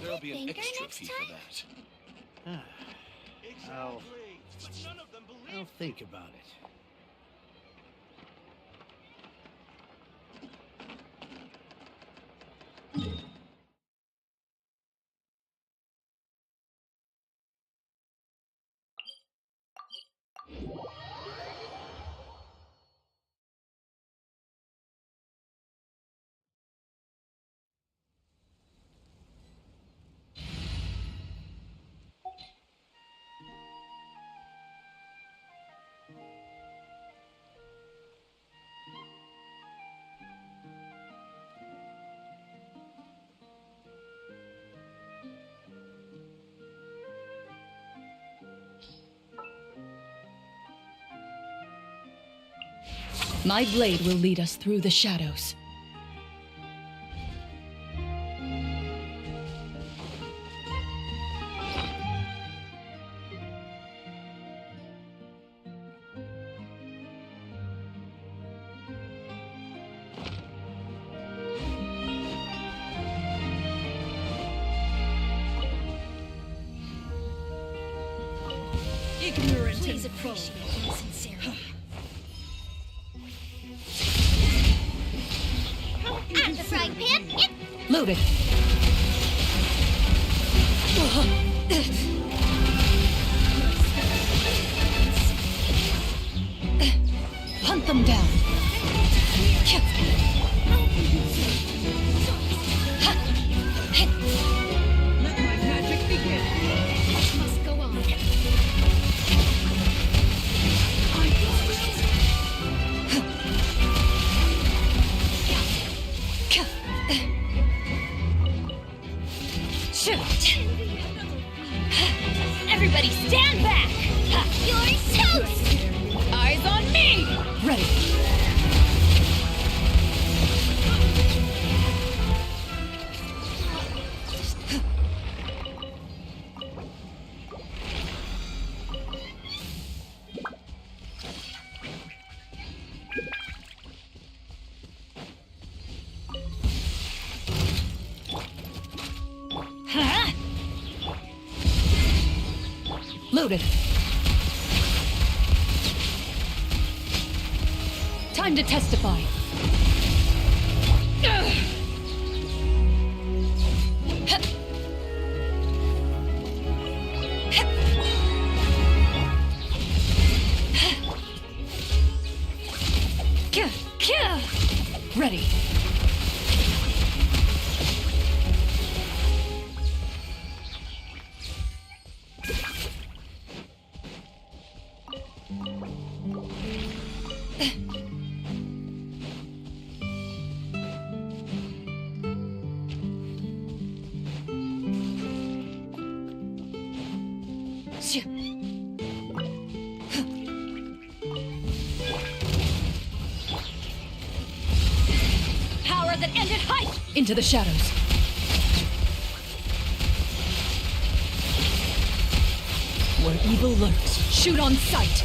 There'll be an extra fee for that. I'll think about it. My blade will lead us through the shadows. Ignorant Please and appreciate vulgar. my sincerity. At the frying pan, Loaded. Hunt them down. Let my magic begin. must go on. Everybody stand back! You're toast! Eyes on me! Ready. Loaded. Time to testify. Ready. Power that ended height! Into the shadows. Where evil lurks, shoot on sight.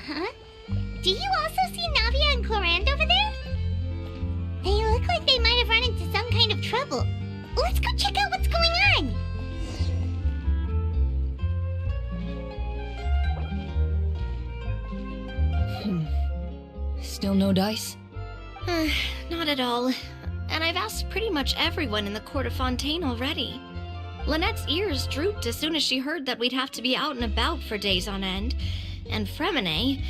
Huh? Do you also see Navia and Clorinde over there? They look like they might have run into some kind of trouble. Let's go check out what's going on! Still no dice? Not at all. And I I've asked pretty much everyone in the Court of Fontaine already. Lynette's ears drooped as soon as she heard that we'd have to be out and about for days on end. And Fremine,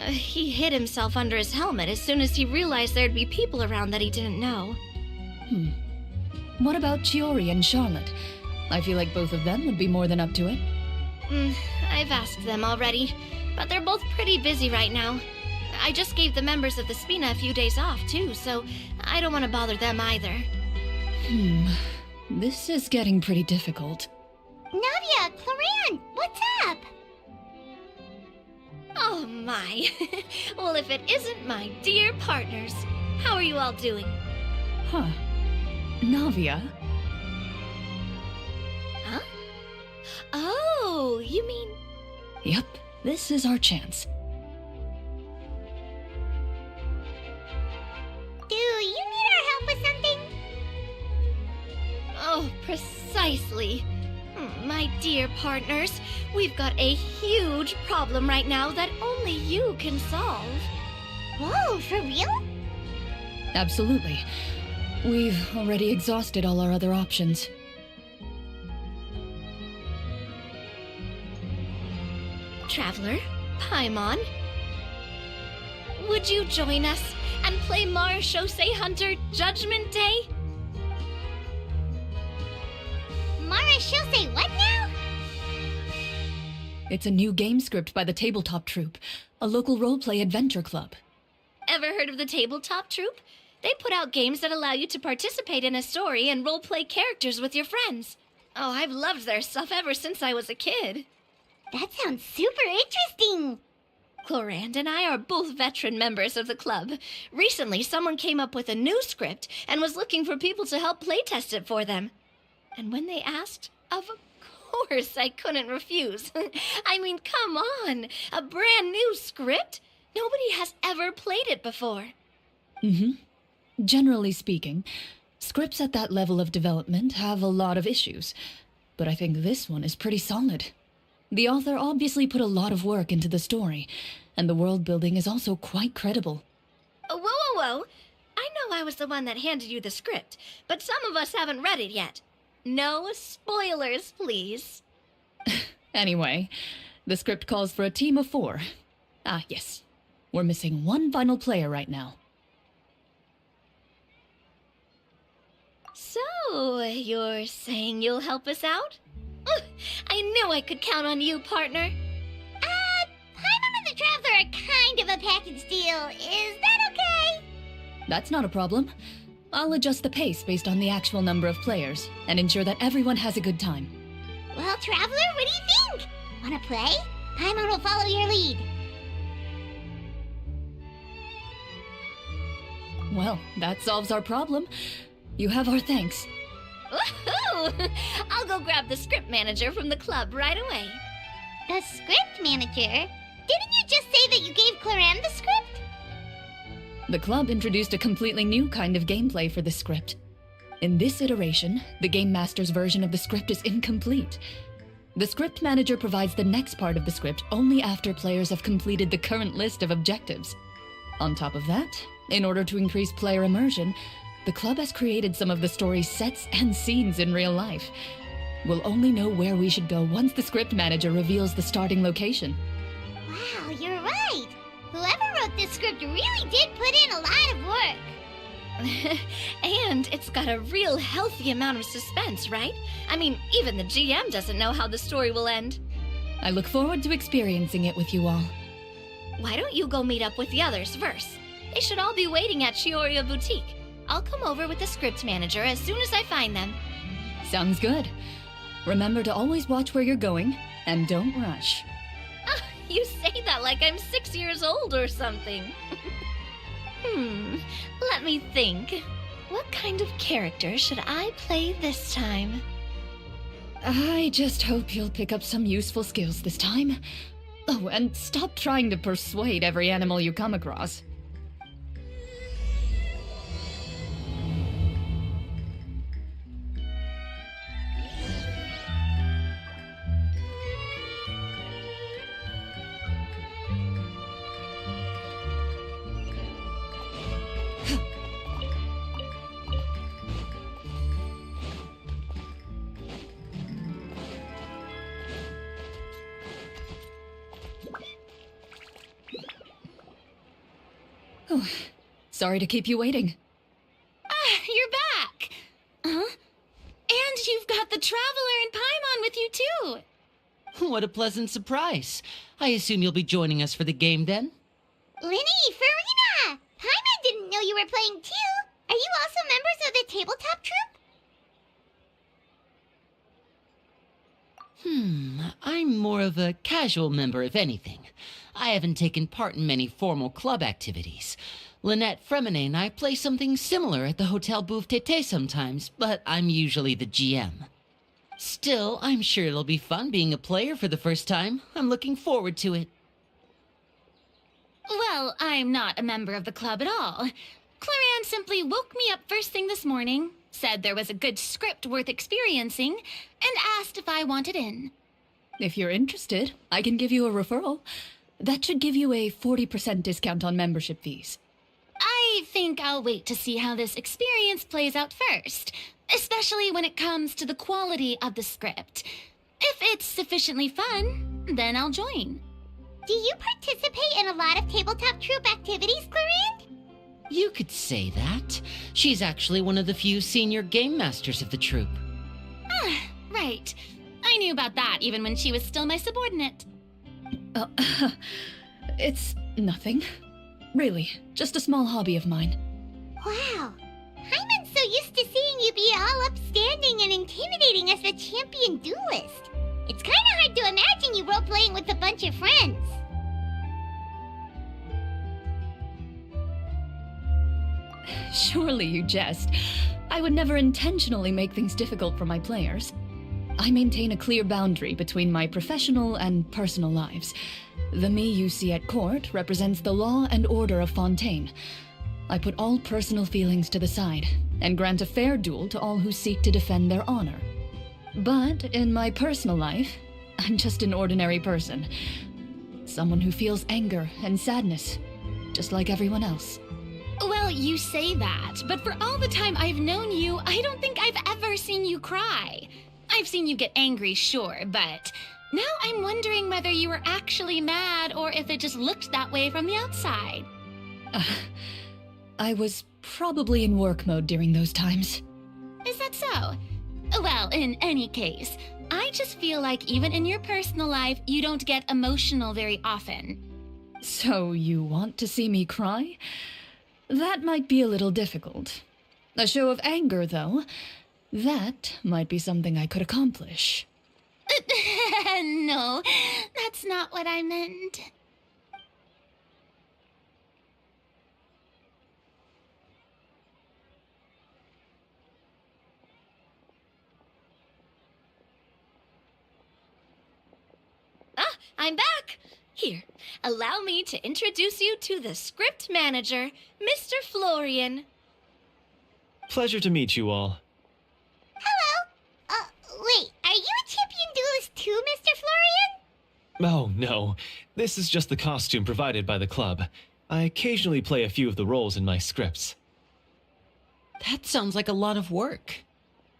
he hid himself under his helmet as soon as he realized there'd be people around that he didn't know. What about Chiori and Charlotte? I feel like both of them would be more than up to it. I've asked them already, but they're both pretty busy right now. I just gave the members of the Spina a few days off, too, so I don't want to bother them either. This is getting pretty difficult. Navia, Clorinde, what's up? Oh my. Well, if it isn't my dear partners. How are you all doing? Huh. Navia? Huh? Oh, you mean... Yep, this is our chance. Do you need our help with something? Oh, precisely. My dear partners, we've got a huge problem right now that only you can solve. Whoa, for real? Absolutely. We've already exhausted all our other options. Traveler, Paimon, would you join us and play Marechaussee Hunter Judgment Day? Marechaussee what now? It's a new game script by the Tabletop Troupe, a local roleplay adventure club. Ever heard of the Tabletop Troupe? They put out games that allow you to participate in a story and roleplay characters with your friends. Oh, I've loved their stuff ever since I was a kid. That sounds super interesting. Clorinde and I are both veteran members of the club. Recently, someone came up with a new script and was looking for people to help playtest it for them. And when they asked, of course I couldn't refuse. I mean, come on, a brand new script? Nobody has ever played it before. Generally speaking, scripts at that level of development have a lot of issues, but I think this one is pretty solid. The author obviously put a lot of work into the story, and the world building is also quite credible. Whoa. I know I was the one that handed you the script, but some of us haven't read it yet. No spoilers, please. Anyway, the script calls for a team of 4. Ah, yes. We're missing one final player right now. So, you're saying you'll help us out? I knew I could count on you, partner. Paimon and the Traveler are kind of a package deal. Is that okay? That's not a problem. I'll adjust the pace based on the actual number of players and ensure that everyone has a good time. Well, Traveler, what do you think? Wanna play? Paimon will follow your lead. Well, that solves our problem. You have our thanks. Woohoo! I'll go grab the script manager from the club right away. The script manager? Didn't you just say that you gave Clorinde the script? The club introduced a completely new kind of gameplay for the script. In this iteration, the Game Master's version of the script is incomplete. The script manager provides the next part of the script only after players have completed the current list of objectives. On top of that, in order to increase player immersion, the club has created some of the story's sets and scenes in real life. We'll only know where we should go once the script manager reveals the starting location. Wow, you're right. Whoever wrote this script really did put in a lot of work. And it's got a real healthy amount of suspense, right? I mean, even the GM doesn't know how the story will end. I look forward to experiencing it with you all. Why don't you go meet up with the others first? They should all be waiting at Chioria Boutique. I'll come over with the script manager as soon as I find them. Sounds good. Remember to always watch where you're going, and don't rush. You say that like I'm 6 years old or something. Let me think. What kind of character should I play this time? I just hope you'll pick up some useful skills this time. Oh, and stop trying to persuade every animal you come across. Oh, sorry to keep you waiting. Ah, you're back! Huh? And you've got the Traveler and Paimon with you, too! What a pleasant surprise. I assume you'll be joining us for the game then? Linny, Farina! Paimon didn't know you were playing too. Are you also members of the tabletop troupe? I'm more of a casual member, if anything. I haven't taken part in many formal club activities. Lynette Fremine and I play something similar at the Hotel Bouffe Tété sometimes, but I'm usually the GM. Still, I'm sure it'll be fun being a player for the first time. I'm looking forward to it. Well, I'm not a member of the club at all. Clorinde simply woke me up first thing this morning, said there was a good script worth experiencing, and asked if I wanted in. If you're interested, I can give you a referral. That should give you a 40% discount on membership fees. I think I'll wait to see how this experience plays out first, especially when it comes to the quality of the script. If it's sufficiently fun, then I'll join. Do you participate in a lot of tabletop troupe activities, Clorinde? You could say that. She's actually one of the few senior game masters of the troupe. Ah, right. I knew about that even when she was still my subordinate. It's nothing. Really, just a small hobby of mine. Wow. Paimon's so used to seeing you be all upstanding and intimidating as the champion duelist. It's kind of hard to imagine you role-playing with a bunch of friends. Surely you jest. I would never intentionally make things difficult for my players. I maintain a clear boundary between my professional and personal lives. The me you see at court represents the law and order of Fontaine. I put all personal feelings to the side and grant a fair duel to all who seek to defend their honor. But in my personal life, I'm just an ordinary person. Someone who feels anger and sadness, just like everyone else. Well, you say that, but for all the time I've known you, I don't think I've ever seen you cry. I've seen you get angry, sure, but now I'm wondering whether you were actually mad or if it just looked that way from the outside. I was probably in work mode during those times. Is that so? Well, in any case, I just feel like even in your personal life, you don't get emotional very often. So you want to see me cry? That might be a little difficult. A show of anger, though, that might be something I could accomplish. No, that's not what I meant. Ah, I'm back! Here, allow me to introduce you to the script manager, Mr. Florian. Pleasure to meet you all. Hello. Wait, are you a champion duelist too, Mr. Florian? Oh, no. This is just the costume provided by the club. I occasionally play a few of the roles in my scripts. That sounds like a lot of work.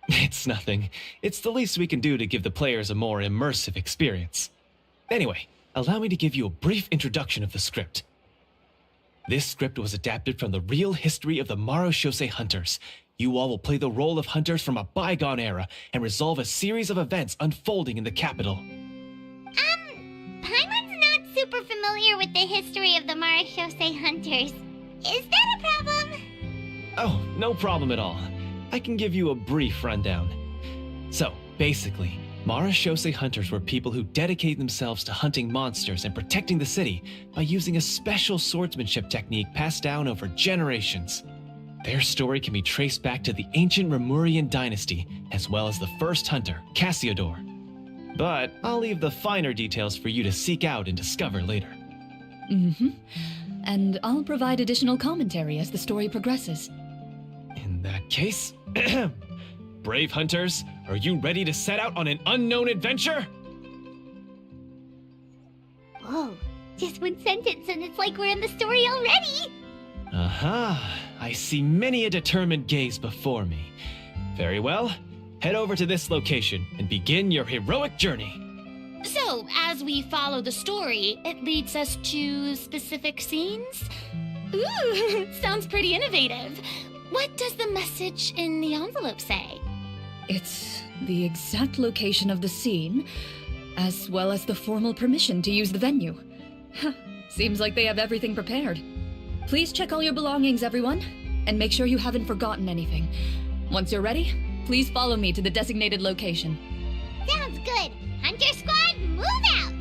It's nothing. It's the least we can do to give the players a more immersive experience. Anyway, allow me to give you a brief introduction of the script. This script was adapted from the real history of the Marechaussee Hunters. You all will play the role of hunters from a bygone era and resolve a series of events unfolding in the capital. Paimon's not super familiar with the history of the Marechaussee Hunters. Is that a problem? Oh, no problem at all. I can give you a brief rundown. So, basically, Marechaussee Hunters were people who dedicated themselves to hunting monsters and protecting the city by using a special swordsmanship technique passed down over generations. Their story can be traced back to the ancient Remurian dynasty, as well as the first hunter, Cassiodor. But I'll leave the finer details for you to seek out and discover later. And I'll provide additional commentary as the story progresses. In that case, brave hunters, are you ready to set out on an unknown adventure? Whoa, just one sentence and it's like we're in the story already! Aha, I see many a determined gaze before me. Very well, head over to this location and begin your heroic journey. So, as we follow the story, it leads us to specific scenes? Ooh, sounds pretty innovative. What does the message in the envelope say? It's the exact location of the scene, as well as the formal permission to use the venue. Seems like they have everything prepared. Please check all your belongings, everyone, and make sure you haven't forgotten anything. Once you're ready, please follow me to the designated location. Sounds good. Hunter Squad, move out!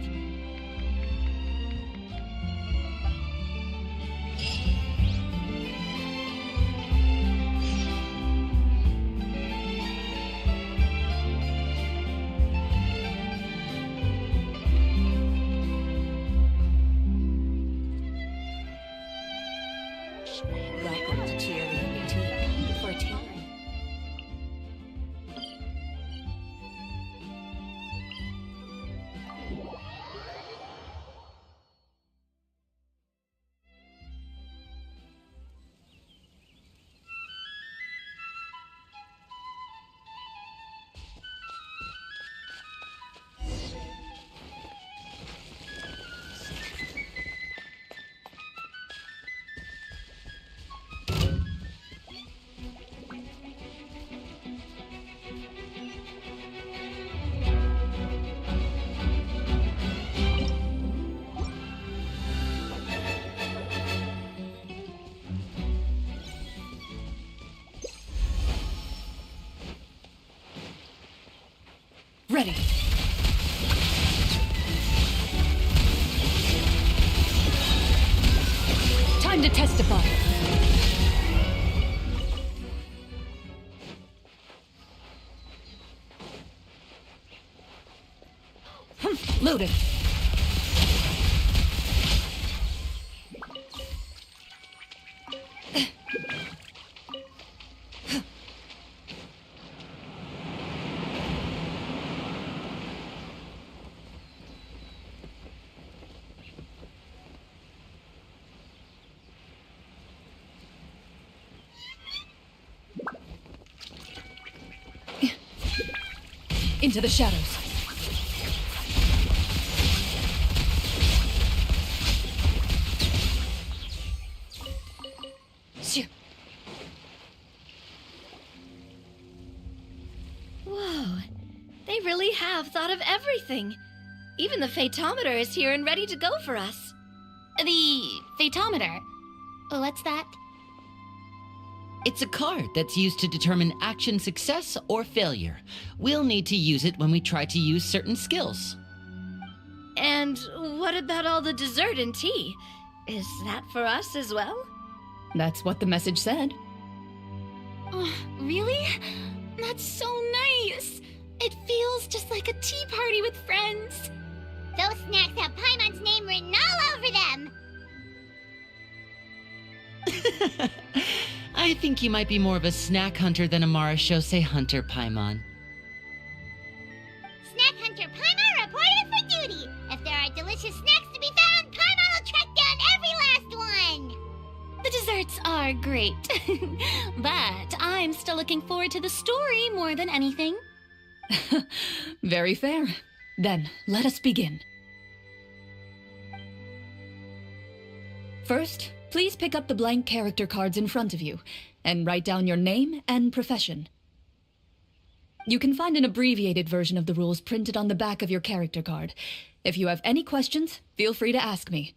Welcome to Cheerleading Boutique for Terry. Ready. Time to testify. Loaded. Into the shadows. Whoa, they really have thought of everything. Even the Fatometer is here and ready to go for us. The Fatometer? What's that? It's a card that's used to determine action success or failure. We'll need to use it when we try to use certain skills. And what about all the dessert and tea? Is that for us as well? That's what the message said. Oh, really? That's so nice. It feels just like a tea party with friends. Those snacks have Paimon's name written all over them. I think you might be more of a snack hunter than a Marashose hunter, Paimon. Snack Hunter Paimon reported for duty. If there are delicious snacks to be found, Paimon will track down every last one. The desserts are great, but I'm still looking forward to the story more than anything. Very fair. Then, let us begin. First, please pick up the blank character cards in front of you and write down your name and profession. You can find an abbreviated version of the rules printed on the back of your character card. If you have any questions, feel free to ask me.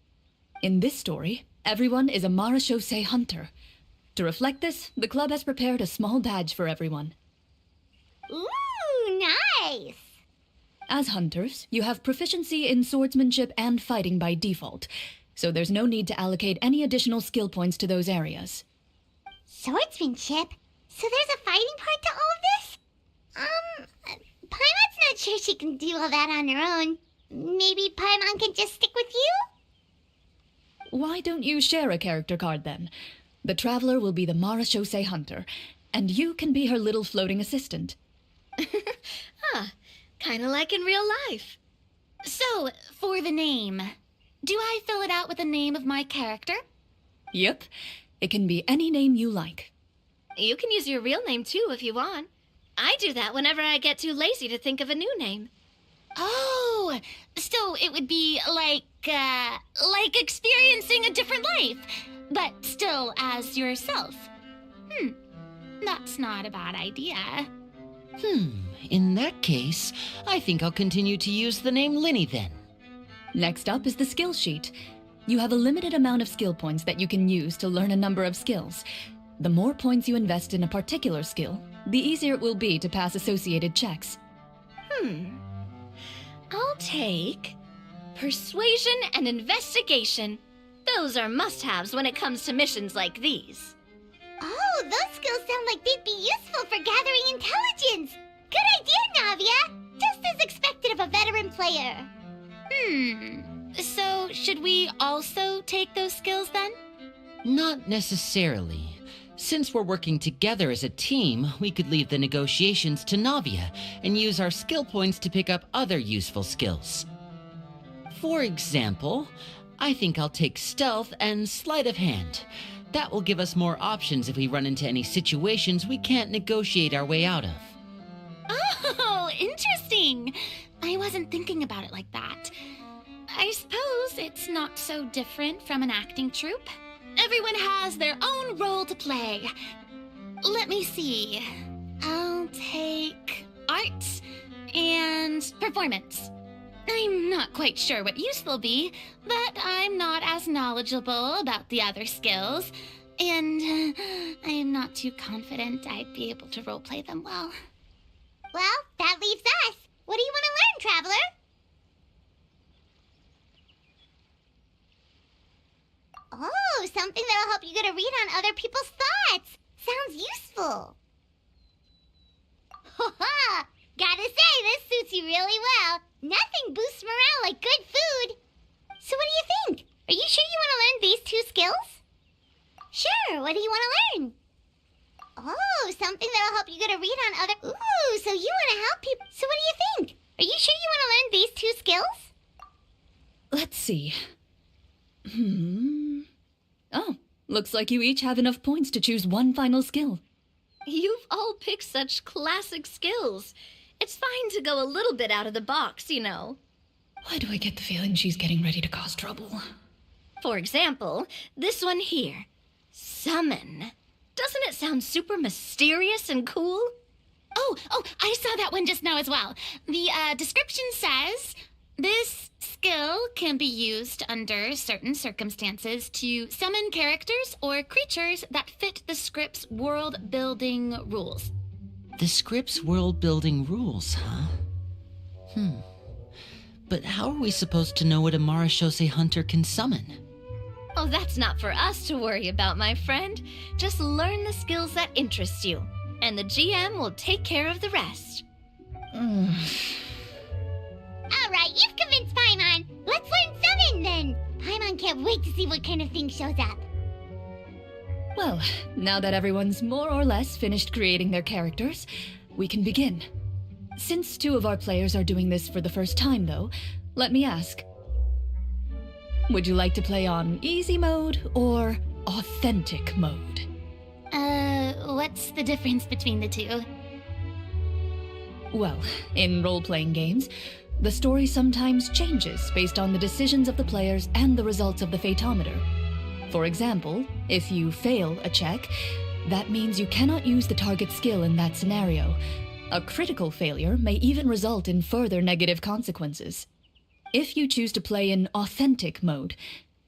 In this story, everyone is a Marashose hunter. To reflect this, the club has prepared a small badge for everyone. Ooh, nice. As hunters, you have proficiency in swordsmanship and fighting by default, so there's no need to allocate any additional skill points to those areas. Swordsmanship? So there's a fighting part to all of this? Paimon's not sure she can do all that on her own. Maybe Paimon can just stick with you? Why don't you share a character card then? The Traveler will be the Marashose hunter, and you can be her little floating assistant. Kinda like in real life. So, for the name, do I fill it out with the name of my character? Yep, it can be any name you like. You can use your real name too if you want. I do that whenever I get too lazy to think of a new name. Oh, Oh, so it would be like experiencing a different life, but still as yourself. That's not a bad idea. In that case, I think I'll continue to use the name Linny then. Next up is the skill sheet. You have a limited amount of skill points that you can use to learn a number of skills. The more points you invest in a particular skill, the easier it will be to pass associated checks. I'll take persuasion and investigation. Those are must-haves when it comes to missions like these. Oh, those skills sound like they'd be useful for gathering intelligence. Good idea, Navia. Just as expected of a veteran player. So should we also take those skills then? Not necessarily. Since we're working together as a team, we could leave the negotiations to Navia and use our skill points to pick up other useful skills. For example, I think I'll take stealth and sleight of hand. That will give us more options if we run into any situations we can't negotiate our way out of. Oh, interesting. I wasn't thinking about it like that. I suppose it's not so different from an acting troupe. Everyone has their own role to play. Let me see. I'll take arts and performance. I'm not quite sure what use they'll be, but I'm not as knowledgeable about the other skills, and I'm not too confident I'd be able to roleplay them well. Well, that leaves us. What do you want to learn, Traveler? Oh, something that'll help you get a read on other people's thoughts. Sounds useful. Ha! Gotta say, this suits you really well. Nothing boosts morale like good food. So what do you think? Are you sure you want to learn these two skills? Sure, what do you want to learn? Oh, something that'll help you get a read on other... Ooh, so you want to help people. So what do you think? Are you sure you want to learn these two skills? Let's see. Oh, looks like you each have enough points to choose one final skill. You've all picked such classic skills. It's fine to go a little bit out of the box, you know. Why do I get the feeling she's getting ready to cause trouble? For example, this one here. Summon. Doesn't it sound super mysterious and cool? Oh, I saw that one just now as well. The description says, this skill can be used under certain circumstances to summon characters or creatures that fit the script's world-building rules. The script's world-building rules, huh? But how are we supposed to know what a Marashose hunter can summon? Oh, that's not for us to worry about, my friend. Just learn the skills that interest you, and the GM will take care of the rest. All right, you've convinced Paimon. Let's learn summon then. Paimon can't wait to see what kind of thing shows up. Well, now that everyone's more or less finished creating their characters, we can begin. Since two of our players are doing this for the first time, though, let me ask. Would you like to play on easy mode or authentic mode? What's the difference between the two? Well, in role-playing games, the story sometimes changes based on the decisions of the players and the results of the Fatometer. For example, if you fail a check, that means you cannot use the target skill in that scenario. A critical failure may even result in further negative consequences. If you choose to play in authentic mode,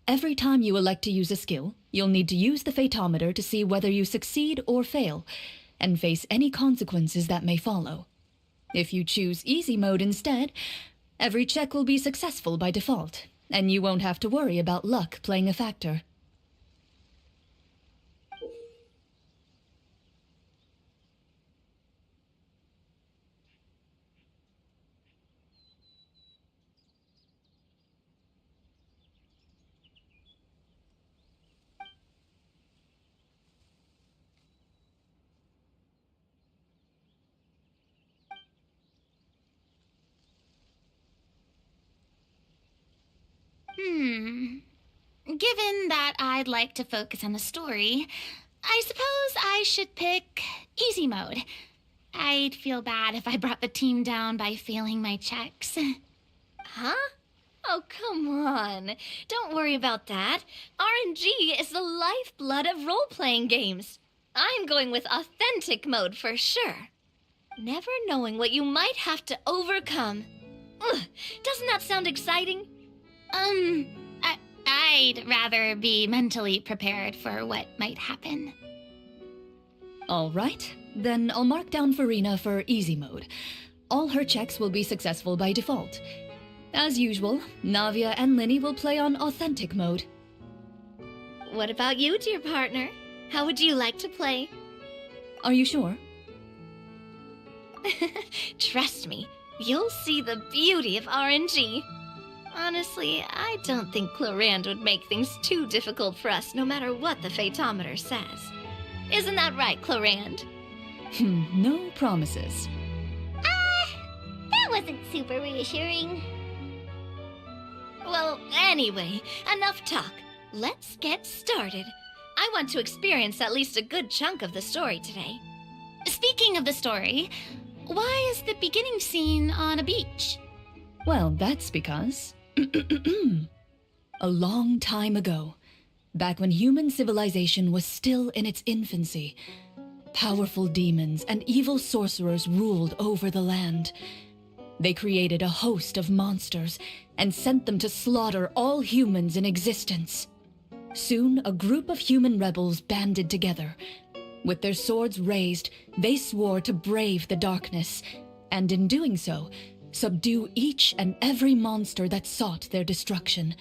every time you elect to use a skill, you'll need to use the Fatometer to see whether you succeed or fail, and face any consequences that may follow. If you choose easy mode instead, every check will be successful by default, and you won't have to worry about luck playing a factor. Given that I'd like to focus on the story, I suppose I should pick easy mode. I'd feel bad if I brought the team down by failing my checks. Huh? Oh, come on. Don't worry about that. RNG is the lifeblood of role-playing games. I'm going with authentic mode for sure. Never knowing what you might have to overcome. Ugh, doesn't that sound exciting? I'd rather be mentally prepared for what might happen. All right, then I'll mark down Farina for easy mode. All her checks will be successful by default. As usual, Navia and Linny will play on authentic mode. What about you, dear partner? How would you like to play? Are you sure? Trust me, you'll see the beauty of RNG. Honestly, I don't think Clorinde would make things too difficult for us, no matter what the Fatometer says. Isn't that right, Clorinde? No promises. That wasn't super reassuring. Well, anyway, enough talk. Let's get started. I want to experience at least a good chunk of the story today. Speaking of the story, why is the beginning scene on a beach? Well, that's because... a long time ago, back when human civilization was still in its infancy, powerful demons and evil sorcerers ruled over the land. They created a host of monsters and sent them to slaughter all humans in existence. Soon, a group of human rebels banded together. With their swords raised, they swore to brave the darkness, and in doing so, subdue each and every monster that sought their destruction.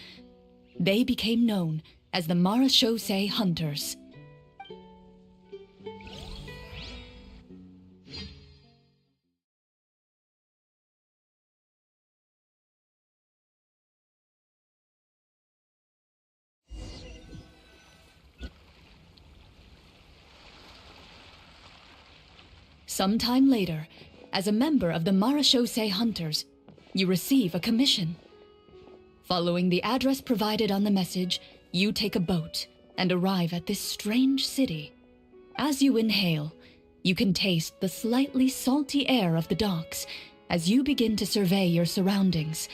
They became known as the Marachose Hunters. Sometime later, as a member of the Marachose Hunters, you receive a commission. Following the address provided on the message, you take a boat and arrive at this strange city. As you inhale, you can taste the slightly salty air of the docks as you begin to survey your surroundings.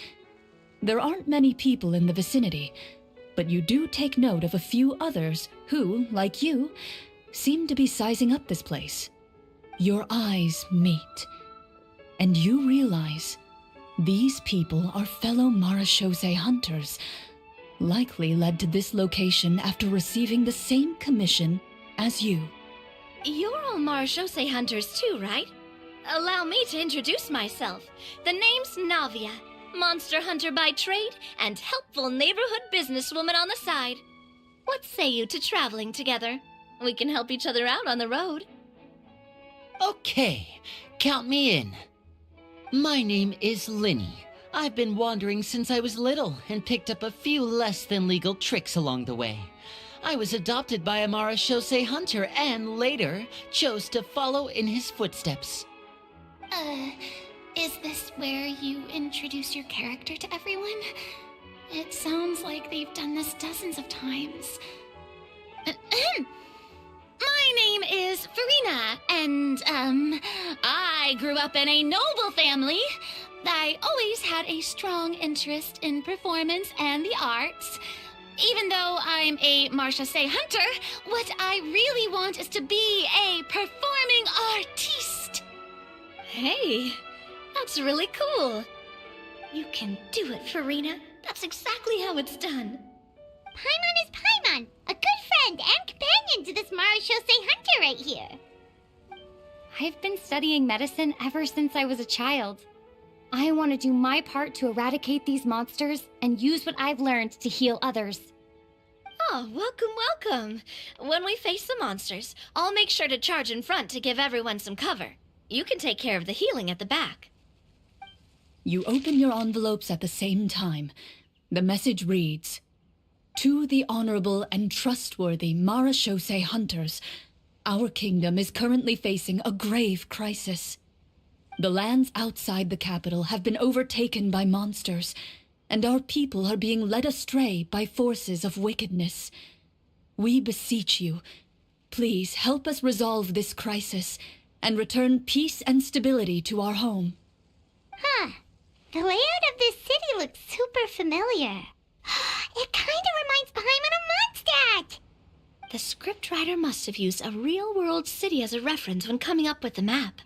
There aren't many people in the vicinity, but you do take note of a few others who, like you, seem to be sizing up this place. Your eyes meet, and you realize these people are fellow Marachose Hunters, likely led to this location after receiving the same commission as you. You're all Marachose Hunters too, right? Allow me to introduce myself. The name's Navia, monster hunter by trade and helpful neighborhood businesswoman on the side. What say you to traveling together? We can help each other out on the road. Okay, count me in. My name is Linny. I've been wandering since I was little and picked up a few less than legal tricks along the way. I was adopted by a Marachose hunter and later chose to follow in his footsteps. Is this where you introduce your character to everyone? It sounds like they've done this dozens of times. My name is Farina, and, I grew up in a noble family. I always had a strong interest in performance and the arts. Even though I'm a Marachose hunter, what I really want is to be a performing artiste. Hey, that's really cool. You can do it, Farina. That's exactly how it's done. Paimon is Paimon, a good friend and companion to this Marachose hunter right here. I've been studying medicine ever since I was a child. I want to do my part to eradicate these monsters and use what I've learned to heal others. Oh, welcome. When we face the monsters, I'll make sure to charge in front to give everyone some cover. You can take care of the healing at the back. You open your envelopes at the same time. The message reads, "To the honorable and trustworthy Marachose Hunters, our kingdom is currently facing a grave crisis. The lands outside the capital have been overtaken by monsters, and our people are being led astray by forces of wickedness. We beseech you, please help us resolve this crisis and return peace and stability to our home." The layout of this city looks super familiar. It kind of reminds Paimon of Mondstadt! The scriptwriter must have used a real-world city as a reference when coming up with the map.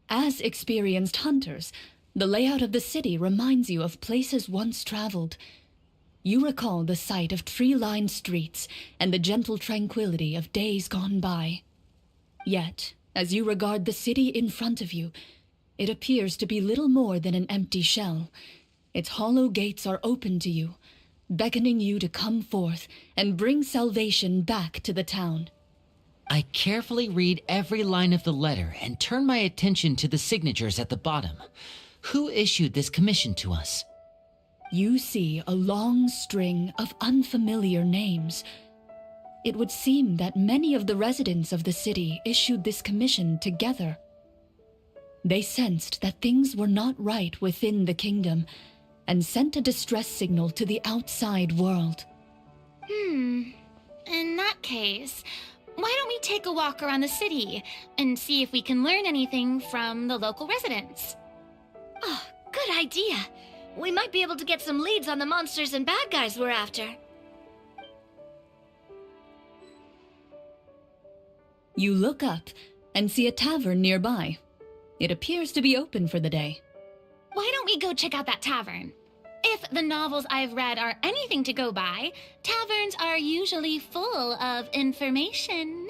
As experienced hunters, the layout of the city reminds you of places once traveled. You recall the sight of tree-lined streets and the gentle tranquility of days gone by. Yet, as you regard the city in front of you, it appears to be little more than an empty shell. Its hollow gates are open to you, beckoning you to come forth and bring salvation back to the town. I carefully read every line of the letter and turn my attention to the signatures at the bottom. Who issued this commission to us? You see a long string of unfamiliar names. It would seem that many of the residents of the city issued this commission together. They sensed that things were not right within the kingdom and sent a distress signal to the outside world. In that case, why don't we take a walk around the city and see if we can learn anything from the local residents? Oh, good idea. We might be able to get some leads on the monsters and bad guys we're after. You look up and see a tavern nearby. It appears to be open for the day. Why don't we go check out that tavern? If the novels I've read are anything to go by, taverns are usually full of information.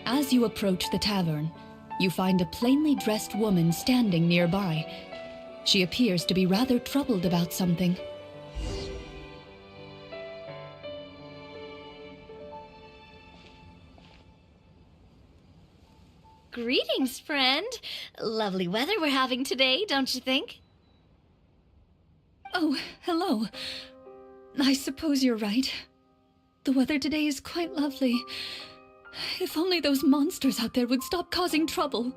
As you approach the tavern, you find a plainly dressed woman standing nearby. She appears to be rather troubled about something. Greetings, friend. Lovely weather we're having today, don't you think? Oh, hello. I suppose you're right. The weather today is quite lovely. If only those monsters out there would stop causing trouble.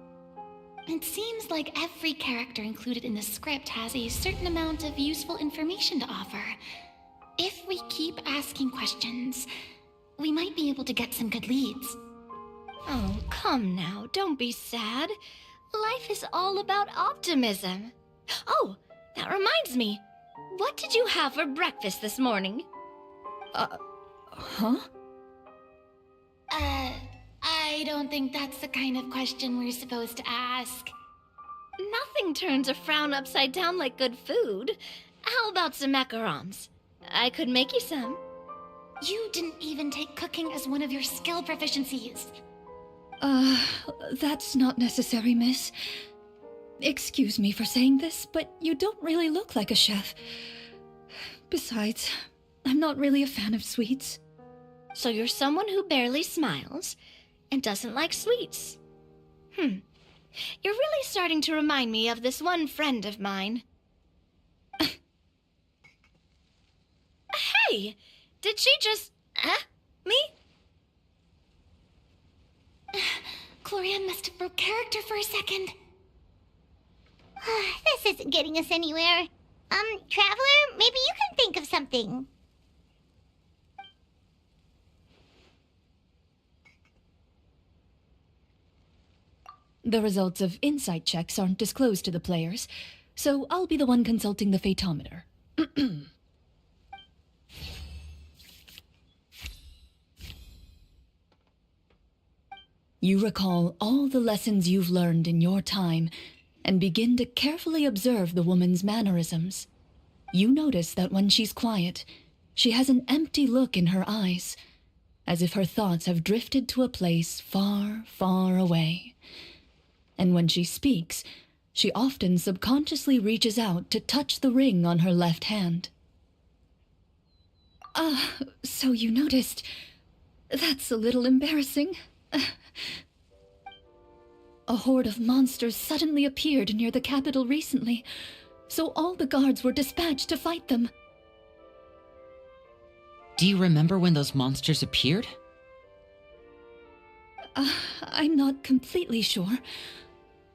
It seems like every character included in the script has a certain amount of useful information to offer. If we keep asking questions, we might be able to get some good leads. Oh, come now, don't be sad. Life is all about optimism. Oh, that reminds me. What did you have for breakfast this morning? Huh? I don't think that's the kind of question we're supposed to ask. Nothing turns a frown upside down like good food. How about some macarons? I could make you some. You didn't even take cooking as one of your skill proficiencies. That's not necessary, miss. Excuse me for saying this, but you don't really look like a chef. Besides, I'm not really a fan of sweets. So you're someone who barely smiles and doesn't like sweets. You're really starting to remind me of this one friend of mine. Hey! Did she just... me? Clorinde must have broke character for a second. This isn't getting us anywhere. Traveler, maybe you can think of something. The results of insight checks aren't disclosed to the players, so I'll be the one consulting the phaetometer. You recall all the lessons you've learned in your time and begin to carefully observe the woman's mannerisms. You notice that when she's quiet, she has an empty look in her eyes, as if her thoughts have drifted to a place far, far away. And when she speaks, she often subconsciously reaches out to touch the ring on her left hand. So you noticed. That's a little embarrassing. A horde of monsters suddenly appeared near the capital recently, so all the guards were dispatched to fight them. Do you remember when those monsters appeared? I'm not completely sure.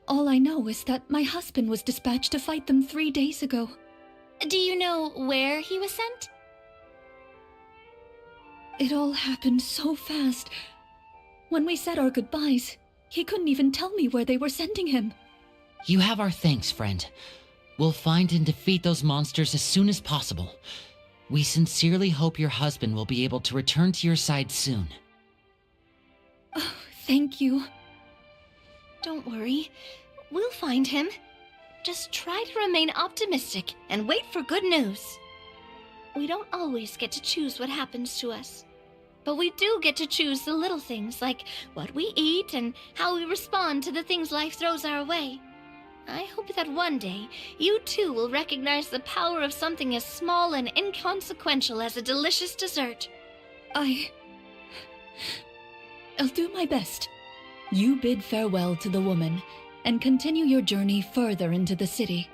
All I know is that my husband was dispatched to fight them 3 days ago. Do you know where he was sent? It all happened so fast. When we said our goodbyes, he couldn't even tell me where they were sending him. You have our thanks, friend. We'll find and defeat those monsters as soon as possible. We sincerely hope your husband will be able to return to your side soon. Oh, thank you. Don't worry. We'll find him. Just try to remain optimistic and wait for good news. We don't always get to choose what happens to us. But we do get to choose the little things, like what we eat and how we respond to the things life throws our way. I hope that one day, you too will recognize the power of something as small and inconsequential as a delicious dessert. I'll do my best. You bid farewell to the woman, and continue your journey further into the city.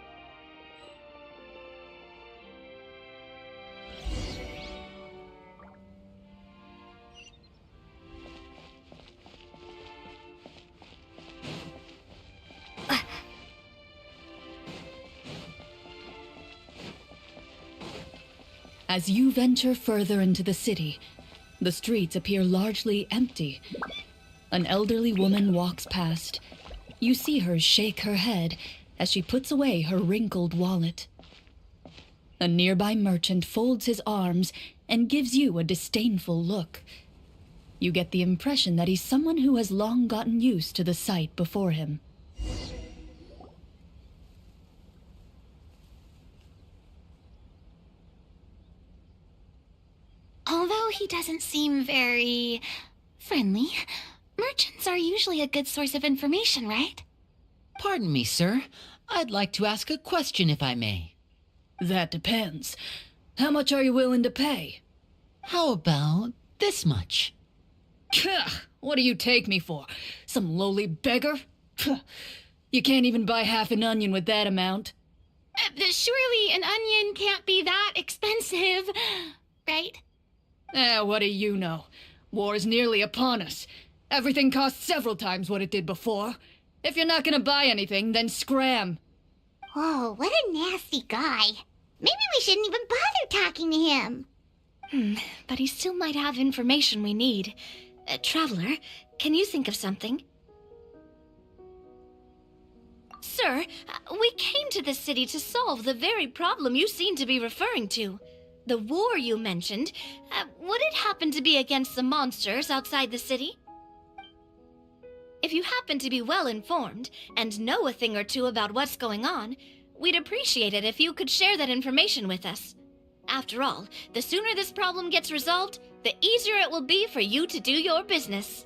As you venture further into the city, the streets appear largely empty. An elderly woman walks past. You see her shake her head as she puts away her wrinkled wallet. A nearby merchant folds his arms and gives you a disdainful look. You get the impression that he's someone who has long gotten used to the sight before him. Although he doesn't seem very friendly, merchants are usually a good source of information, right? Pardon me, sir. I'd like to ask a question if I may. That depends. How much are you willing to pay? How about this much? What do you take me for? Some lowly beggar? You can't even buy half an onion with that amount. Surely an onion can't be that expensive, right? What do you know? War is nearly upon us. Everything costs several times what it did before. If you're not gonna buy anything, then scram. Whoa, what a nasty guy. Maybe we shouldn't even bother talking to him. But he still might have information we need. Traveler, can you think of something? Sir, we came to this city to solve the very problem you seem to be referring to. The war you mentioned, would it happen to be against the monsters outside the city? If you happen to be well informed and know a thing or two about what's going on, we'd appreciate it if you could share that information with us. After all, the sooner this problem gets resolved, the easier it will be for you to do your business.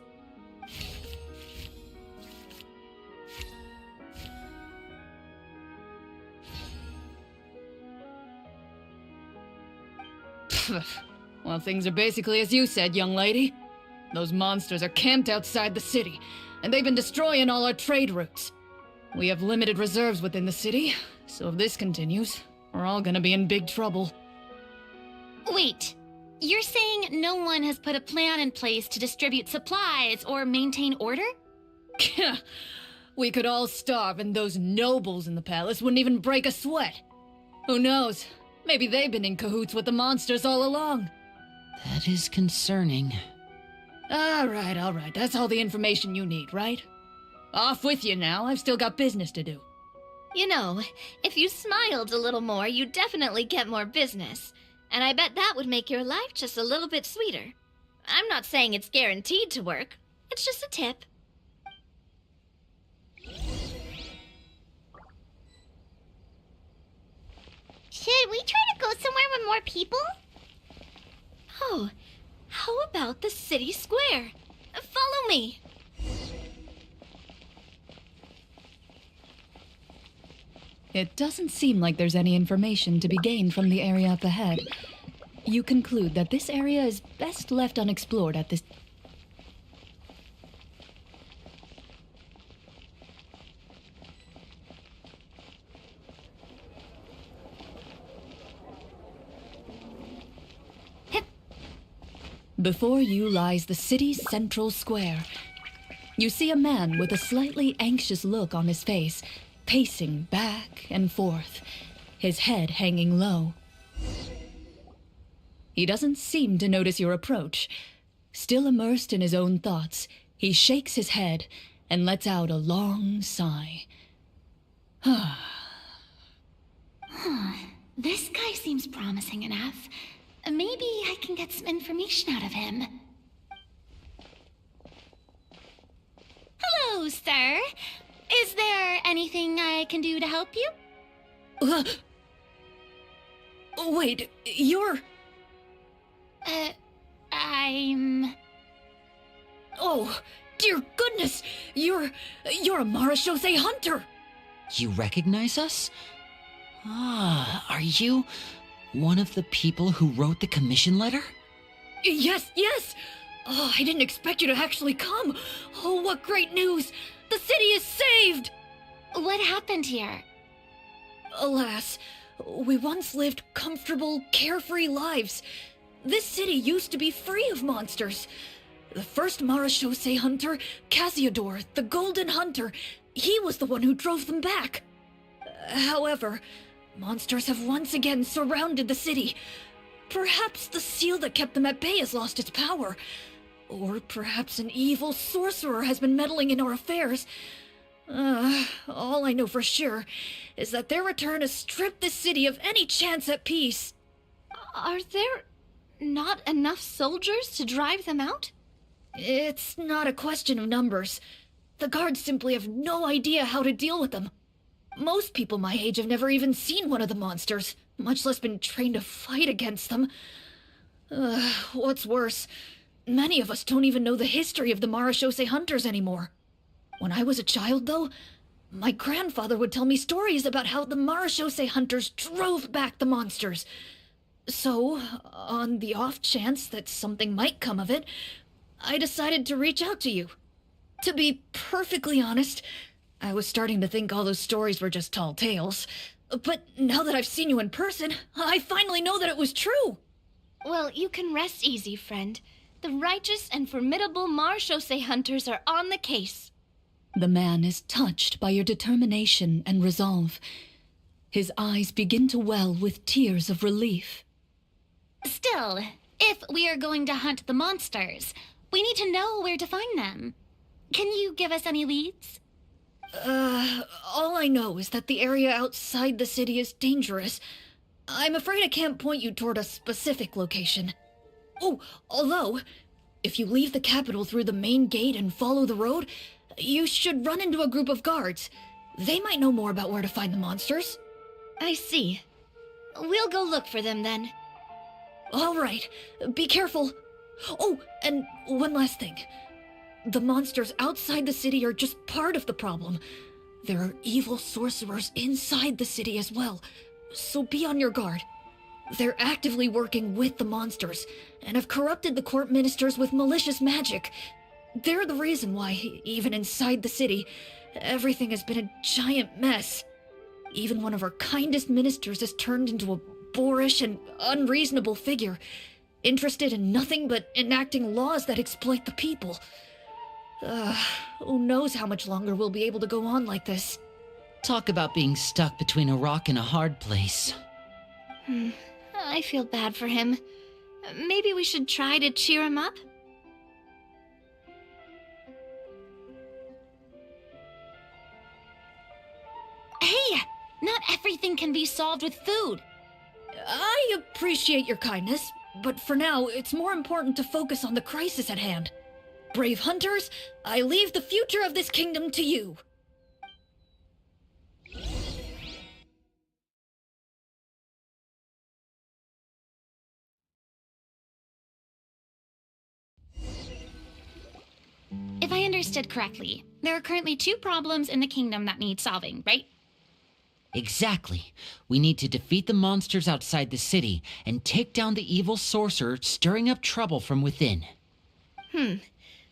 Well, things are basically as you said, young lady. Those monsters are camped outside the city, and they've been destroying all our trade routes. We have limited reserves within the city, so if this continues, we're all gonna be in big trouble. Wait, you're saying no one has put a plan in place to distribute supplies or maintain order? We could all starve, and those nobles in the palace wouldn't even break a sweat. Who knows? Maybe they've been in cahoots with the monsters all along. That is concerning. All right. That's all the information you need, right? Off with you now. I've still got business to do. You know, if you smiled a little more, you'd definitely get more business. And I bet that would make your life just a little bit sweeter. I'm not saying it's guaranteed to work. It's just a tip. Should we try to go somewhere with more people? Oh, how about the city square? Follow me. It doesn't seem like there's any information to be gained from the area up ahead. You conclude that this area is best left unexplored at this... Before you lies the city's central square. You see a man with a slightly anxious look on his face, pacing back and forth. his head hanging low. He doesn't seem to notice your approach. Still immersed in his own thoughts, he shakes his head and lets out a long sigh. This guy seems promising enough. Maybe I can get some information out of him. Hello, sir. Is there anything I can do to help you? Wait, you're... I'm... Oh, dear goodness! You're a Marashose hunter! You recognize us? Are you one of the people who wrote the commission letter? Yes! Oh, I didn't expect you to actually come! Oh, what great news! The city is saved! What happened here? Alas, we once lived comfortable, carefree lives. This city used to be free of monsters. The first Marashose hunter, Casiodor, the Golden Hunter, he was the one who drove them back. However, monsters have once again surrounded the city. Perhaps the seal that kept them at bay has lost its power. Or perhaps an evil sorcerer has been meddling in our affairs. All I know for sure is that their return has stripped the city of any chance at peace. Are there not enough soldiers to drive them out? It's not a question of numbers. The guards simply have no idea how to deal with them. Most people my age have never even seen one of the monsters, much less been trained to fight against them. What's worse, many of us don't even know the history of the Marashose hunters anymore. When I was a child, though, my grandfather would tell me stories about how the Marashose hunters drove back the monsters. So, on the off chance that something might come of it, I decided to reach out to you. To be perfectly honest, I was starting to think all those stories were just tall tales. But now that I've seen you in person, I finally know that it was true. Well, you can rest easy, friend. The righteous and formidable Marashose hunters are on the case. The man is touched by your determination and resolve. His eyes begin to well with tears of relief. Still, if we are going to hunt the monsters, we need to know where to find them. Can you give us any leads? All I know is that the area outside the city is dangerous. I'm afraid I can't point you toward a specific location. Oh, although, if you leave the capital through the main gate and follow the road, you should run into a group of guards. They might know more about where to find the monsters. I see. We'll go look for them then. All right, be careful. Oh, and one last thing. The monsters outside the city are just part of the problem. There are evil sorcerers inside the city as well, so be on your guard. They're actively working with the monsters, and have corrupted the court ministers with malicious magic. They're the reason why, even inside the city, everything has been a giant mess. Even one of our kindest ministers has turned into a boorish and unreasonable figure, interested in nothing but enacting laws that exploit the people. Who knows how much longer we'll be able to go on like this. Talk about being stuck between a rock and a hard place. I feel bad for him. Maybe we should try to cheer him up? Hey, not everything can be solved with food. I appreciate your kindness, but for now, it's more important to focus on the crisis at hand. Brave hunters, I leave the future of this kingdom to you. If I understood correctly, there are currently 2 problems in the kingdom that need solving, right? Exactly. We need to defeat the monsters outside the city and take down the evil sorcerer stirring up trouble from within.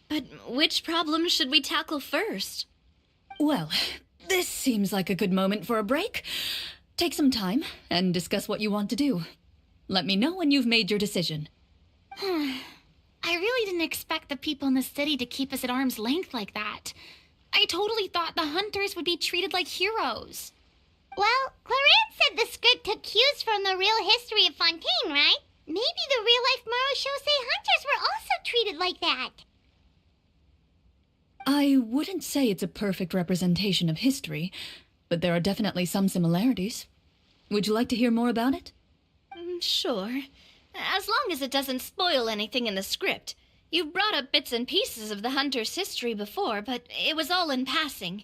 But which problem should we tackle first? Well, this seems like a good moment for a break. Take some time and discuss what you want to do. Let me know when you've made your decision. I really didn't expect the people in the city to keep us at arm's length like that. I totally thought the hunters would be treated like heroes. Well, Clorinde said the script the real history of Fontaine, right? Maybe the real-life Marushosei hunters were also treated like that. I wouldn't say it's a perfect representation of history, but there are definitely some similarities. Would you like to hear more about it? Sure. As long as it doesn't spoil anything in the script. You brought up bits and pieces of the hunter's history before, but it was all in passing.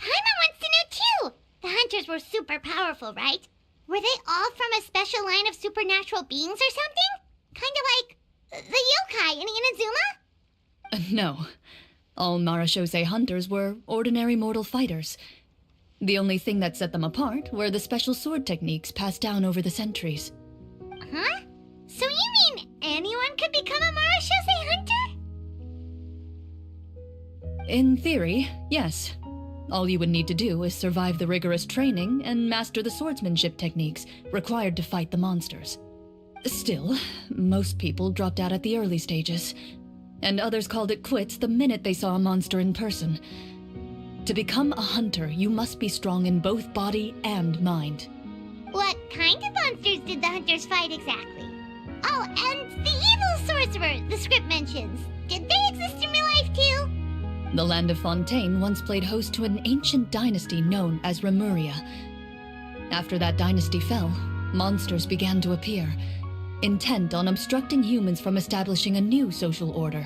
Paimon wants to know too! The hunters were super powerful, right? Were they all from a special line of supernatural beings or something? Kind of like the yokai in Inazuma? No. All Marushosei hunters were ordinary mortal fighters. The only thing that set them apart were the special sword techniques passed down over the centuries. Huh? So you mean anyone could become a Marushosei hunter? In theory, yes. All you would need to do is survive the rigorous training and master the swordsmanship techniques required to fight the monsters. Still, most people dropped out at the early stages, and others called it quits the minute they saw a monster in person. To become a hunter, you must be strong in both body and mind. What kind of monsters did the hunters fight exactly? Oh, and the evil sorcerer the script mentions. Did they exist in real life too? The land of Fontaine once played host to an ancient dynasty known as Rapperia. After that dynasty fell, monsters began to appear, intent on obstructing humans from establishing a new social order.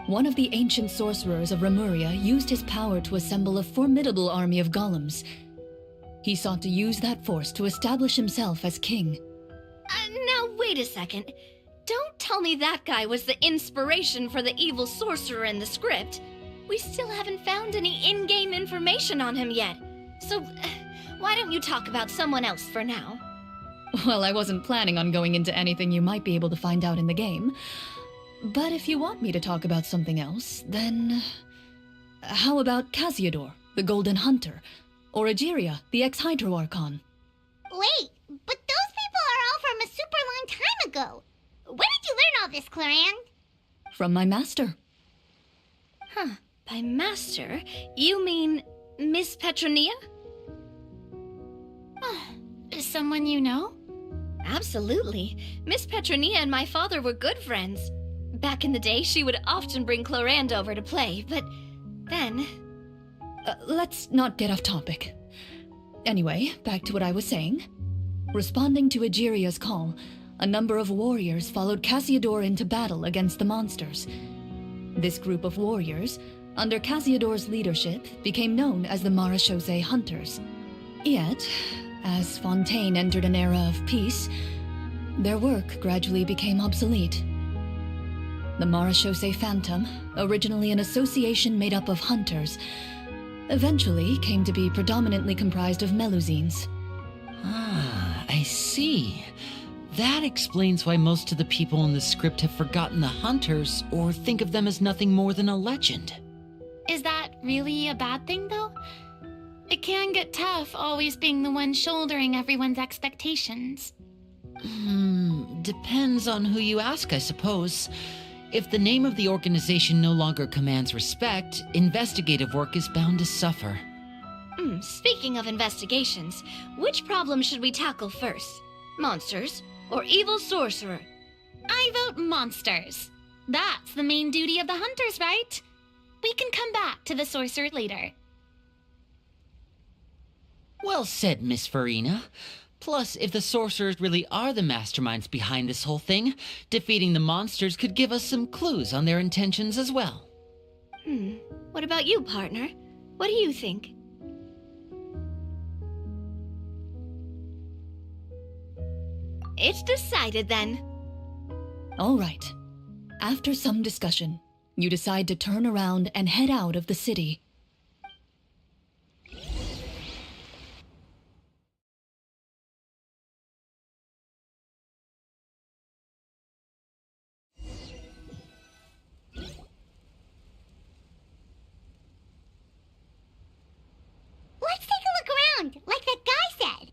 One of the ancient sorcerers of Rapperia used his power to assemble a formidable army of golems. He sought to use that force to establish himself as king. Now, wait a second. Don't tell me that guy was the inspiration for the evil sorcerer in the script. We still haven't found any in-game information on him yet. So, why don't you talk about someone else for now? Well, I wasn't planning on going into anything you might be able to find out in the game. But if you want me to talk about something else, then... How about Casiodor, the Golden Hunter? Or Egeria, the ex-Hydro Archon? Wait, but those people are all from a super long time ago. Where did you learn all this, Clorinde? From my master. Huh. By master, you mean Miss Petronia? Someone you know? Absolutely. Miss Petronia and my father were good friends. Back in the day, she would often bring Clorinde over to play, but then... Let's not get off topic. Anyway, back to what I was saying. Responding to Egeria's call, a number of warriors followed Casiodor into battle against the monsters. This group of warriors, under Casiodor's leadership, became known as the Marushosei Hunters. Yet, as Fontaine entered an era of peace, their work gradually became obsolete. The Marushosei Phantom, originally an association made up of hunters, eventually came to be predominantly comprised of Melusines. Ah, I see. That explains why most of the people in the script have forgotten the hunters or think of them as nothing more than a legend. Is that really a bad thing, though? It can get tough always being the one shouldering everyone's expectations. Depends on who you ask, I suppose. If the name of the organization no longer commands respect, investigative work is bound to suffer. Speaking of investigations, which problem should we tackle first? Monsters or evil sorcerer? I vote monsters. That's the main duty of the hunters, right? We can come back to the sorcerer later. Well said, Miss Farina. Plus, if the sorcerers really are the masterminds behind this whole thing, defeating the monsters could give us some clues on their intentions as well. What about you, partner? What do you think? It's decided then. All right. After some discussion, you decide to turn around and head out of the city. Let's take a look around, like that guy said.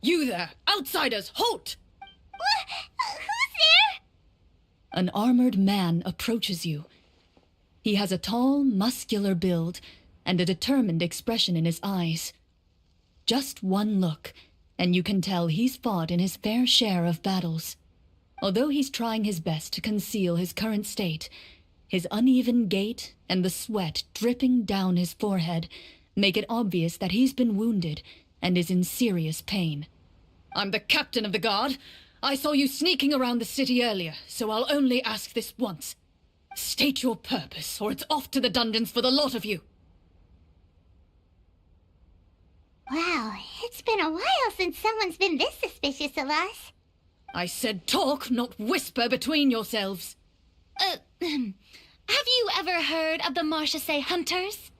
You there! Outsiders, halt! Who's there? An armored man approaches you. He has a tall, muscular build and a determined expression in his eyes. Just one look, and you can tell he's fought in his fair share of battles. Although he's trying his best to conceal his current state, his uneven gait and the sweat dripping down his forehead make it obvious that he's been wounded and is in serious pain. I'm the captain of the guard. I saw you sneaking around the city earlier, so I'll only ask this once. State your purpose, or it's off to the dungeons for the lot of you. Wow, it's been a while since someone's been this suspicious of us. I said talk, not whisper between yourselves. Have you ever heard of the Marchese Hunters?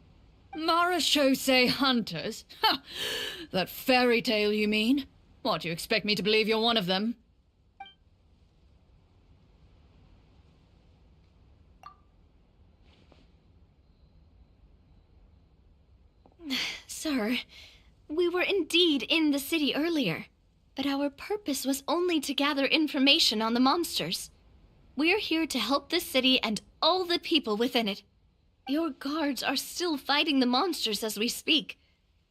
Marachose hunters? Ha! That fairy tale, you mean? What, you expect me to believe you're one of them? Sir, we were indeed in the city earlier, but our purpose was only to gather information on the monsters. We're here to help the city and all the people within it. Your guards are still fighting the monsters as we speak.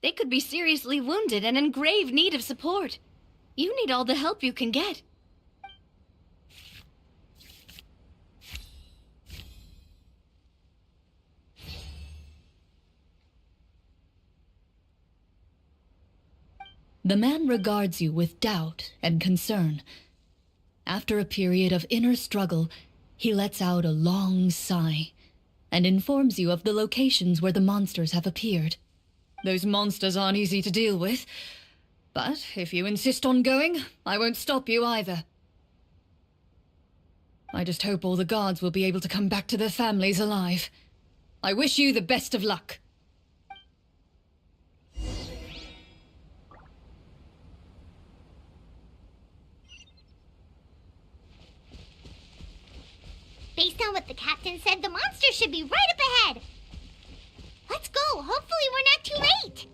They could be seriously wounded and in grave need of support. You need all the help you can get. The man regards you with doubt and concern. After a period of inner struggle, he lets out a long sigh and informs you of the locations where the monsters have appeared. Those monsters aren't easy to deal with, but if you insist on going, I won't stop you either. I just hope all the guards will be able to come back to their families alive. I wish you the best of luck. Based on what the captain said, the monster should be right up ahead. Let's go. Hopefully we're not too late.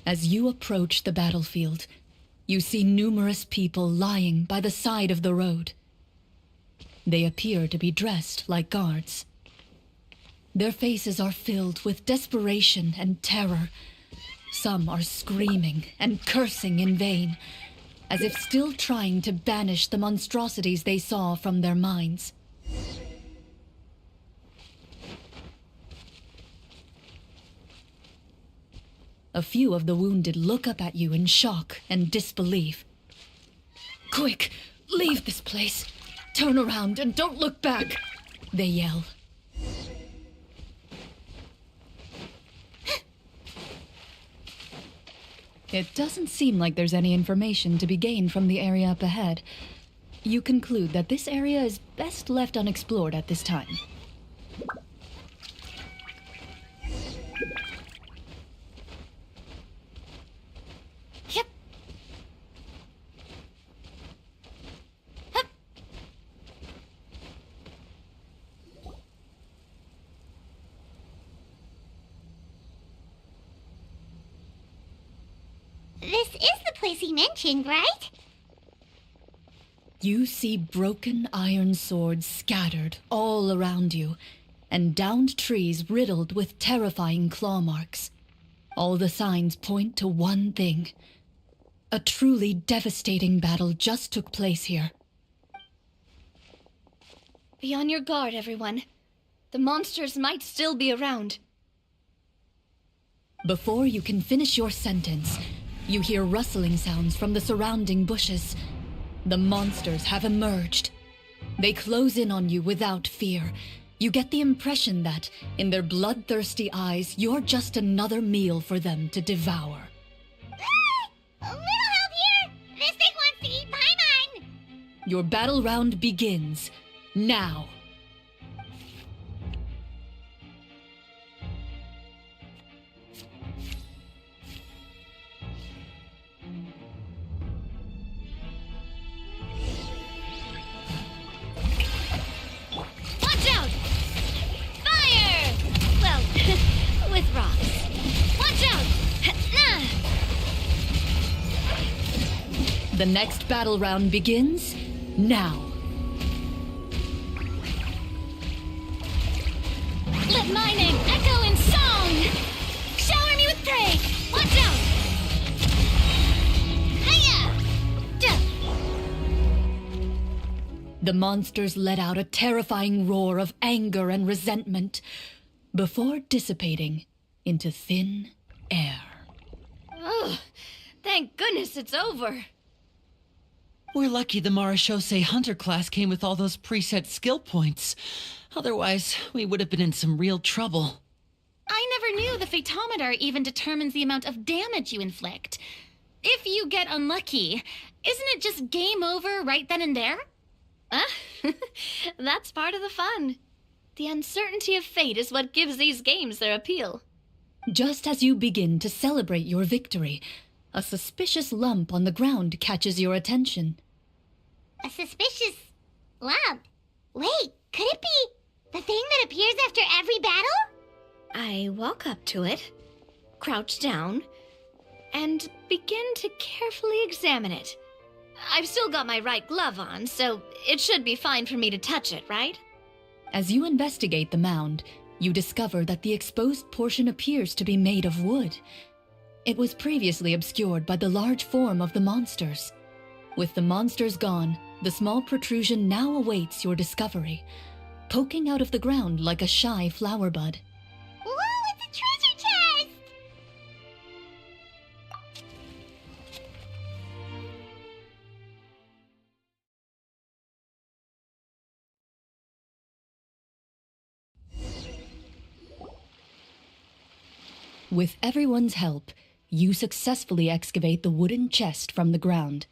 As you approach the battlefield, you see numerous people lying by the side of the road. They appear to be dressed like guards. Their faces are filled with desperation and terror. Some are screaming and cursing in vain, as if still trying to banish the monstrosities they saw from their minds. A few of the wounded look up at you in shock and disbelief. Quick, leave this place. Turn around and don't look back, they yell. It doesn't seem like there's any information to be gained from the area up ahead. You conclude that this area is best left unexplored at this time. Yep. Hup. This is the place he mentioned, right? You see broken iron swords scattered all around you, and downed trees riddled with terrifying claw marks. All the signs point to one thing. A truly devastating battle just took place here. Be on your guard, everyone. The monsters might still be around. Before you can finish your sentence, you hear rustling sounds from the surrounding bushes. The monsters have emerged. They close in on you without fear. You get the impression that, in their bloodthirsty eyes, you're just another meal for them to devour. A little help here! This thing wants to eat Paimon! Your battle round begins now. Watch out! Fire! Well, with rocks. Watch out! The next battle round begins now. Let my name echo in song! Shower me with prey! Watch out! Hiya! The monsters let out a terrifying roar of anger and resentment before dissipating into thin air. Oh, thank goodness it's over. We're lucky the Marashose Hunter class came with all those preset skill points. Otherwise, we would have been in some real trouble. I never knew the Fatometer even determines the amount of damage you inflict. If you get unlucky, isn't it just game over right then and there? That's part of the fun. The uncertainty of fate is what gives these games their appeal. Just as you begin to celebrate your victory, a suspicious lump on the ground catches your attention. A suspicious lump? Wait, could it be the thing that appears after every battle? I walk up to it, crouch down, and begin to carefully examine it. I've still got my right glove on, so it should be fine for me to touch it, right? As you investigate the mound, you discover that the exposed portion appears to be made of wood. It was previously obscured by the large form of the monsters. With the monsters gone, the small protrusion now awaits your discovery, poking out of the ground like a shy flower bud. Whoa, it's a treasure chest! With everyone's help, you successfully excavate the wooden chest from the ground.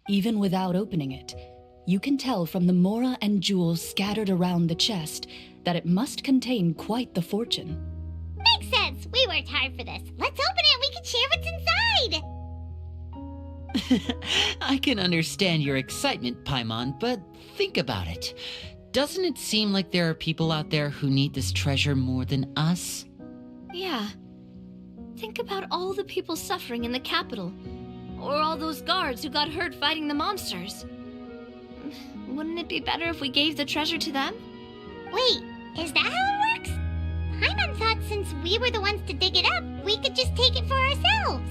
Even without opening it, you can tell from the mora and jewels scattered around the chest that it must contain quite the fortune. Makes sense. We worked hard for this. Let's open it and we can share what's inside. I can understand your excitement, Paimon, but think about it. Doesn't it seem like there are people out there who need this treasure more than us? Yeah. Think about all the people suffering in the capital, or all those guards who got hurt fighting the monsters. Wouldn't it be better if we gave the treasure to them? Wait, is that how it works? Paimon thought since we were the ones to dig it up, we could just take it for ourselves.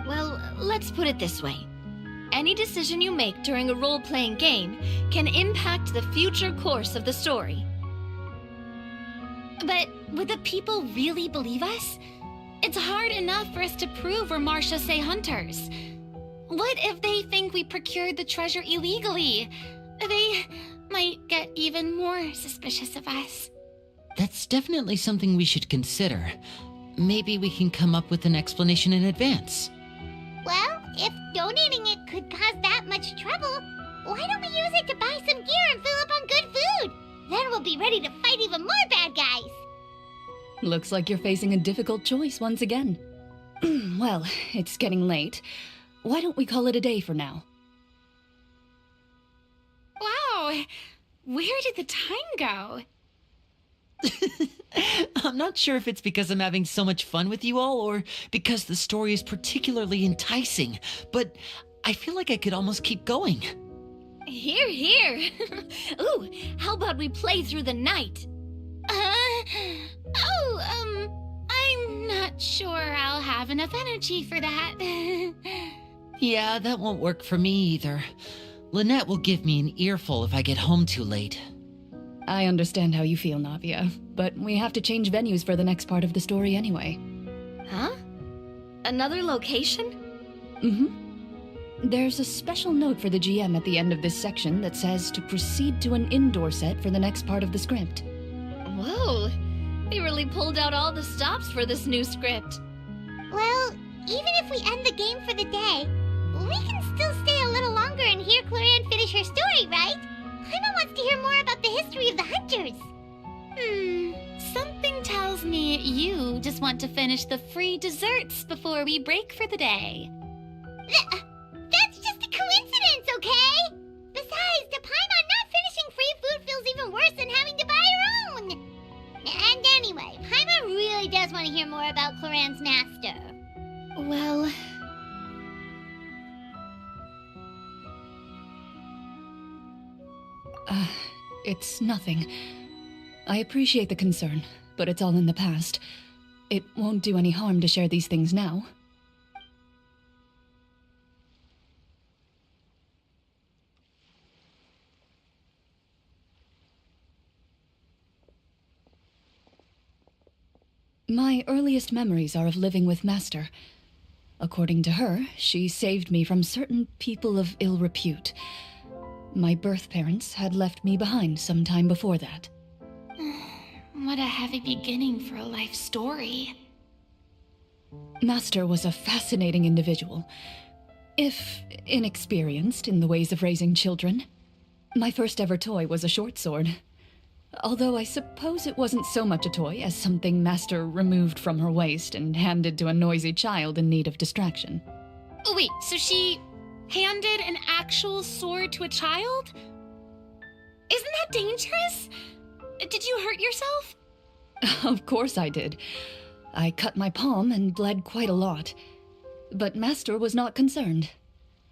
Well, let's put it this way. Any decision you make during a role-playing game can impact the future course of the story. But would the people really believe us? It's hard enough for us to prove we're Marashose hunters. What if they think we procured the treasure illegally? They might get even more suspicious of us. That's definitely something we should consider. Maybe we can come up with an explanation in advance. Well, if donating it could cause that much trouble, why don't we use it to buy some gear and fill up on good food? Then we'll be ready to fight even more bad guys. Looks like you're facing a difficult choice once again. Well, it's getting late. Why don't we call it a day for now? Wow, where did the time go? I'm not sure if it's because I'm having so much fun with you all or because the story is particularly enticing, but I feel like I could almost keep going. Hear, hear. Ooh, how about we play through the night? I'm not sure I'll have enough energy for that. Yeah, that won't work for me either. Lynette will give me an earful if I get home too late. I understand how you feel, Navia, but we have to change venues for the next part of the story anyway. Huh? Another location? There's a special note for the GM at the end of this section that says to proceed to an indoor set for the next part of the script. Whoa, they really pulled out all the stops for this new script. Well, even if we end the game for the day, we can still stay a little longer and hear Clorinde finish her story, right? Paimon wants to hear more about the history of the hunters. Something tells me you just want to finish the free desserts before we break for the day. That's just a coincidence, okay? Besides, to Paimon, not finishing free food feels even worse than having to buy her own. And anyway, Paimon really does want to hear more about Clorinde's master. Well... It's nothing. I appreciate the concern, but it's all in the past. It won't do any harm to share these things now. My earliest memories are of living with Master. According to her, she saved me from certain people of ill repute. My birth parents had left me behind some time before that. What a heavy beginning for a life story. Master was a fascinating individual, if inexperienced in the ways of raising children. My first ever toy was a short sword. Although I suppose it wasn't so much a toy as something Master removed from her waist and handed to a noisy child in need of distraction. Oh, wait, so she handed an actual sword to a child? Isn't that dangerous? Did you hurt yourself? Of course I did. I cut my palm and bled quite a lot. But Master was not concerned.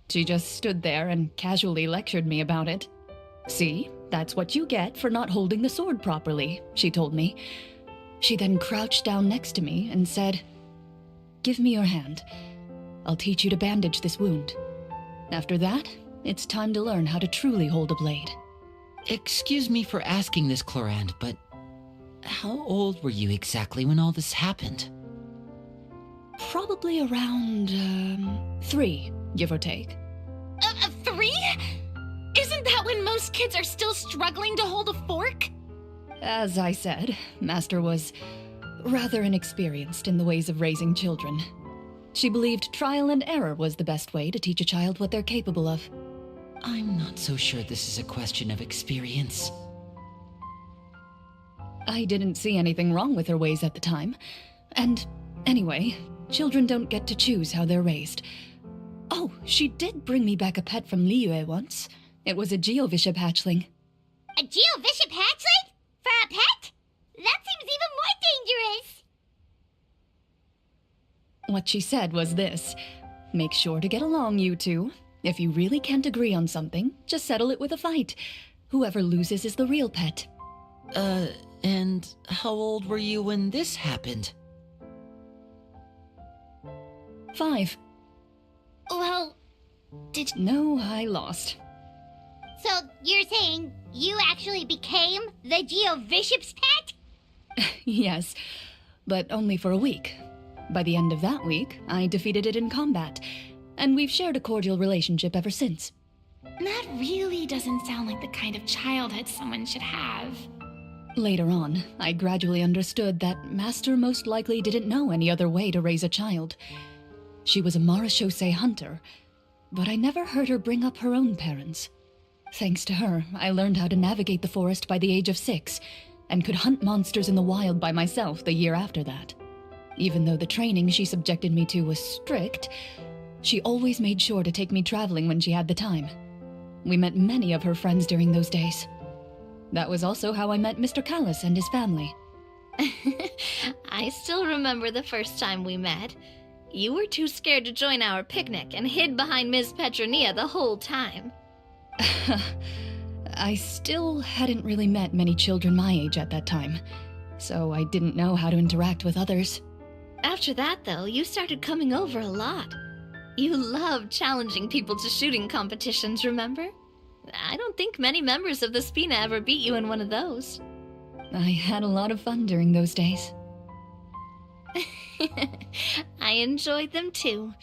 She just stood there and casually lectured me about it. See, that's what you get for not holding the sword properly, she told me. She then crouched down next to me and said, "Give me your hand. I'll teach you to bandage this wound. After that, it's time to learn how to truly hold a blade." Excuse me for asking this, Clorinde, but how old were you exactly when all this happened? Probably around, 3, give or take. 3? Isn't that when most kids are still struggling to hold a fork? As I said, Master was rather inexperienced in the ways of raising children. She believed trial and error was the best way to teach a child what they're capable of. I'm not so sure this is a question of experience. I didn't see anything wrong with her ways at the time. And anyway, children don't get to choose how they're raised. Oh, she did bring me back a pet from Liyue once. It was a Geovishap hatchling. A Geovishap hatchling? For a pet? That seems even more dangerous! What she said was this: make sure to get along, you two. If you really can't agree on something, just settle it with a fight. Whoever loses is the real pet. And how old were you when this happened? 5. Well, No, I lost. So, you're saying you actually became the Geovishap's pet? Yes, but only for a week. By the end of that week, I defeated it in combat, and we've shared a cordial relationship ever since. that really doesn't sound like the kind of childhood someone should have. Later on, I gradually understood that Master most likely didn't know any other way to raise a child. She was a marechaussee hunter, but I never heard her bring up her own parents. Thanks to her, I learned how to navigate the forest by the age of 6, and could hunt monsters in the wild by myself the year after that. Even though the training she subjected me to was strict, she always made sure to take me traveling when she had the time. We met many of her friends during those days. That was also how I met Mr. Callis and his family. I still remember the first time we met. You were too scared to join our picnic and hid behind Ms. Petronia the whole time. I still hadn't really met many children my age at that time, so I didn't know how to interact with others. After that, though, you started coming over a lot. You loved challenging people to shooting competitions, remember? I don't think many members of the Spina ever beat you in one of those. I had a lot of fun during those days. I enjoyed them too.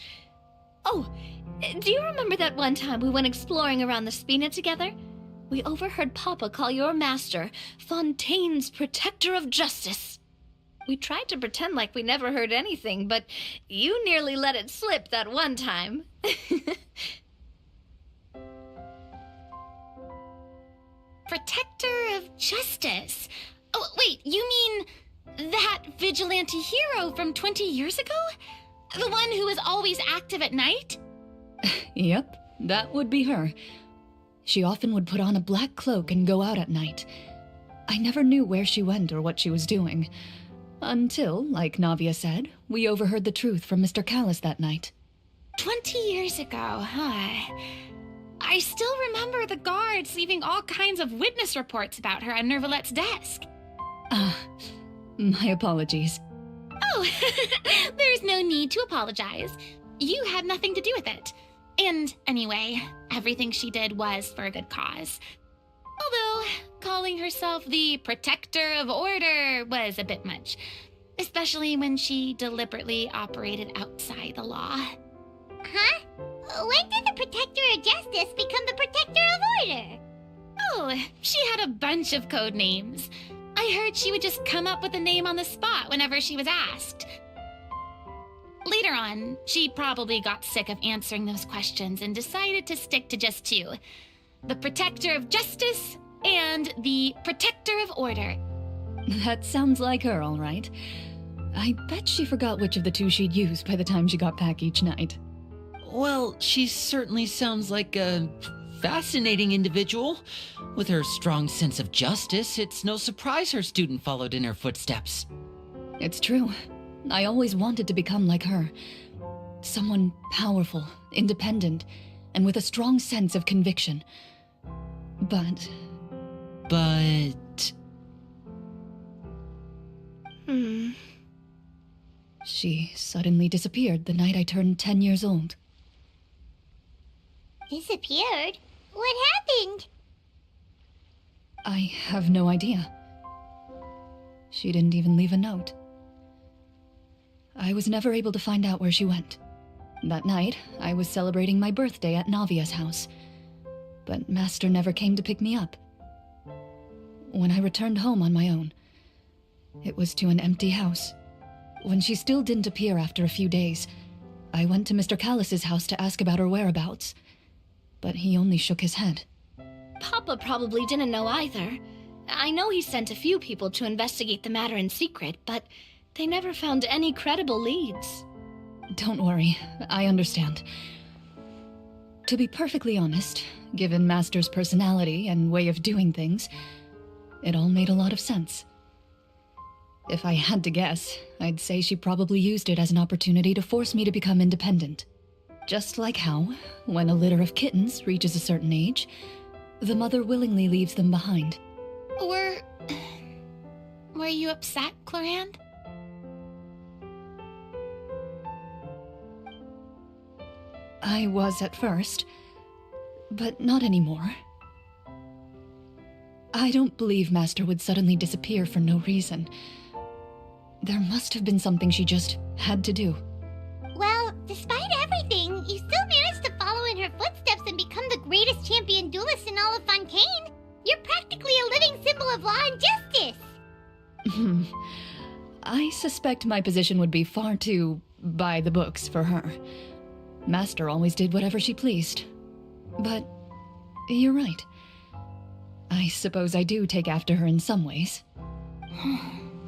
Oh, do you remember that one time we went exploring around the Spina together? We overheard Papa call your master Fontaine's Protector of Justice. We tried to pretend like we never heard anything, but you nearly let it slip that one time. Protector of Justice? Oh, wait, you mean that vigilante hero from 20 years ago? The one who was always active at night? Yep, that would be her. She often would put on a black cloak and go out at night. I never knew where she went or what she was doing. Until, like Navia said, we overheard the truth from Mr. Callis that night. 20 years ago, huh? I still remember the guards leaving all kinds of witness reports about her on Nervalette's desk. My apologies. Oh, there's no need to apologize. You had nothing to do with it. And anyway, everything she did was for a good cause. Although, calling herself the protector of order was a bit much, especially when she deliberately operated outside the law. Huh? When did the Protector of Justice become the Protector of Order? Oh, she had a bunch of code names. I heard she would just come up with a name on the spot whenever she was asked. Later on, she probably got sick of answering those questions and decided to stick to just two: the Protector of Justice and the Protector of Order. That sounds like her, all right. I bet she forgot which of the two she'd used by the time she got back each night. Well, she certainly sounds like a fascinating individual. With her strong sense of justice, it's no surprise her student followed in her footsteps. It's true. I always wanted to become like her. Someone powerful, independent, and with a strong sense of conviction. But... She suddenly disappeared the night I turned 10 years old. Disappeared? What happened? I have no idea. She didn't even leave a note. I was never able to find out where she went. That night, I was celebrating my birthday at Navia's house, but Master never came to pick me up. When I returned home on my own, it was to an empty house. When she still didn't appear after a few days, I went to Mr. Callus's house to ask about her whereabouts, but he only shook his head. Papa probably didn't know either. I know he sent a few people to investigate the matter in secret, but they never found any credible leads. Don't worry, I understand. To be perfectly honest, given Master's personality and way of doing things, it all made a lot of sense. If I had to guess, I'd say she probably used it as an opportunity to force me to become independent. Just like how, when a litter of kittens reaches a certain age, the mother willingly leaves them behind. Were you upset, Clorinde? I was at first, but not anymore. I don't believe Master would suddenly disappear for no reason. There must have been something she just had to do. Well, despite everything, you still managed to follow in her footsteps and become the greatest champion duelist in all of Fontaine. You're practically a living symbol of law and justice. I suspect my position would be far too by the books for her. Master always did whatever she pleased. But you're right. I suppose I do take after her in some ways.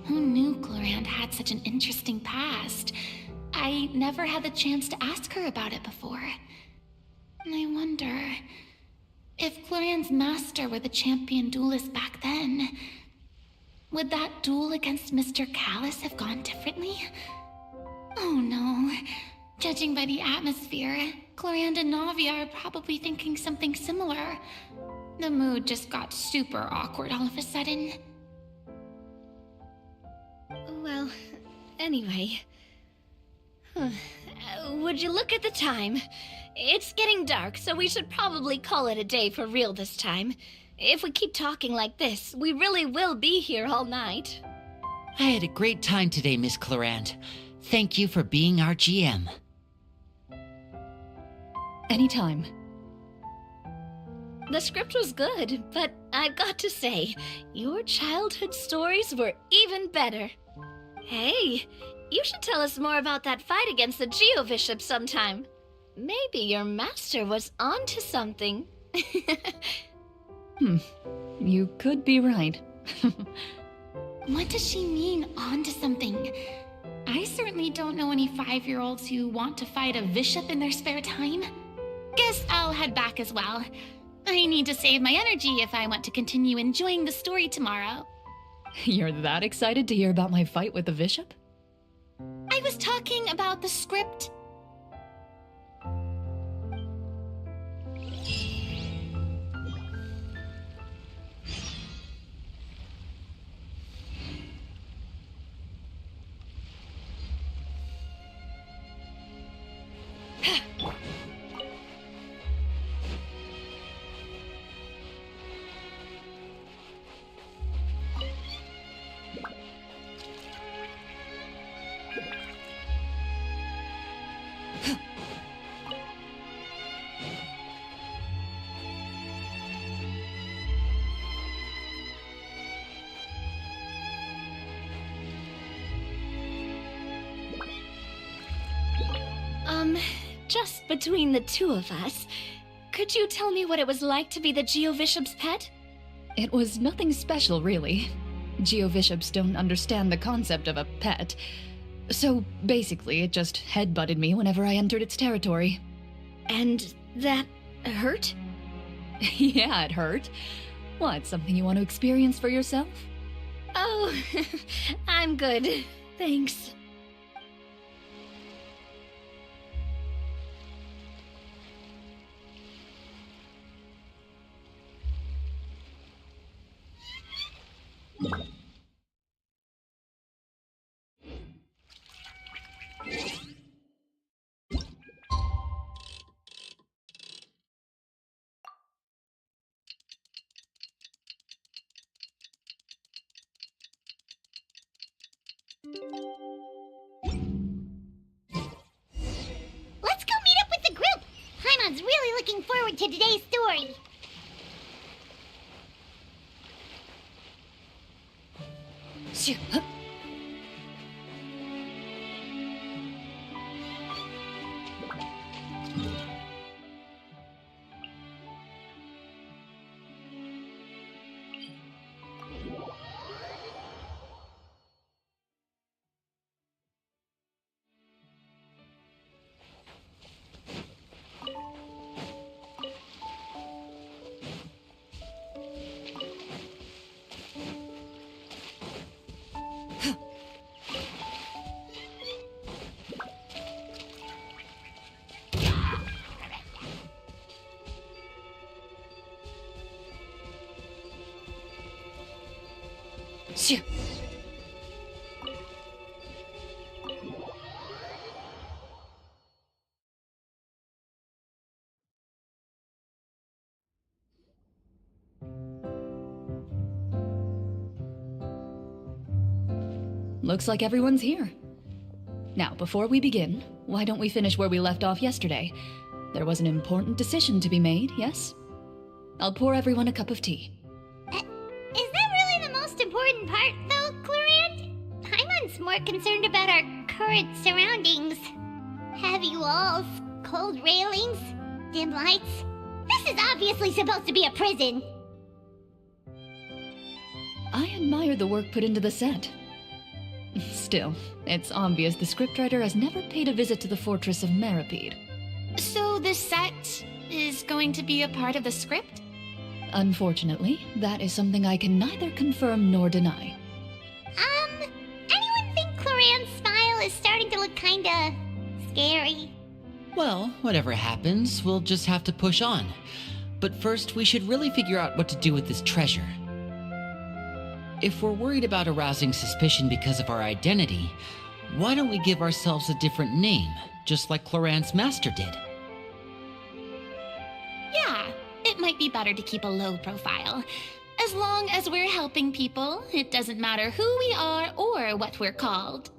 Who knew Clorinde had such an interesting past? I never had the chance to ask her about it before. And I wonder, if Clorinde's master were the champion duelist back then, would that duel against Mr. Callus have gone differently? Oh no. Judging by the atmosphere, Clorinde and Navia are probably thinking something similar. The mood just got super awkward all of a sudden. Well, anyway. Would you look at the time? It's getting dark, so we should probably call it a day for real this time. If we keep talking like this, we really will be here all night. I had a great time today, Miss Clorinde. Thank you for being our GM. Anytime. The script was good, but I've got to say, your childhood stories were even better. Hey, you should tell us more about that fight against the Geo-Bishop sometime. Maybe your master was onto something. You could be right. What does she mean, onto something? I certainly don't know any 5-year-olds who want to fight a bishop in their spare time. Guess I'll head back as well. I need to save my energy if I want to continue enjoying the story tomorrow. You're that excited to hear about my fight with the bishop? I was talking about the script. Just between the two of us, could you tell me what it was like to be the Geovishop's pet? It was nothing special, really. Geovishops don't understand the concept of a pet. So basically, it just headbutted me whenever I entered its territory. And that hurt? Yeah, it hurt. What, something you want to experience for yourself? Oh, I'm good. Thanks. Let's go meet up with the group. Paimon's really looking forward to today's story. Shoo, huh. Shoo. Looks like everyone's here. Now, before we begin, why don't we finish where we left off yesterday? There was an important decision to be made, yes? I'll pour everyone a cup of tea. Is that really the most important part, though, Clorinde? Paimon's more concerned about our current surroundings. Heavy walls, cold railings, dim lights. This is obviously supposed to be a prison. I admire the work put into the set. Still, it's obvious the scriptwriter has never paid a visit to the fortress of Rapperia. So the set is going to be a part of the script? Unfortunately, that is something I can neither confirm nor deny. Anyone think Clorinde's smile is starting to look kinda scary? Well, whatever happens, we'll just have to push on. But first, we should really figure out what to do with this treasure. If we're worried about arousing suspicion because of our identity, why don't we give ourselves a different name, just like Clorinde's master did? Yeah, it might be better to keep a low profile. As long as we're helping people, it doesn't matter who we are or what we're called.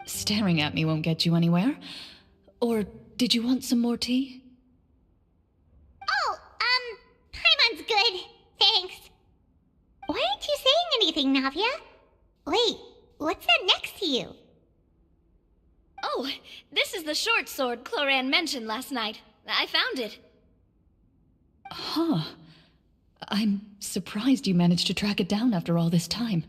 Staring at me won't get you anywhere. Or did you want some more tea? Oh, Paimon's good. Thanks. Why aren't you saying anything, Navia? Wait, what's that next to you? Oh, this is the short sword Clorinde mentioned last night. I found it. Huh. I'm surprised you managed to track it down after all this time.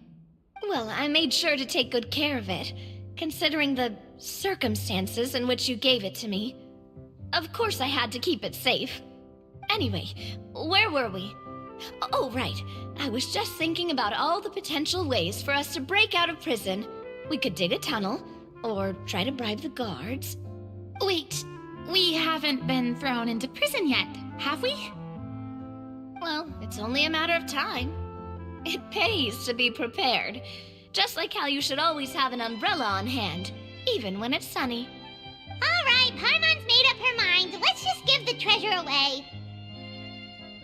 Well, I made sure to take good care of it, considering the circumstances in which you gave it to me. Of course I had to keep it safe. Anyway, where were we? Oh, right. I was just thinking about all the potential ways for us to break out of prison. We could dig a tunnel, or try to bribe the guards. Wait, we haven't been thrown into prison yet, have we? Well, it's only a matter of time. It pays to be prepared. Just like how you should always have an umbrella on hand, even when it's sunny. Alright, Paimon's made up her mind. Let's just give the treasure away.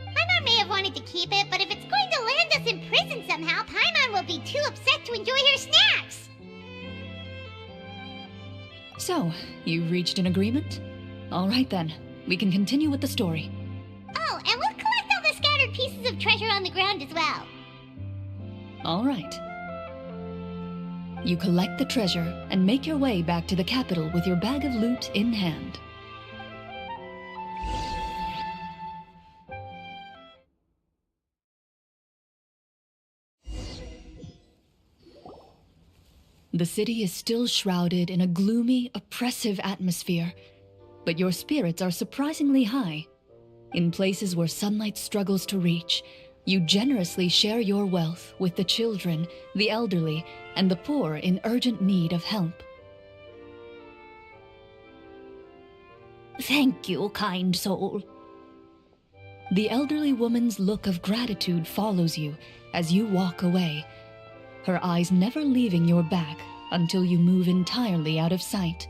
Paimon may have wanted to keep it, but if it's going to land us in prison somehow, Paimon will be too upset to enjoy her snacks. So, you reached an agreement? All right then, we can continue with the story. Oh, and we'll collect all the scattered pieces of treasure on the ground as well. All right. You collect the treasure and make your way back to the capital with your bag of loot in hand. The city is still shrouded in a gloomy, oppressive atmosphere, but your spirits are surprisingly high. In places where sunlight struggles to reach, you generously share your wealth with the children, the elderly, and the poor in urgent need of help. Thank you, kind soul. The elderly woman's look of gratitude follows you as you walk away, her eyes never leaving your back until you move entirely out of sight.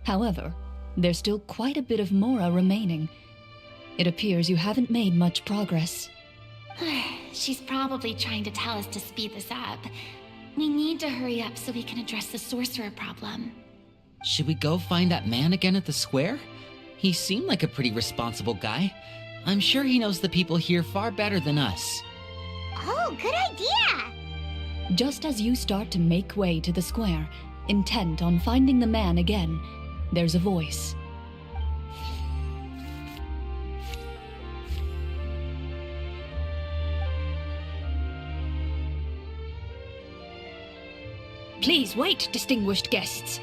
However, there's still quite a bit of Mora remaining. It appears you haven't made much progress. She's probably trying to tell us to speed this up. We need to hurry up so we can address the sorcerer problem. Should we go find that man again at the square? He seemed like a pretty responsible guy. I'm sure he knows the people here far better than us. Oh, good idea! Just as you start to make way to the square, intent on finding the man again, there's a voice. Please wait, distinguished guests.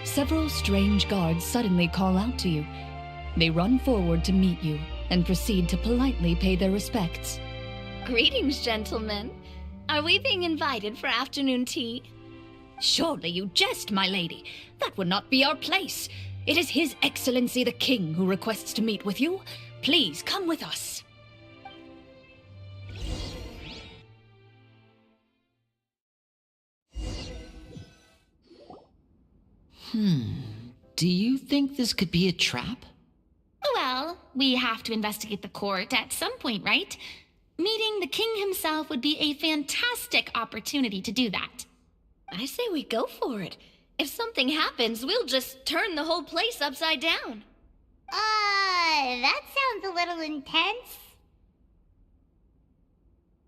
Several strange guards suddenly call out to you. They run forward to meet you and proceed to politely pay their respects. Greetings, gentlemen. Are we being invited for afternoon tea? Surely you jest, my lady. That would not be our place. It is His Excellency the King who requests to meet with you. Please come with us. Do you think this could be a trap? Well, we have to investigate the court at some point, right? Meeting the king himself would be a fantastic opportunity to do that. I say we go for it. If something happens, we'll just turn the whole place upside down. That sounds a little intense.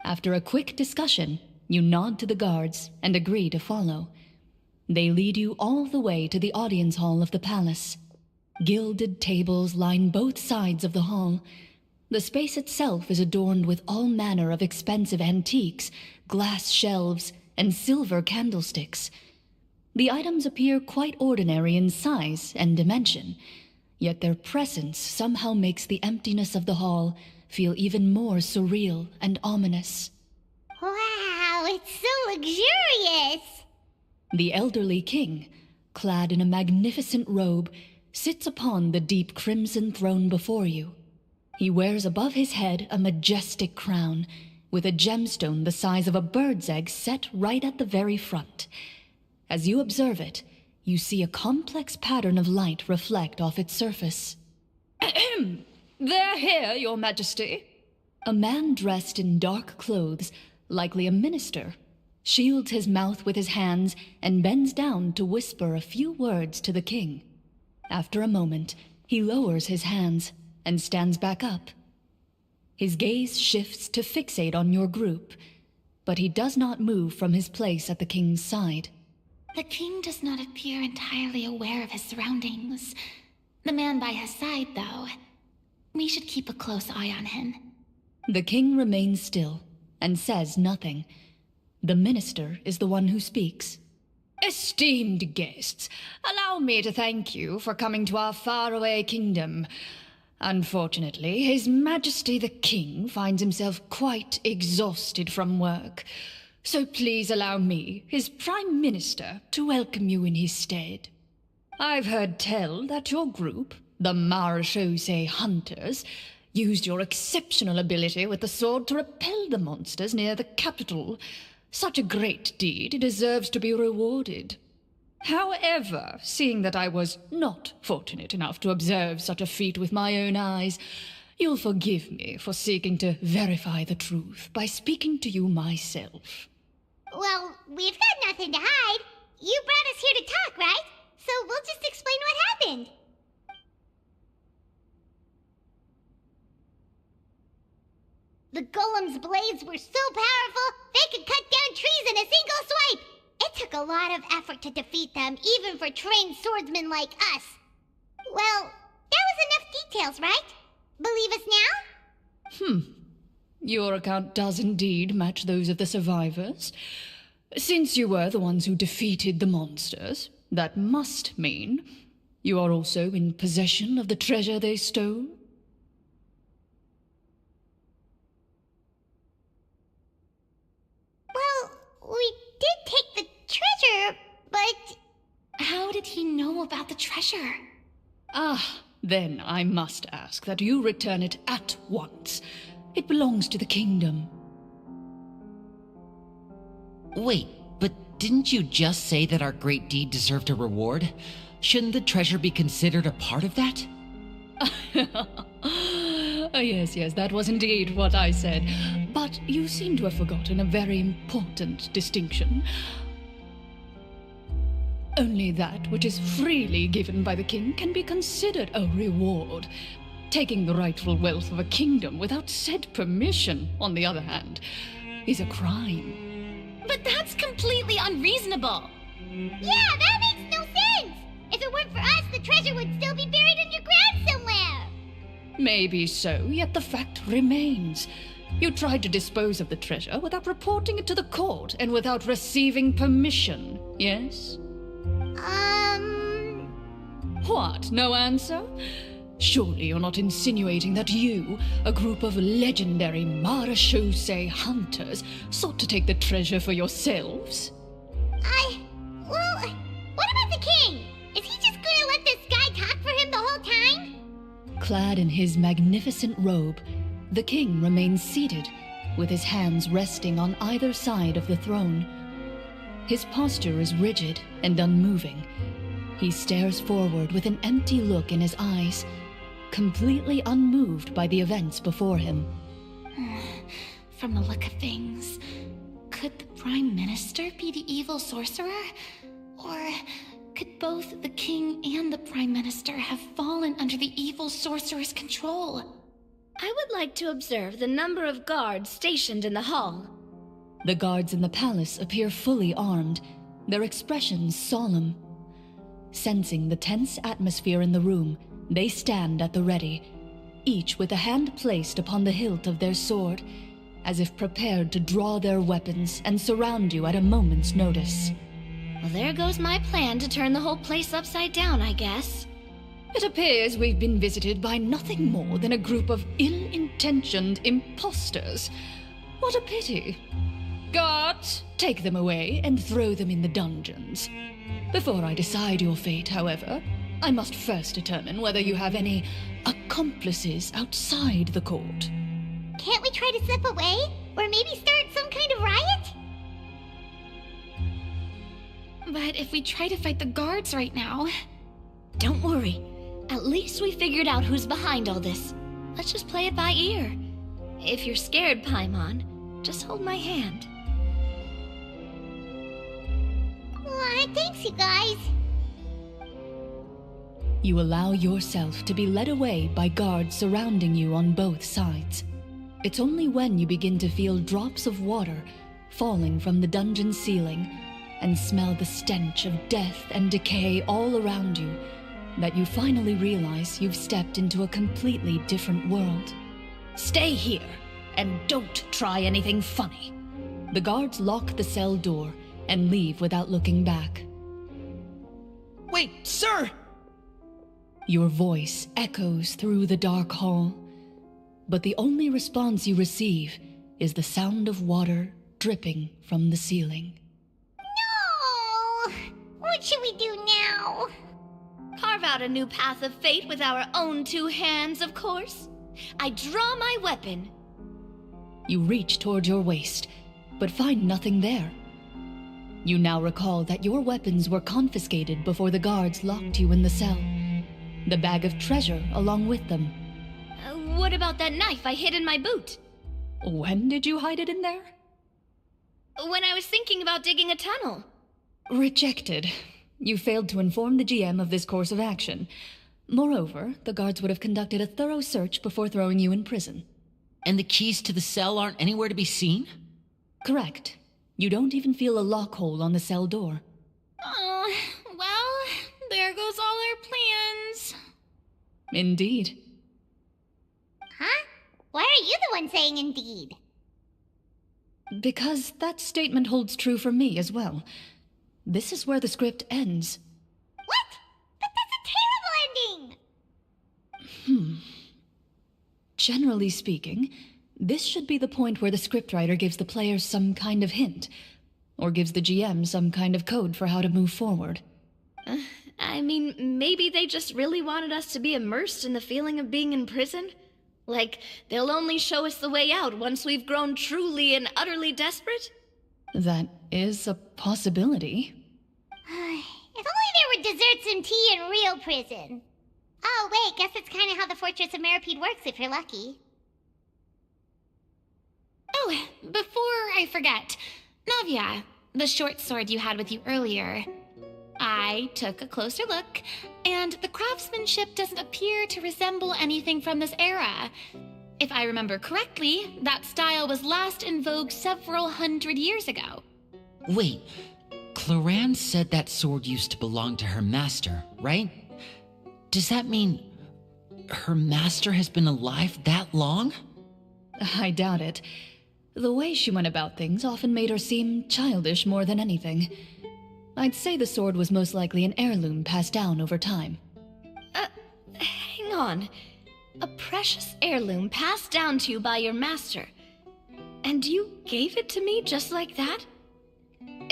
After a quick discussion, you nod to the guards and agree to follow. They lead you all the way to the audience hall of the palace. Gilded tables line both sides of the hall. The space itself is adorned with all manner of expensive antiques, glass shelves, and silver candlesticks. The items appear quite ordinary in size and dimension, yet their presence somehow makes the emptiness of the hall feel even more surreal and ominous. Wow, it's so luxurious! The elderly king, clad in a magnificent robe, sits upon the deep crimson throne before you. He wears above his head a majestic crown, with a gemstone the size of a bird's egg set right at the very front. As you observe it, you see a complex pattern of light reflect off its surface. They're here, Your Majesty. A man dressed in dark clothes, likely a minister, shields his mouth with his hands and bends down to whisper a few words to the king. After a moment, he lowers his hands and stands back up. His gaze shifts to fixate on your group, but he does not move from his place at the king's side. The king does not appear entirely aware of his surroundings. The man by his side, though, we should keep a close eye on him. The king remains still and says nothing. The minister is the one who speaks. Esteemed guests, allow me to thank you for coming to our faraway kingdom. Unfortunately, His Majesty the King finds himself quite exhausted from work. So please allow me, his Prime Minister, to welcome you in his stead. I've heard tell that your group, the Marechaussee Hunters, used your exceptional ability with the sword to repel the monsters near the capital. Such a great deed deserves to be rewarded. However, seeing that I was not fortunate enough to observe such a feat with my own eyes, you'll forgive me for seeking to verify the truth by speaking to you myself. Well, we've got nothing to hide. You brought us here to talk, right? So we'll just explain what happened. The golem's blades were so powerful, they could cut down trees in a single swipe! It took a lot of effort to defeat them, even for trained swordsmen like us. Well, that was enough details, right? Believe us now? Your account does indeed match those of the survivors. Since you were the ones who defeated the monsters, that must mean you are also in possession of the treasure they stole? Well, we did take the treasure, but... How did he know about the treasure? Then I must ask that you return it at once. It belongs to the kingdom. Wait, but didn't you just say that our great deed deserved a reward? Shouldn't the treasure be considered a part of that? Yes, that was indeed what I said. But you seem to have forgotten a very important distinction. Only that which is freely given by the king can be considered a reward. Taking the rightful wealth of a kingdom without said permission, on the other hand, is a crime. But that's completely unreasonable. Yeah, that makes no sense! If it weren't for us, the treasure would still be buried underground somewhere! Maybe so, yet the fact remains. You tried to dispose of the treasure without reporting it to the court and without receiving permission, yes? What, no answer? Surely you're not insinuating that you, a group of legendary marechaussee hunters, sought to take the treasure for yourselves? Well, what about the king? Is he just gonna let this guy talk for him the whole time? Clad in his magnificent robe, the king remains seated, with his hands resting on either side of the throne. His posture is rigid and unmoving. He stares forward with an empty look in his eyes, completely unmoved by the events before him. From the look of things, could the Prime Minister be the evil sorcerer? Or could both the King and the Prime Minister have fallen under the evil sorcerer's control? I would like to observe the number of guards stationed in the hall. The guards in the palace appear fully armed, their expressions solemn. Sensing the tense atmosphere in the room, they stand at the ready, each with a hand placed upon the hilt of their sword, as if prepared to draw their weapons and surround you at a moment's notice. Well, there goes my plan to turn the whole place upside down, I guess. It appears we've been visited by nothing more than a group of ill-intentioned imposters. What a pity. Guards, take them away and throw them in the dungeons. Before I decide your fate, however, I must first determine whether you have any accomplices outside the court. Can't we try to slip away? Or maybe start some kind of riot? But if we try to fight the guards right now... Don't worry. At least we figured out who's behind all this. Let's just play it by ear. If you're scared, Paimon, just hold my hand. Aw, thanks, you guys. You allow yourself to be led away by guards surrounding you on both sides. It's only when you begin to feel drops of water falling from the dungeon ceiling and smell the stench of death and decay all around you that you finally realize you've stepped into a completely different world. Stay here, and don't try anything funny. The guards lock the cell door and leave without looking back. Wait, sir! Your voice echoes through the dark hall, but the only response you receive is the sound of water dripping from the ceiling. No! What should we do now? Carve out a new path of fate with our own two hands, of course. I draw my weapon. You reach toward your waist, but find nothing there. You now recall that your weapons were confiscated before the guards locked you in the cell. The bag of treasure along with them. What about that knife I hid in my boot? When did you hide it in there? When I was thinking about digging a tunnel. Rejected. You failed to inform the GM of this course of action. Moreover, the guards would have conducted a thorough search before throwing you in prison. And the keys to the cell aren't anywhere to be seen? Correct. You don't even feel a lock hole on the cell door. Oh, well, there goes all our plans. Indeed. Huh? Why are you the one saying indeed? Because that statement holds true for me as well. This is where the script ends. What? But that's a terrible ending! Generally speaking, this should be the point where the scriptwriter gives the players some kind of hint, or gives the GM some kind of code for how to move forward. I mean, maybe they just really wanted us to be immersed in the feeling of being in prison? Like, they'll only show us the way out once we've grown truly and utterly desperate? That is a possibility. If only there were desserts and tea in real prison. Oh, wait, guess that's kind of how the Fortress of Meripede works if you're lucky. Oh, before I forget, Navia, the short sword you had with you earlier. I took a closer look, and the craftsmanship doesn't appear to resemble anything from this era. If I remember correctly, that style was last in vogue several hundred years ago. Wait, Clorinde said that sword used to belong to her master, right? Does that mean her master has been alive that long? I doubt it. The way she went about things often made her seem childish more than anything. I'd say the sword was most likely an heirloom passed down over time. Hang on. A precious heirloom passed down to you by your master. And you gave it to me just like that?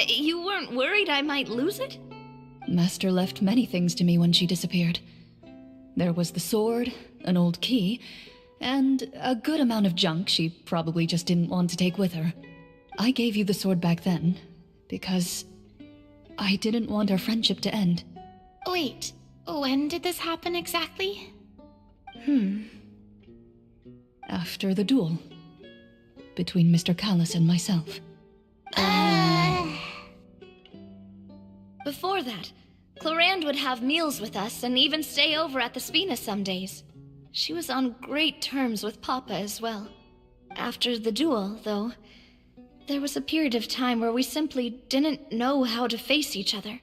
You weren't worried I might lose it? Master left many things to me when she disappeared. There was the sword, an old key, and a good amount of junk she probably just didn't want to take with her. I gave you the sword back then, because I didn't want our friendship to end. Wait, when did this happen exactly? After the duel. Between Mr. Callis and myself. Before that, Clorinde would have meals with us and even stay over at the Spina some days. She was on great terms with Papa as well. After the duel, though, there was a period of time where we simply didn't know how to face each other.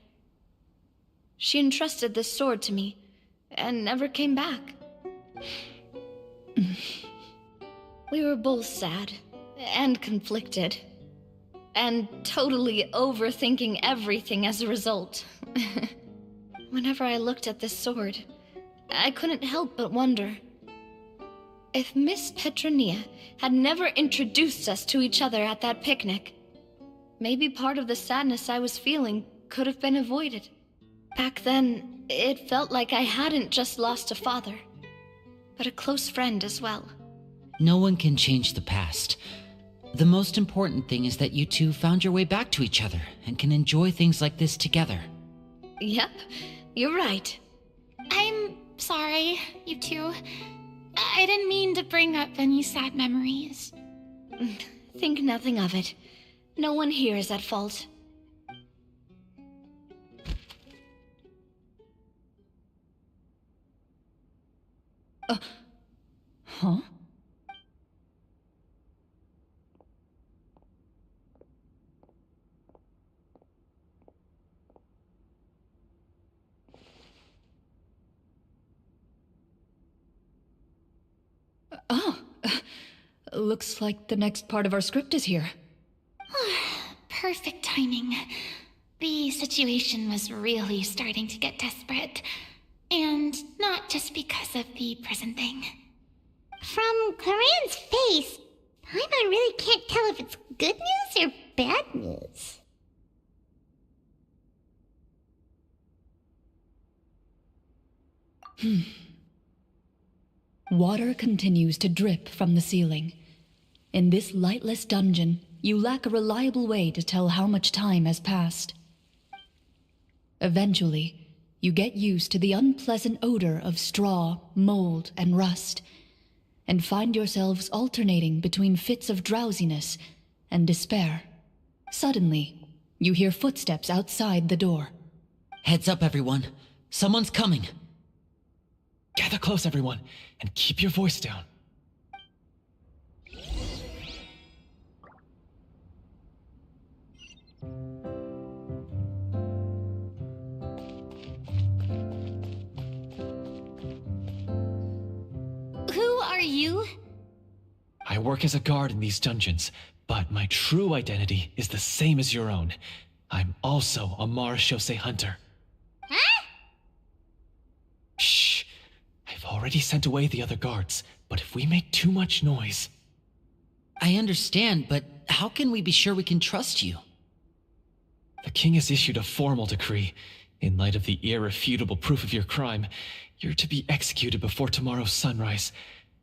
She entrusted this sword to me, and never came back. We were both sad, and conflicted, and totally overthinking everything as a result. Whenever I looked at this sword, I couldn't help but wonder if Miss Petronia had never introduced us to each other at that picnic. Maybe part of the sadness I was feeling could have been avoided. Back then, it felt like I hadn't just lost a father, but a close friend as well. No one can change the past. The most important thing is that you two found your way back to each other and can enjoy things like this together. Yep, you're right. I'm sorry, you two. I didn't mean to bring up any sad memories. Think nothing of it. No one here is at fault. Huh? Looks like the next part of our script is here. Perfect timing. The situation was really starting to get desperate. And not just because of the prison thing. From Clorinde's face, Paimon really can't tell if it's good news or bad news. Water continues to drip from the ceiling. In this lightless dungeon, you lack a reliable way to tell how much time has passed. Eventually, you get used to the unpleasant odor of straw, mold, and rust, and find yourselves alternating between fits of drowsiness and despair. Suddenly, you hear footsteps outside the door. Heads up, everyone. Someone's coming. Gather close, everyone, and keep your voice down. you? I work as a guard in these dungeons, but my true identity is the same as your own. I'm also a Marashose hunter. Huh? Shh. I've already sent away the other guards, but if we make too much noise... I understand, but how can we be sure we can trust you? The king has issued a formal decree. In light of the irrefutable proof of your crime, you're to be executed before tomorrow's sunrise.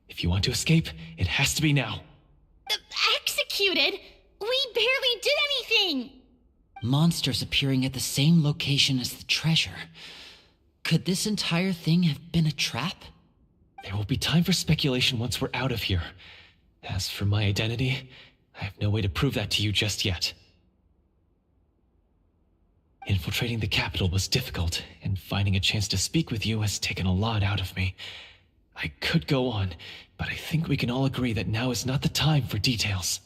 If you want to escape, it has to be now. Executed? We barely did anything! Monsters appearing at the same location as the treasure. Could this entire thing have been a trap? There will be time for speculation once we're out of here. As for my identity, I have no way to prove that to you just yet. Infiltrating the capital was difficult, and finding a chance to speak with you has taken a lot out of me. I could go on, but I think we can all agree that now is not the time for details.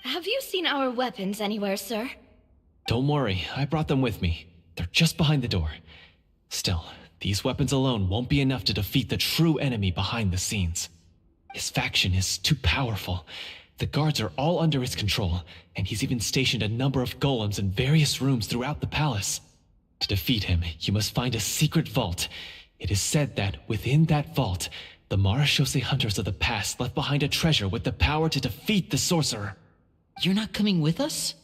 Have you seen our weapons anywhere, sir? Don't worry, I brought them with me. They're just behind the door. Still, these weapons alone won't be enough to defeat the true enemy behind the scenes. His faction is too powerful. The guards are all under his control, and he's even stationed a number of golems in various rooms throughout the palace. To defeat him, you must find a secret vault. It is said that within that vault, the Marashose hunters of the past left behind a treasure with the power to defeat the sorcerer. You're not coming with us?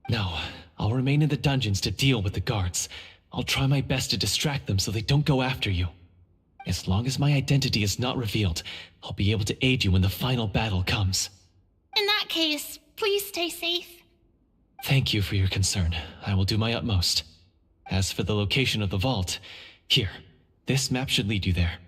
No, I'll remain in the dungeons to deal with the guards. I'll try my best to distract them so they don't go after you. As long as my identity is not revealed, I'll be able to aid you when the final battle comes. In that case, please stay safe. Thank you for your concern. I will do my utmost. As for the location of the vault, here, this map should lead you there.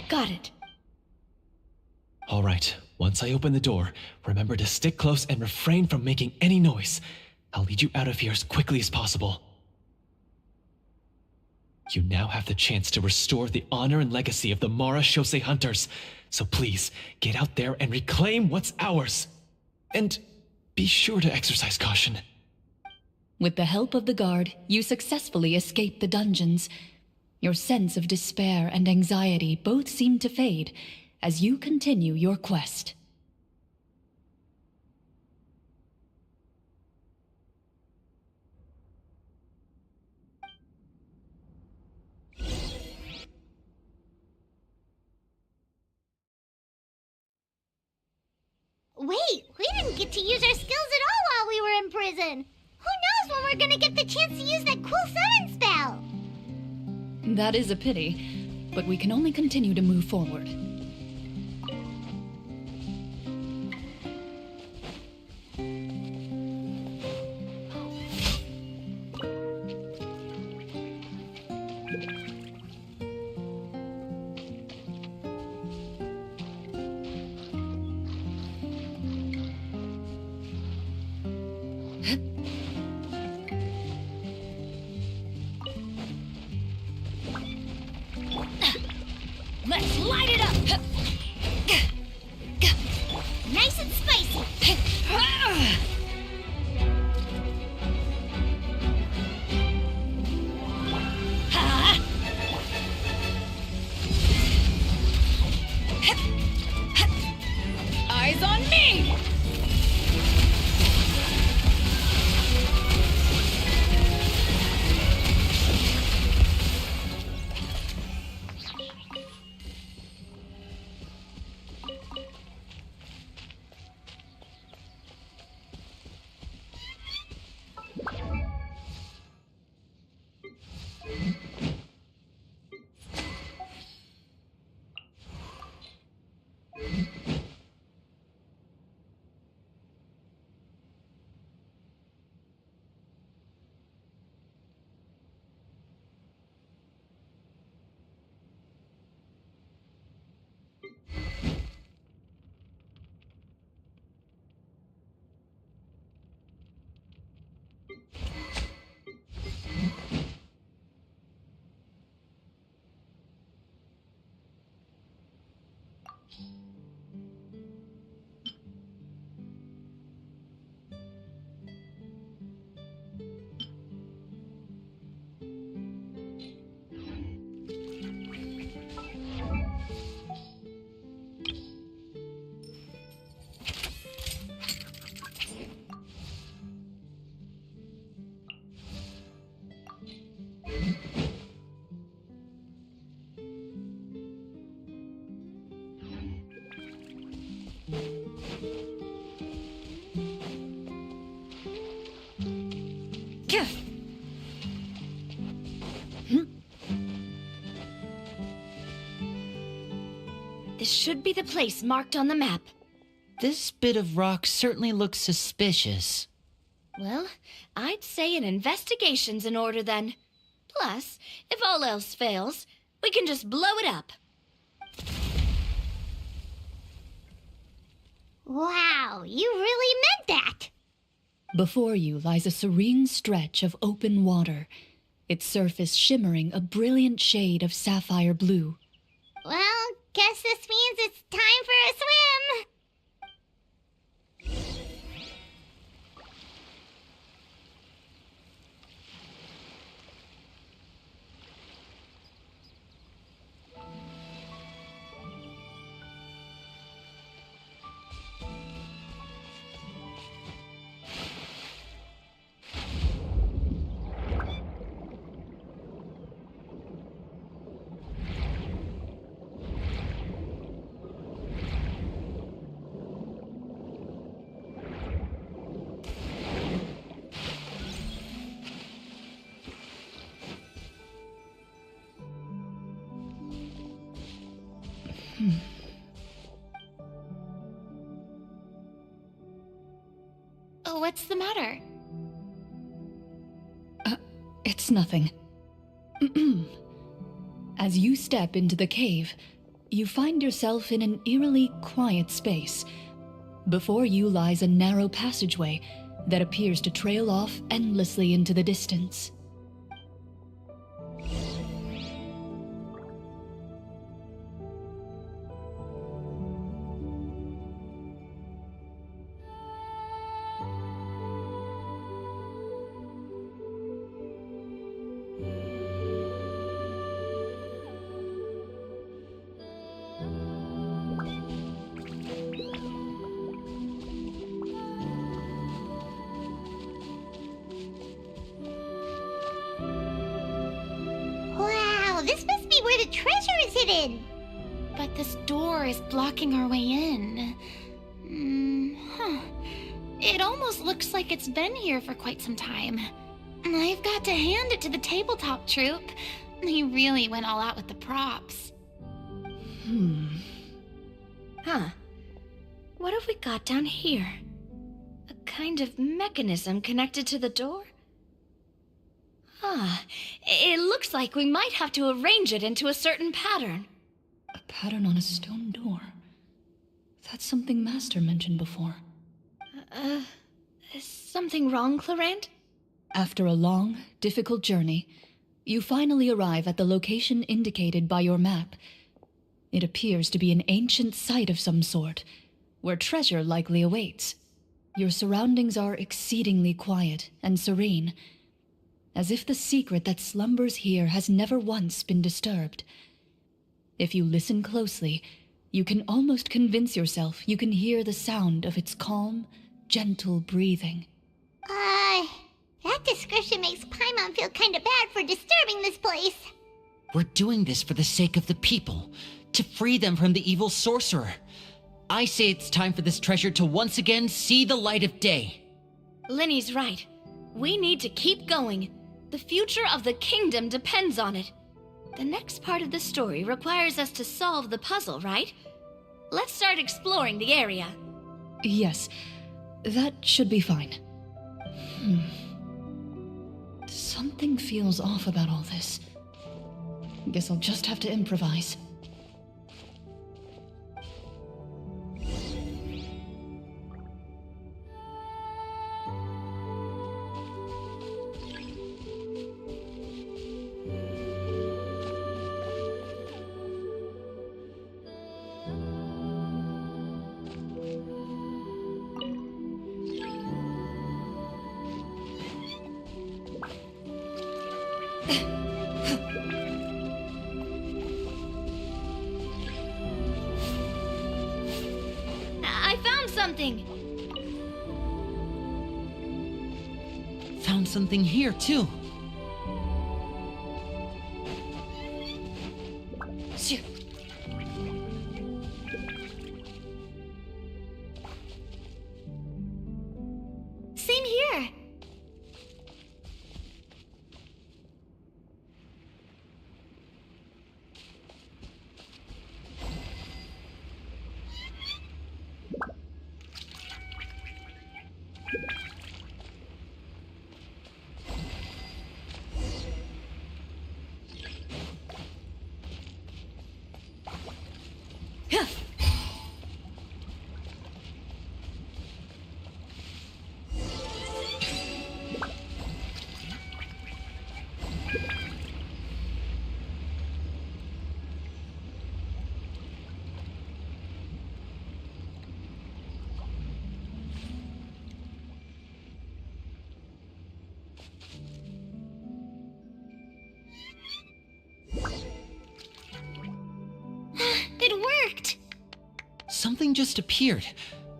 Got it. All right, once I open the door, remember to stick close and refrain from making any noise. I'll lead you out of here as quickly as possible. You now have the chance to restore the honor and legacy of the Marashose hunters. So please, get out there and reclaim what's ours. And be sure to exercise caution. With the help of the guard, you successfully escape the dungeons. Your sense of despair and anxiety both seem to fade as you continue your quest. Wait, we didn't get to use our skills at all while we were in prison. Who knows when we're gonna get the chance to use that cool summon spell? That is a pity, but we can only continue to move forward. Let's light it up! Nice and spicy. Eyes on me! This should be the place marked on the map. This bit of rock certainly looks suspicious. Well, I'd say an investigation's in order then. Plus, if all else fails, we can just blow it up. Wow, you really meant that! Before you lies a serene stretch of open water, its surface shimmering a brilliant shade of sapphire blue. Well, guess this means it's time for a swim! Oh, what's the matter? It's nothing. As you step into the cave, you find yourself in an eerily quiet space. Before you lies a narrow passageway that appears to trail off endlessly into the distance. Wow, this must be where the treasure is hidden! But this door is blocking our way in. It almost looks like it's been here for quite some time. I've got to hand it to the tabletop troupe. They really went all out with the props. Huh. What have we got down here? A kind of mechanism connected to the door? It looks like we might have to arrange it into a certain pattern. A pattern on a stone door. That's something Master mentioned before. Is something wrong, Clorinde? After a long, difficult journey, you finally arrive at the location indicated by your map. It appears to be an ancient site of some sort, where treasure likely awaits. Your surroundings are exceedingly quiet and serene, as if the secret that slumbers here has never once been disturbed. If you listen closely, you can almost convince yourself you can hear the sound of its calm, gentle breathing. That description makes Paimon feel kinda bad for disturbing this place. We're doing this for the sake of the people, to free them from the evil sorcerer. I say it's time for this treasure to once again see the light of day. Linny's right. We need to keep going. The future of the kingdom depends on it. The next part of the story requires us to solve the puzzle, right? Let's start exploring the area. Yes, that should be fine. Something feels off about all this. Guess I'll just have to improvise. I found something! Found something here, too. Shoo. Same here. something just appeared.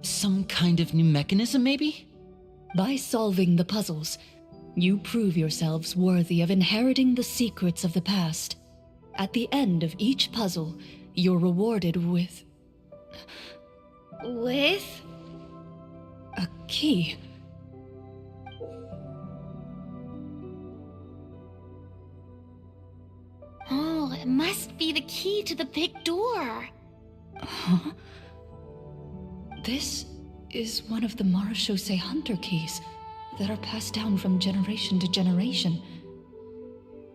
Some kind of new mechanism, maybe? By solving the puzzles, you prove yourselves worthy of inheriting the secrets of the past. At the end of each puzzle, you're rewarded with With? a key. Oh, it must be the key to the big door. Huh? This is one of the Marechaussee Hunter keys that are passed down from generation to generation.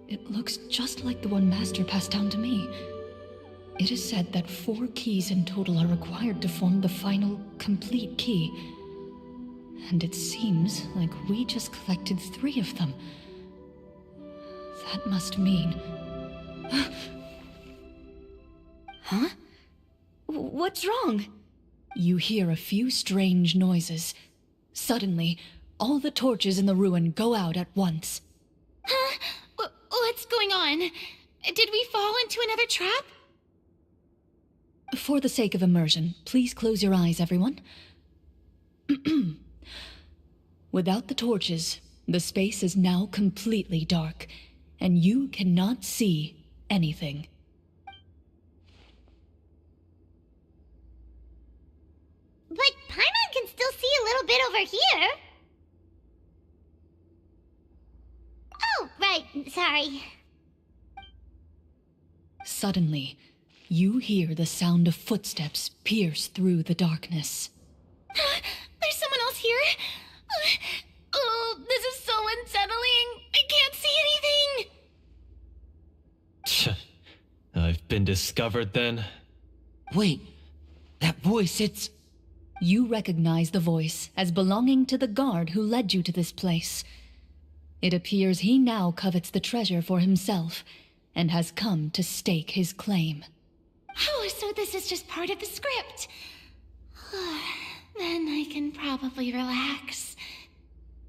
It looks just like the one Master passed down to me. It is said that 4 keys in total are required to form the final, complete key. And it seems like we just collected 3 of them. That must mean... Huh? What's wrong? You hear a few strange noises. Suddenly, all the torches in the ruin go out at once. Huh? What's going on? Did we fall into another trap? For the sake of immersion, please close your eyes, everyone. Without the torches, the space is now completely dark, and you cannot see anything. But Paimon can still see a little bit over here. Oh, right, sorry. Suddenly, you hear the sound of footsteps pierce through the darkness. There's someone else here? Oh, this is so unsettling. I can't see anything. I've been discovered then. Wait, that voice, it's... You recognize the voice as belonging to the guard who led you to this place. It appears he now covets the treasure for himself and has come to stake his claim. Oh, so this is just part of the script. Then I can probably relax.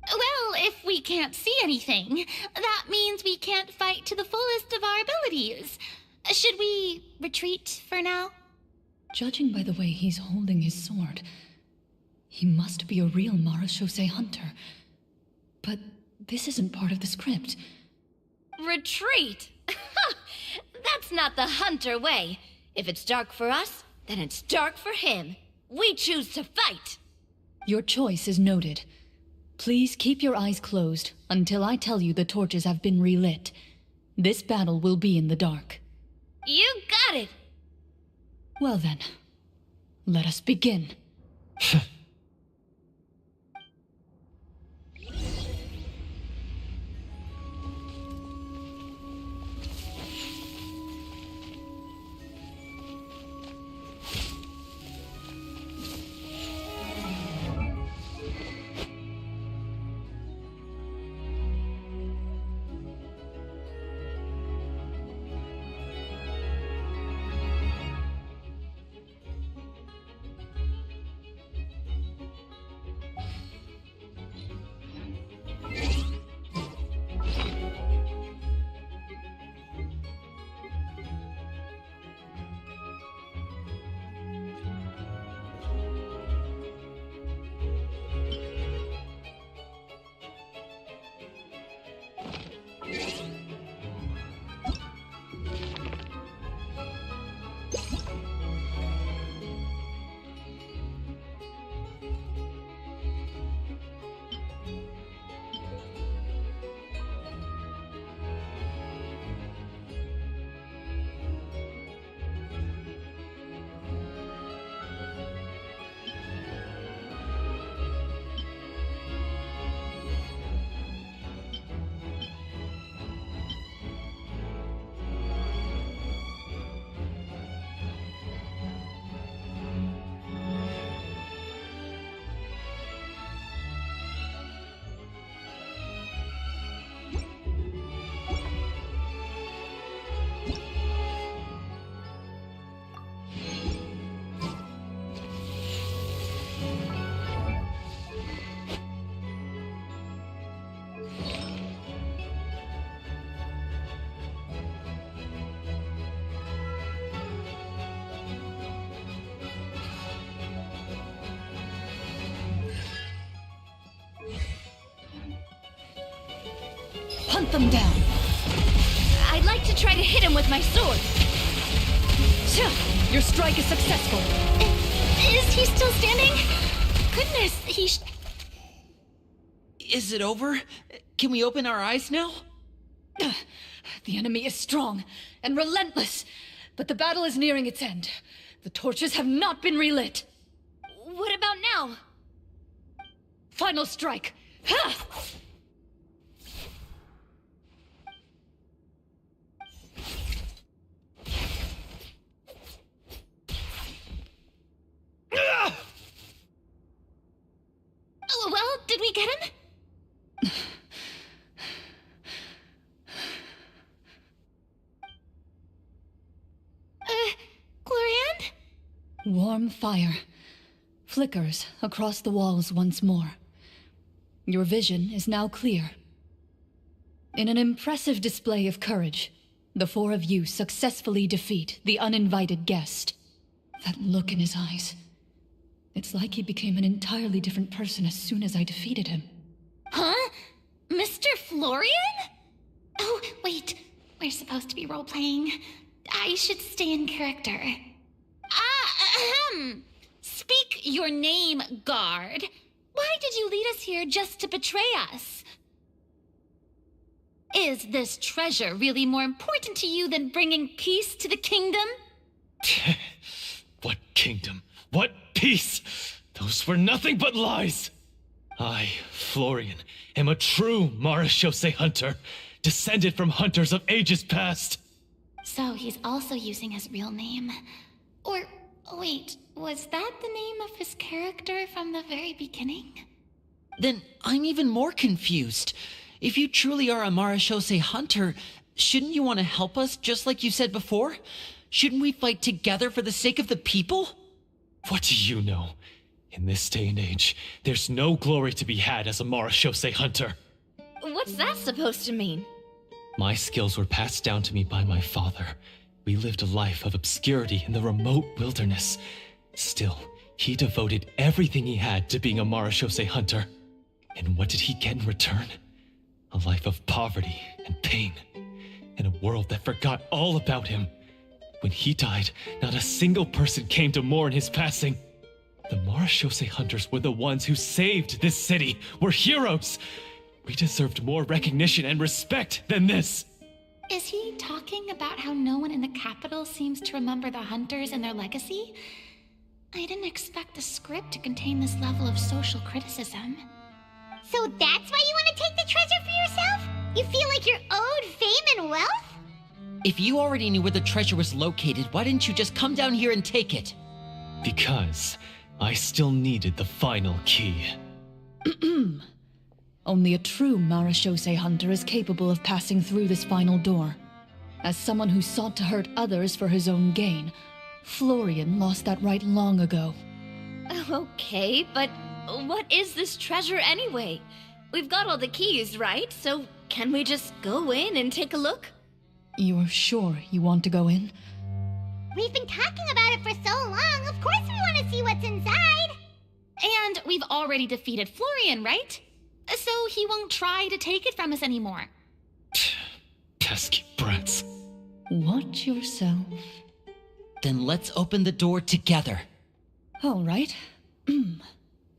Well, if we can't see anything, that means we can't fight to the fullest of our abilities. Should we retreat for now? Judging by the way he's holding his sword, he must be a real Marechaussee hunter. But this isn't part of the script. Retreat? That's not the hunter way. If it's dark for us, then it's dark for him. We choose to fight. Your choice is noted. Please keep your eyes closed until I tell you the torches have been relit. This battle will be in the dark. You got it. Well then, let us begin. Hunt them down. I'd like to try to hit him with my sword. Your strike is successful. Is he still standing? Goodness, Is it over? Can we open our eyes now? The enemy is strong and relentless, but the battle is nearing its end. The torches have not been relit. What about now? Final strike. Ha! Oh, well, did we get him? Clorinde? Warm fire flickers across the walls once more. Your vision is now clear. In an impressive display of courage, the four of you successfully defeat the uninvited guest. That look in his eyes. It's like he became an entirely different person as soon as I defeated him. Huh? Mr. Florian? Oh, wait. We're supposed to be role-playing. I should stay in character. Speak your name, guard. Why did you lead us here just to betray us? Is this treasure really more important to you than bringing peace to the kingdom? What kingdom? What peace? Those were nothing but lies. I, Florian, am a true Marechaussee hunter, descended from hunters of ages past. So he's also using his real name. Or, wait, was that the name of his character from the very beginning? Then I'm even more confused. If you truly are a Marechaussee hunter, shouldn't you want to help us just like you said before? Shouldn't we fight together for the sake of the people? What do you know? In this day and age, there's no glory to be had as a Marechaussee hunter. What's that supposed to mean? My skills were passed down to me by my father. We lived a life of obscurity in the remote wilderness. Still, he devoted everything he had to being a Marechaussee hunter. And what did he get in return? A life of poverty and pain. In a world that forgot all about him. When he died, not a single person came to mourn his passing. The Marechaussee hunters were the ones who saved this city. We're heroes. We deserved more recognition and respect than this. Is he talking about how no one in the capital seems to remember the hunters and their legacy? I didn't expect the script to contain this level of social criticism. So that's why you want to take the treasure for yourself? You feel like you're owed fame and wealth? If you already knew where the treasure was located, why didn't you just come down here and take it? Because I still needed the final key. Only a true Marechaussee hunter is capable of passing through this final door. As someone who sought to hurt others for his own gain, Florian lost that right long ago. Okay, but what is this treasure anyway? We've got all the keys, right? So can we just go in and take a look? You're sure you want to go in? We've been talking about it for so long. Of course we want to see what's inside. And we've already defeated Florian, right? So he won't try to take it from us anymore. Pesky brats. Watch yourself. Then let's open the door together. All right.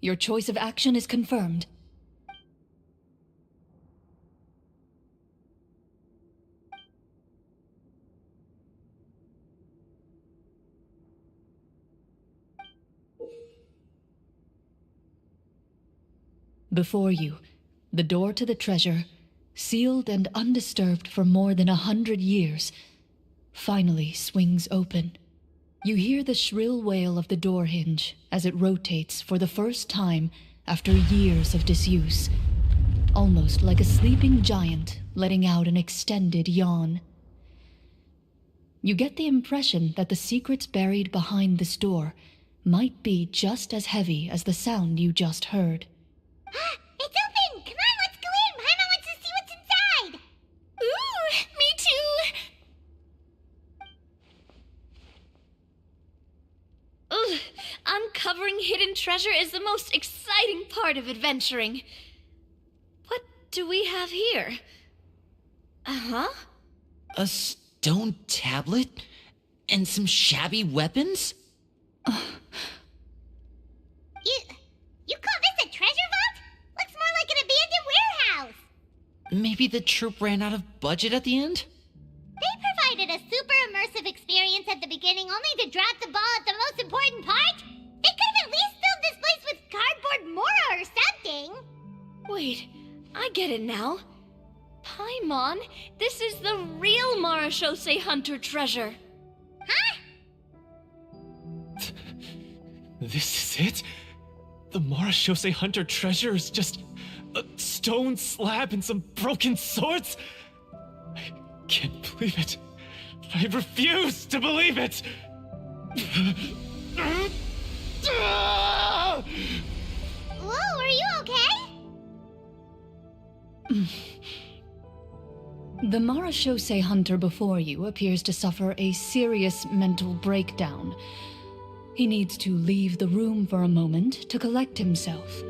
Your choice of action is confirmed. Before you, the door to the treasure, sealed and undisturbed for more than 100 years, finally swings open. You hear the shrill wail of the door hinge as it rotates for the first time after years of disuse, almost like a sleeping giant letting out an extended yawn. You get the impression that the secrets buried behind this door might be just as heavy as the sound you just heard. It's open! Come on, let's go in! Paimon wants to see what's inside! Ooh, me too! Ugh, uncovering hidden treasure is the most exciting part of adventuring. What do we have here? Uh-huh. A stone tablet? And some shabby weapons? You call this a treasure vault? Looks more like an abandoned warehouse. Maybe the troop ran out of budget at the end? They provided a super immersive experience at the beginning only to drop the ball at the most important part. They could have at least filled this place with cardboard Mora or something. Wait, I get it now. Paimon, this is the real Marashose Hunter treasure. Huh? This is it? The Marashose Hunter treasure is just a stone slab and some broken swords? I can't believe it. I refuse to believe it! Whoa, are you okay? The Marashose Hunter before you appears to suffer a serious mental breakdown. He needs to leave the room for a moment to collect himself.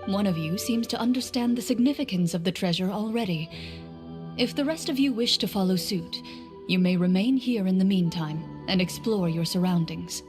One of you seems to understand the significance of the treasure already. If the rest of you wish to follow suit, you may remain here in the meantime and explore your surroundings.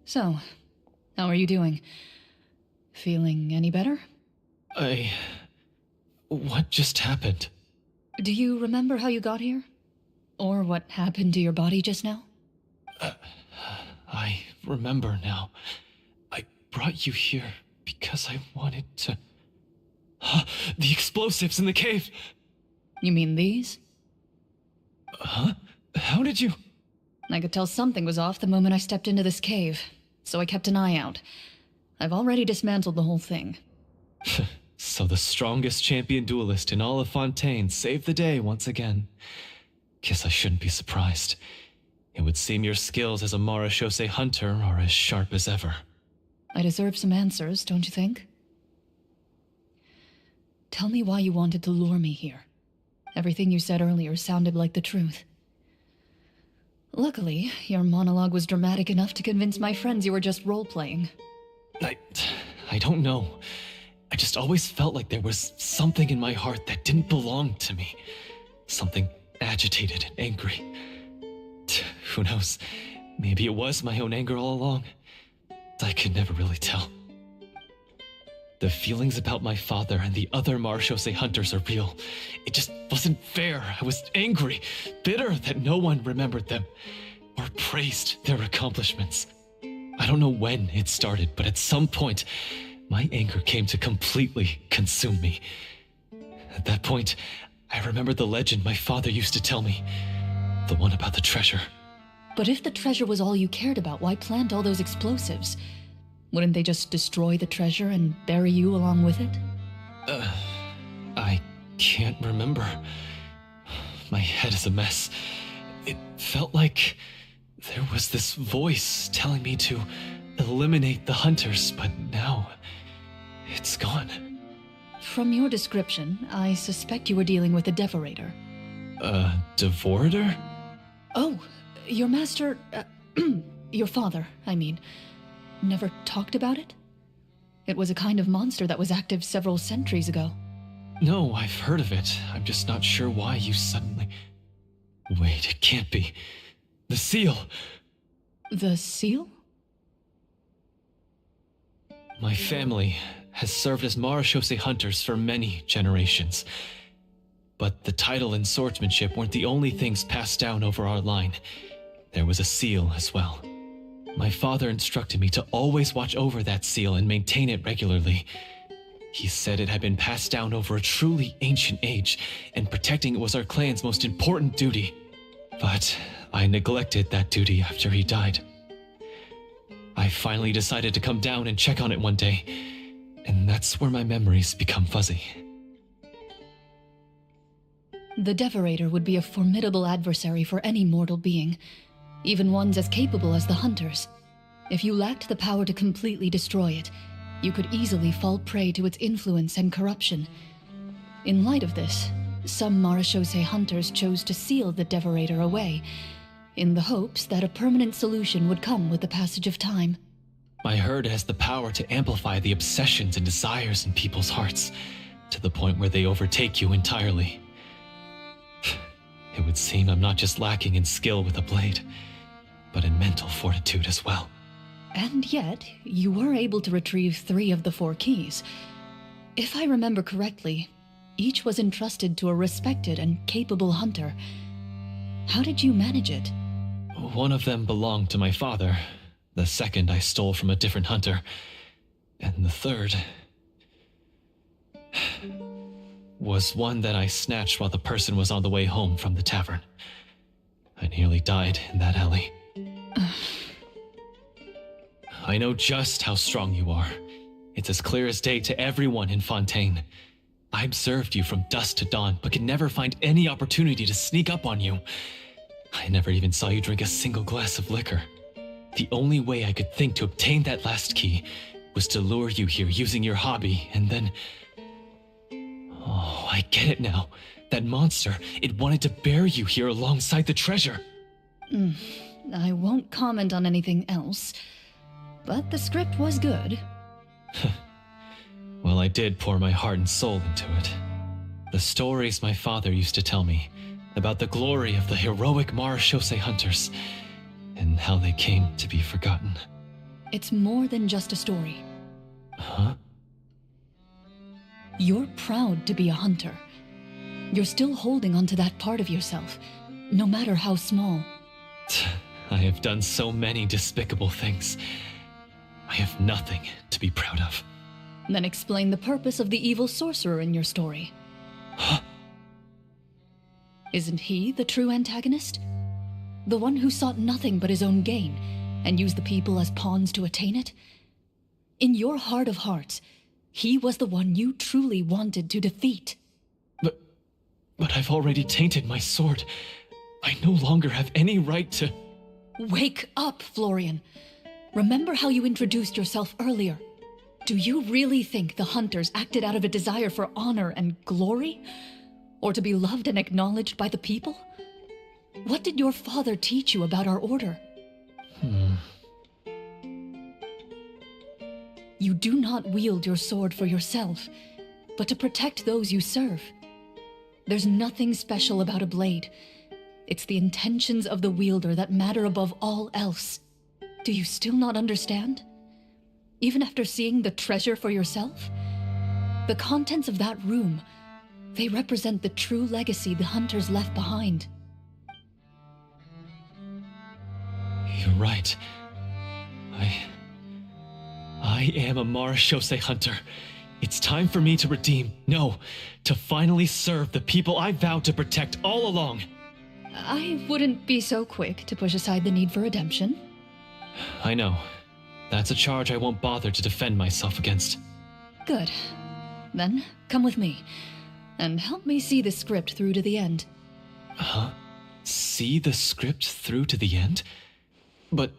So, how are you doing? Feeling any better? What just happened? Do you remember how you got here? Or what happened to your body just now? I remember now. I brought you here because I wanted to... The explosives in the cave! You mean these? Huh? How did you... I could tell something was off the moment I stepped into this cave, so I kept an eye out. I've already dismantled the whole thing. So the strongest champion duelist in all of Fontaine saved the day once again. Guess I shouldn't be surprised. It would seem your skills as a Marashose hunter are as sharp as ever. I deserve some answers, don't you think? Tell me why you wanted to lure me here. Everything you said earlier sounded like the truth. Luckily, your monologue was dramatic enough to convince my friends you were just role-playing. I don't know. I just always felt like there was something in my heart that didn't belong to me. Something agitated and angry. Who knows? Maybe it was my own anger all along. I could never really tell. The feelings about my father and the other Marashose hunters are real. It just wasn't fair. I was angry, bitter that no one remembered them or praised their accomplishments. I don't know when it started, but at some point, my anger came to completely consume me. At that point, I remembered the legend my father used to tell me. The one about the treasure. But if the treasure was all you cared about, why plant all those explosives? Wouldn't they just destroy the treasure and bury you along with it? I can't remember. My head is a mess. It felt like there was this voice telling me to eliminate the hunters, but now it's gone. From your description, I suspect you were dealing with a devorator. Devorator? Oh, your master... your father, I mean... never talked about it? It was a kind of monster that was active several centuries ago. No, I've heard of it. I'm just not sure why you suddenly... Wait, it can't be. The seal! The seal? My family has served as Marashose hunters for many generations. But the title and swordsmanship weren't the only things passed down over our line. There was a seal as well. My father instructed me to always watch over that seal and maintain it regularly. He said it had been passed down over a truly ancient age, and protecting it was our clan's most important duty. But I neglected that duty after he died. I finally decided to come down and check on it one day, and that's where my memories become fuzzy. The Devorator would be a formidable adversary for any mortal being, even ones as capable as the Hunters. If you lacked the power to completely destroy it, you could easily fall prey to its influence and corruption. In light of this, some Marechaussee Hunters chose to seal the Devorator away, in the hopes that a permanent solution would come with the passage of time. I heard it has the power to amplify the obsessions and desires in people's hearts, to the point where they overtake you entirely. It would seem I'm not just lacking in skill with a blade, but in mental fortitude as well. And yet, you were able to retrieve 3 of the 4 keys. If I remember correctly, each was entrusted to a respected and capable hunter. How did you manage it? One of them belonged to my father. The second I stole from a different hunter. And the third was one that I snatched while the person was on the way home from the tavern. I nearly died in that alley. I know just how strong you are. It's as clear as day to everyone in Fontaine. I observed you from dusk to dawn, but could never find any opportunity to sneak up on you. I never even saw you drink a single glass of liquor. The only way I could think to obtain that last key was to lure you here using your hobby, and then... Oh, I get it now. That monster, it wanted to bury you here alongside the treasure. I won't comment on anything else, but the script was good. Well, I did pour my heart and soul into it. The stories my father used to tell me about the glory of the heroic Marechaussee Hunters and how they came to be forgotten. It's more than just a story. Huh? You're proud to be a hunter. You're still holding onto that part of yourself, no matter how small. I have done so many despicable things. I have nothing to be proud of. Then explain the purpose of the evil sorcerer in your story. Huh? Isn't he the true antagonist? The one who sought nothing but his own gain, and used the people as pawns to attain it? In your heart of hearts, he was the one you truly wanted to defeat. But I've already tainted my sword. I no longer have any right to... Wake up, Florian. Remember how you introduced yourself earlier. Do you really think the Hunters acted out of a desire for honor and glory? Or to be loved and acknowledged by the people? What did your father teach you about our order? You do not wield your sword for yourself, but to protect those you serve. There's nothing special about a blade. It's the intentions of the wielder that matter above all else. Do you still not understand? Even after seeing the treasure for yourself? The contents of that room, they represent the true legacy the Hunters left behind. You're right. I am a Marechaussee Hunter. It's time for me to redeem, no, to finally serve the people I vowed to protect all along. I wouldn't be so quick to push aside the need for redemption. I know. That's a charge I won't bother to defend myself against. Good. Then, come with me, and help me see the script through to the end. Huh? See the script through to the end? But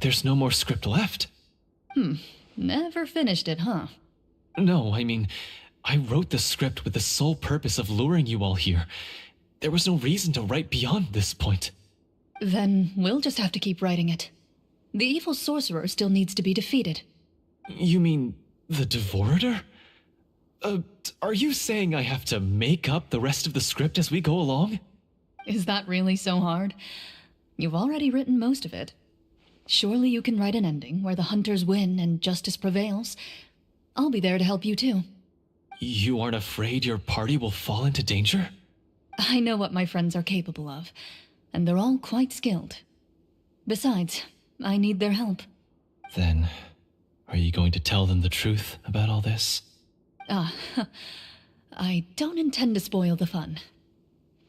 there's no more script left. Never finished it, huh? No, I mean, I wrote the script with the sole purpose of luring you all here. There was no reason to write beyond this point. Then we'll just have to keep writing it. The evil sorcerer still needs to be defeated. You mean the Devorator? Are you saying I have to make up the rest of the script as we go along? Is that really so hard? You've already written most of it. Surely you can write an ending where the Hunters win and justice prevails. I'll be there to help you too. You aren't afraid your party will fall into danger? I know what my friends are capable of, and they're all quite skilled. Besides, I need their help. Then, are you going to tell them the truth about all this? I don't intend to spoil the fun.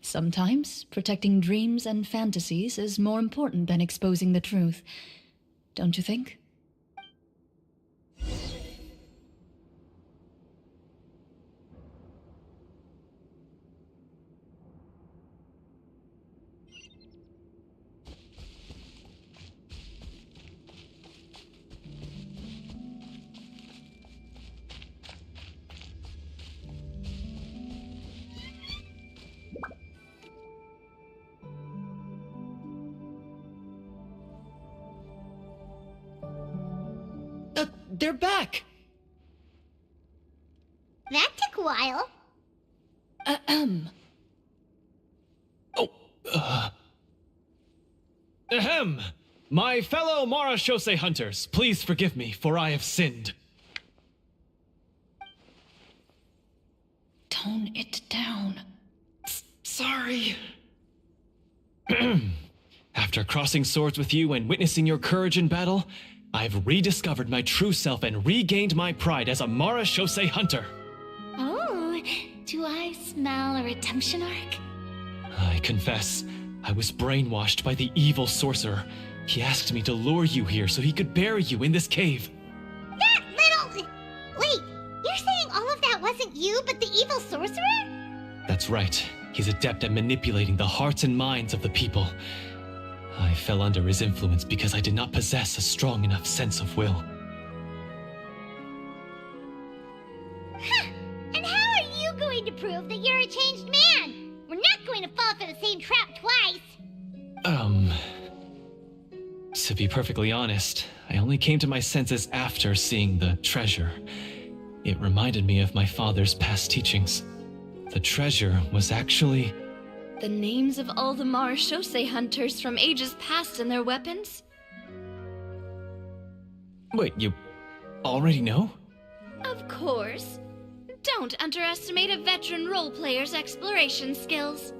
Sometimes, protecting dreams and fantasies is more important than exposing the truth. Don't you think? they're back! That took a while. Ahem! My fellow Marashose hunters, please forgive me, for I have sinned. Tone it down. Sorry. After crossing swords with you and witnessing your courage in battle, I've rediscovered my true self and regained my pride as a Marashose hunter. Oh, do I smell a redemption arc? I confess, I was brainwashed by the evil sorcerer. He asked me to lure you here so he could bury you in this cave. That little... Wait, you're saying all of that wasn't you, but the evil sorcerer? That's right. He's adept at manipulating the hearts and minds of the people. I fell under his influence because I did not possess a strong enough sense of will. Huh. And how are you going to prove that you're a changed man? We're not going to fall for the same trap twice. To be perfectly honest, I only came to my senses after seeing the treasure. It reminded me of my father's past teachings. The treasure was actually... The names of all the Marashose hunters from ages past and their weapons? Wait, you already know? Of course. Don't underestimate a veteran role player's exploration skills.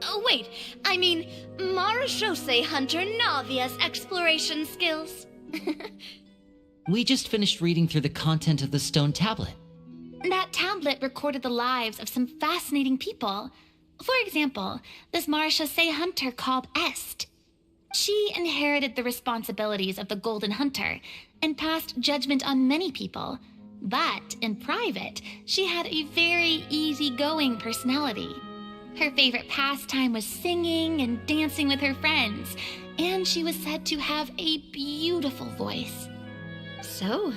Oh, wait, I mean Marashose hunter Navia's exploration skills. We just finished reading through the content of the stone tablet. That tablet recorded the lives of some fascinating people. For example, this Marashose hunter called Est. She inherited the responsibilities of the Golden Hunter and passed judgment on many people. But in private, she had a very easygoing personality. Her favorite pastime was singing and dancing with her friends, and she was said to have a beautiful voice. So,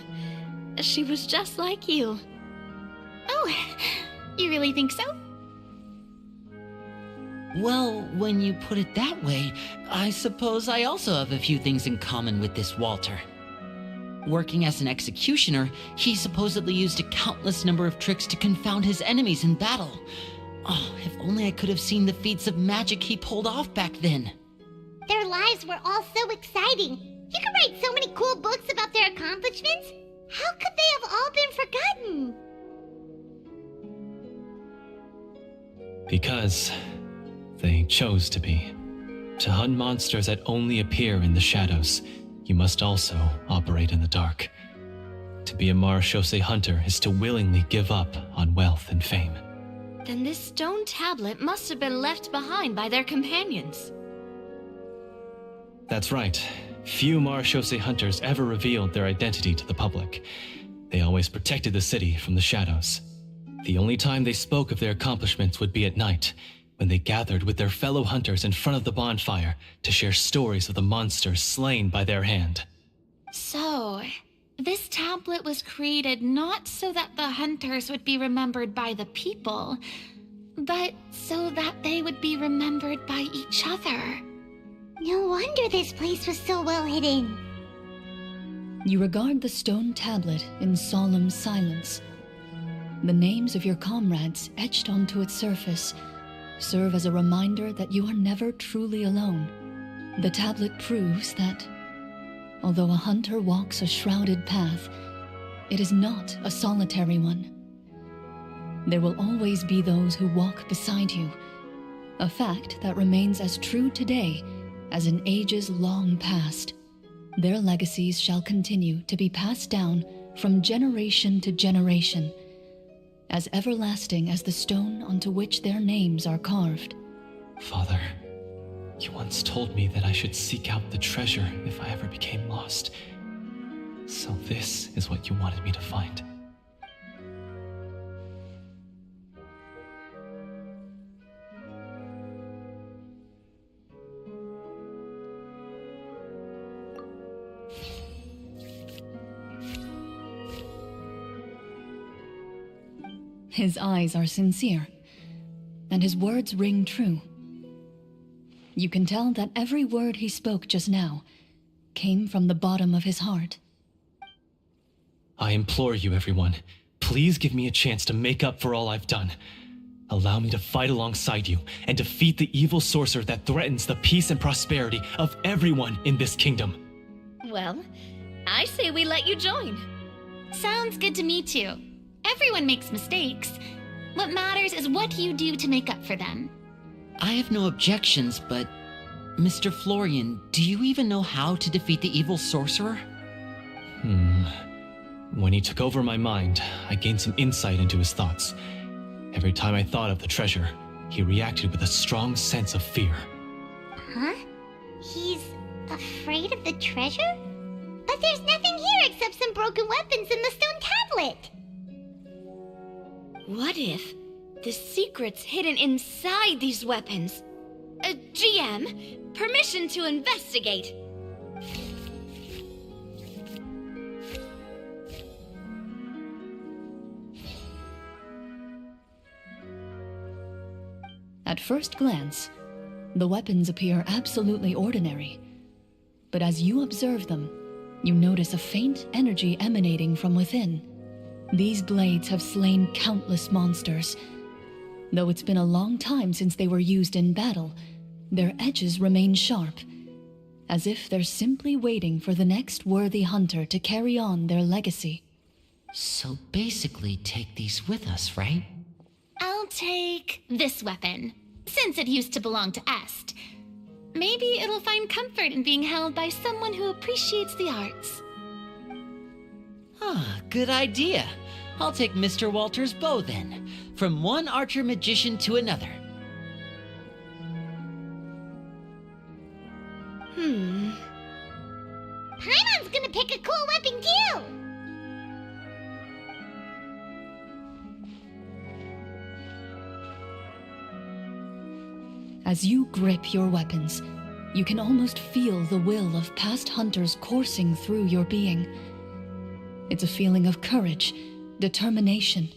she was just like you. Oh, you really think so? Well, when you put it that way, I suppose I also have a few things in common with this Walter. Working as an executioner, he supposedly used a countless number of tricks to confound his enemies in battle. Oh, if only I could have seen the feats of magic he pulled off back then. Their lives were all so exciting. You could write so many cool books about their accomplishments. How could they have all been forgotten? Because they chose to be. To hunt monsters that only appear in the shadows, you must also operate in the dark. To be a Marashose hunter is to willingly give up on wealth and fame. Then this stone tablet must have been left behind by their companions. That's right. Few Marashose hunters ever revealed their identity to the public. They always protected the city from the shadows. The only time they spoke of their accomplishments would be at night, when they gathered with their fellow hunters in front of the bonfire to share stories of the monsters slain by their hand. So, this tablet was created not so that the hunters would be remembered by the people, but so that they would be remembered by each other. No wonder this place was so well hidden. You regard the stone tablet in solemn silence. The names of your comrades etched onto its surface serve as a reminder that you are never truly alone. The tablet proves that, although a hunter walks a shrouded path, it is not a solitary one. There will always be those who walk beside you, a fact that remains as true today as in ages long past. Their legacies shall continue to be passed down from generation to generation, as everlasting as the stone onto which their names are carved. Father, you once told me that I should seek out the treasure if I ever became lost. So this is what you wanted me to find. His eyes are sincere, and his words ring true. You can tell that every word he spoke just now came from the bottom of his heart. I implore you, everyone, please give me a chance to make up for all I've done. Allow me to fight alongside you and defeat the evil sorcerer that threatens the peace and prosperity of everyone in this kingdom. Well, I say we let you join. Sounds good to me too. Everyone makes mistakes. What matters is what you do to make up for them. I have no objections, but Mr. Florian, do you even know how to defeat the evil sorcerer? When he took over my mind, I gained some insight into his thoughts. Every time I thought of the treasure, he reacted with a strong sense of fear. Huh? He's afraid of the treasure? But there's nothing here except some broken weapons and the stone tablet. What if the secret's hidden inside these weapons? GM, permission to investigate. At first glance, the weapons appear absolutely ordinary. But as you observe them, you notice a faint energy emanating from within. These blades have slain countless monsters. Though it's been a long time since they were used in battle, their edges remain sharp, as if they're simply waiting for the next worthy hunter to carry on their legacy. So basically, take these with us, right? I'll take this weapon, since it used to belong to Est. Maybe it'll find comfort in being held by someone who appreciates the arts. Ah, good idea. I'll take Mr. Walter's bow then, from one archer magician to another. Paimon's gonna pick a cool weapon too! As you grip your weapons, you can almost feel the will of past hunters coursing through your being. It's a feeling of courage, determination,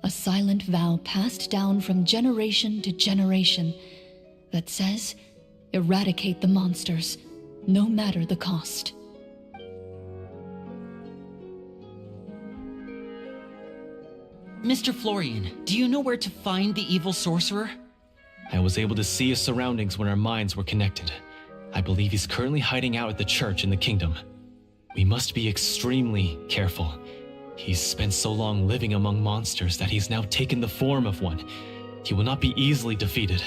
a silent vow passed down from generation to generation that says, eradicate the monsters, no matter the cost. Mr. Florian, do you know where to find the evil sorcerer? I was able to see his surroundings when our minds were connected. I believe he's currently hiding out at the church in the kingdom. We must be extremely careful. He's spent so long living among monsters that he's now taken the form of one. He will not be easily defeated.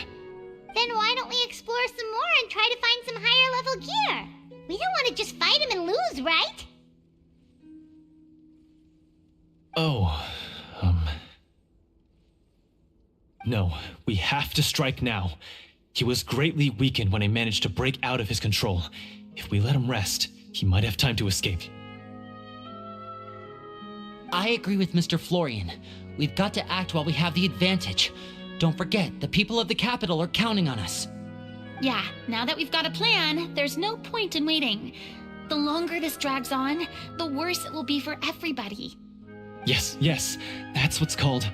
Then why don't we explore some more and try to find some higher level gear? We don't want to just fight him and lose, right? No, we have to strike now. He was greatly weakened when I managed to break out of his control. If we let him rest, he might have time to escape. I agree with Mr. Florian. We've got to act while we have the advantage. Don't forget, the people of the capital are counting on us. Yeah, now that we've got a plan, there's no point in waiting. The longer this drags on, the worse it will be for everybody. Yes, that's what's called...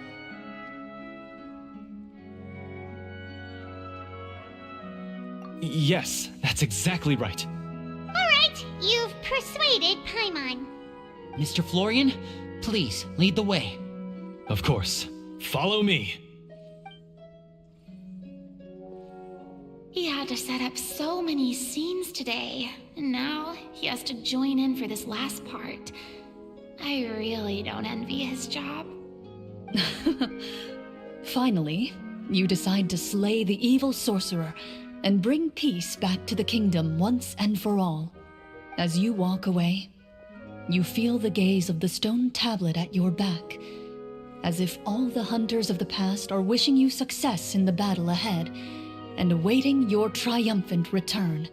Yes, that's exactly right. Alright, you've persuaded Paimon. Mr. Florian, please lead the way. Of course. Follow me. He had to set up so many scenes today, and now he has to join in for this last part. I really don't envy his job. Finally, you decide to slay the evil sorcerer and bring peace back to the kingdom once and for all. As you walk away, you feel the gaze of the stone tablet at your back, as if all the hunters of the past are wishing you success in the battle ahead and awaiting your triumphant return.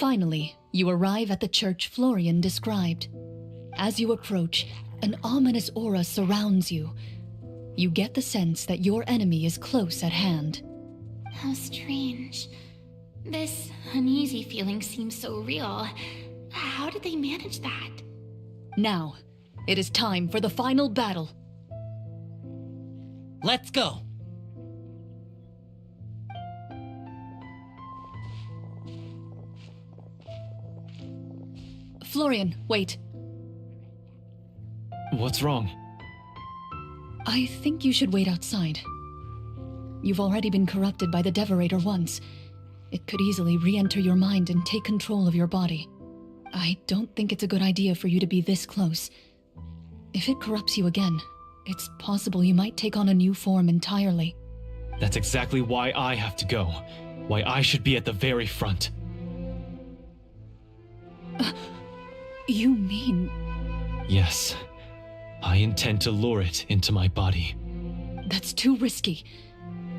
Finally, you arrive at the church Florian described. As you approach, an ominous aura surrounds you. You get the sense that your enemy is close at hand. How strange. This uneasy feeling seems so real. How did they manage that? Now, it is time for the final battle. Let's go. Florian, wait. What's wrong? I think you should wait outside. You've already been corrupted by the Devorator once. It could easily re-enter your mind and take control of your body. I don't think it's a good idea for you to be this close. If it corrupts you again, it's possible you might take on a new form entirely. That's exactly why I have to go. Why I should be at the very front. You mean... Yes. I intend to lure it into my body. That's too risky.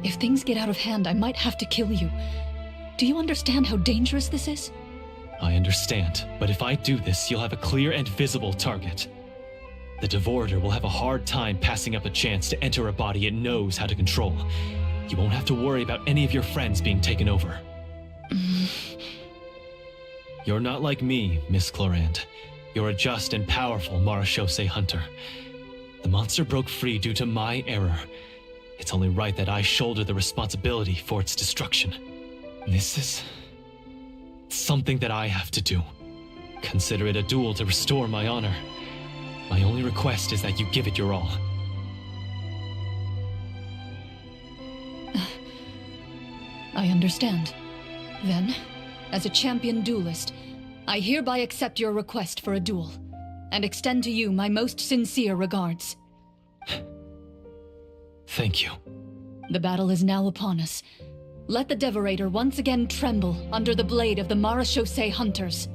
If things get out of hand, I might have to kill you. Do you understand how dangerous this is? I understand, but if I do this, you'll have a clear and visible target. The Devorator will have a hard time passing up a chance to enter a body it knows how to control. You won't have to worry about any of your friends being taken over. You're not like me, Miss Clorinde. You're a just and powerful Marechaussee hunter. The monster broke free due to my error. It's only right that I shoulder the responsibility for its destruction. This is... something that I have to do. Consider it a duel to restore my honor. My only request is that you give it your all. I understand. Then, as a champion duelist, I hereby accept your request for a duel, and extend to you my most sincere regards. Thank you. The battle is now upon us. Let the Devorator once again tremble under the blade of the Marechaussee hunters.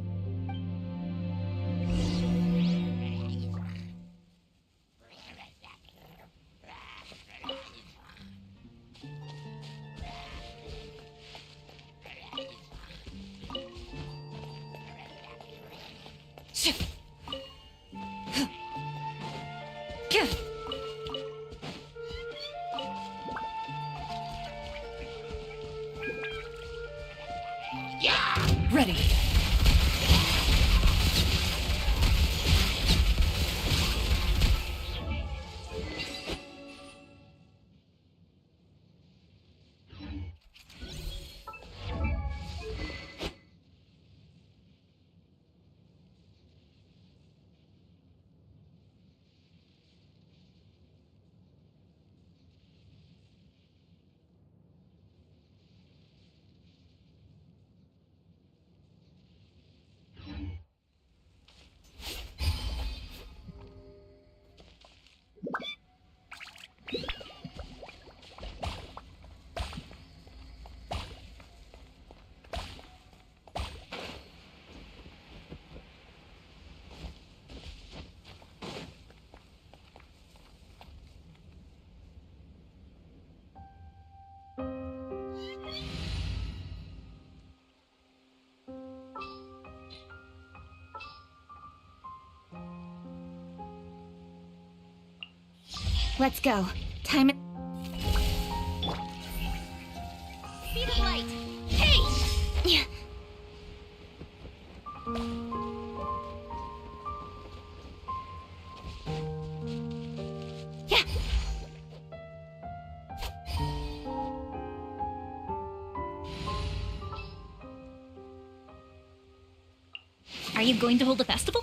Ready. Let's go. Time it. Speed of light. Hey! Yeah. Yeah. Are you going to hold a festival?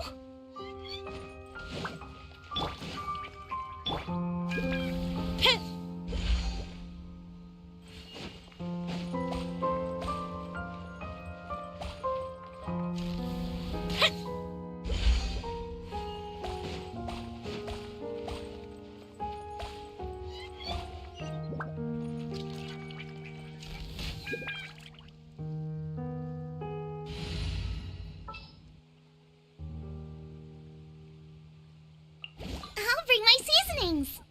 I'll bring my seasonings.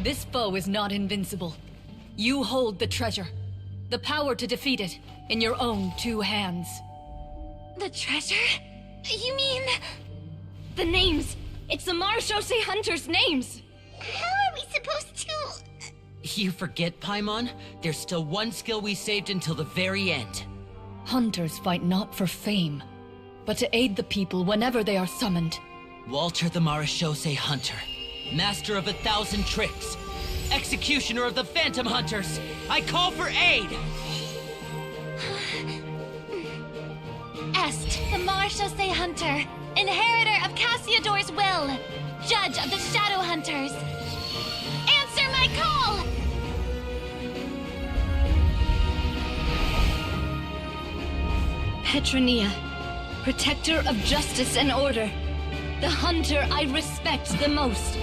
This foe is not invincible. You hold the treasure. The power to defeat it in your own 2 hands. The treasure? You mean... The names! It's the Marechaussee Hunters' names! How are we supposed to... You forget, Paimon? There's still one skill we saved until the very end. Hunters fight not for fame, but to aid the people whenever they are summoned. Walter the Marechaussee Hunter, master of 1,000 tricks, executioner of the Phantom Hunters, I call for aid! Est, the Marechaussee Hunter, inheritor of Cassiodor's will, judge of the Shadow Hunters. Answer my call! Petronia, protector of justice and order. The hunter I respect the most.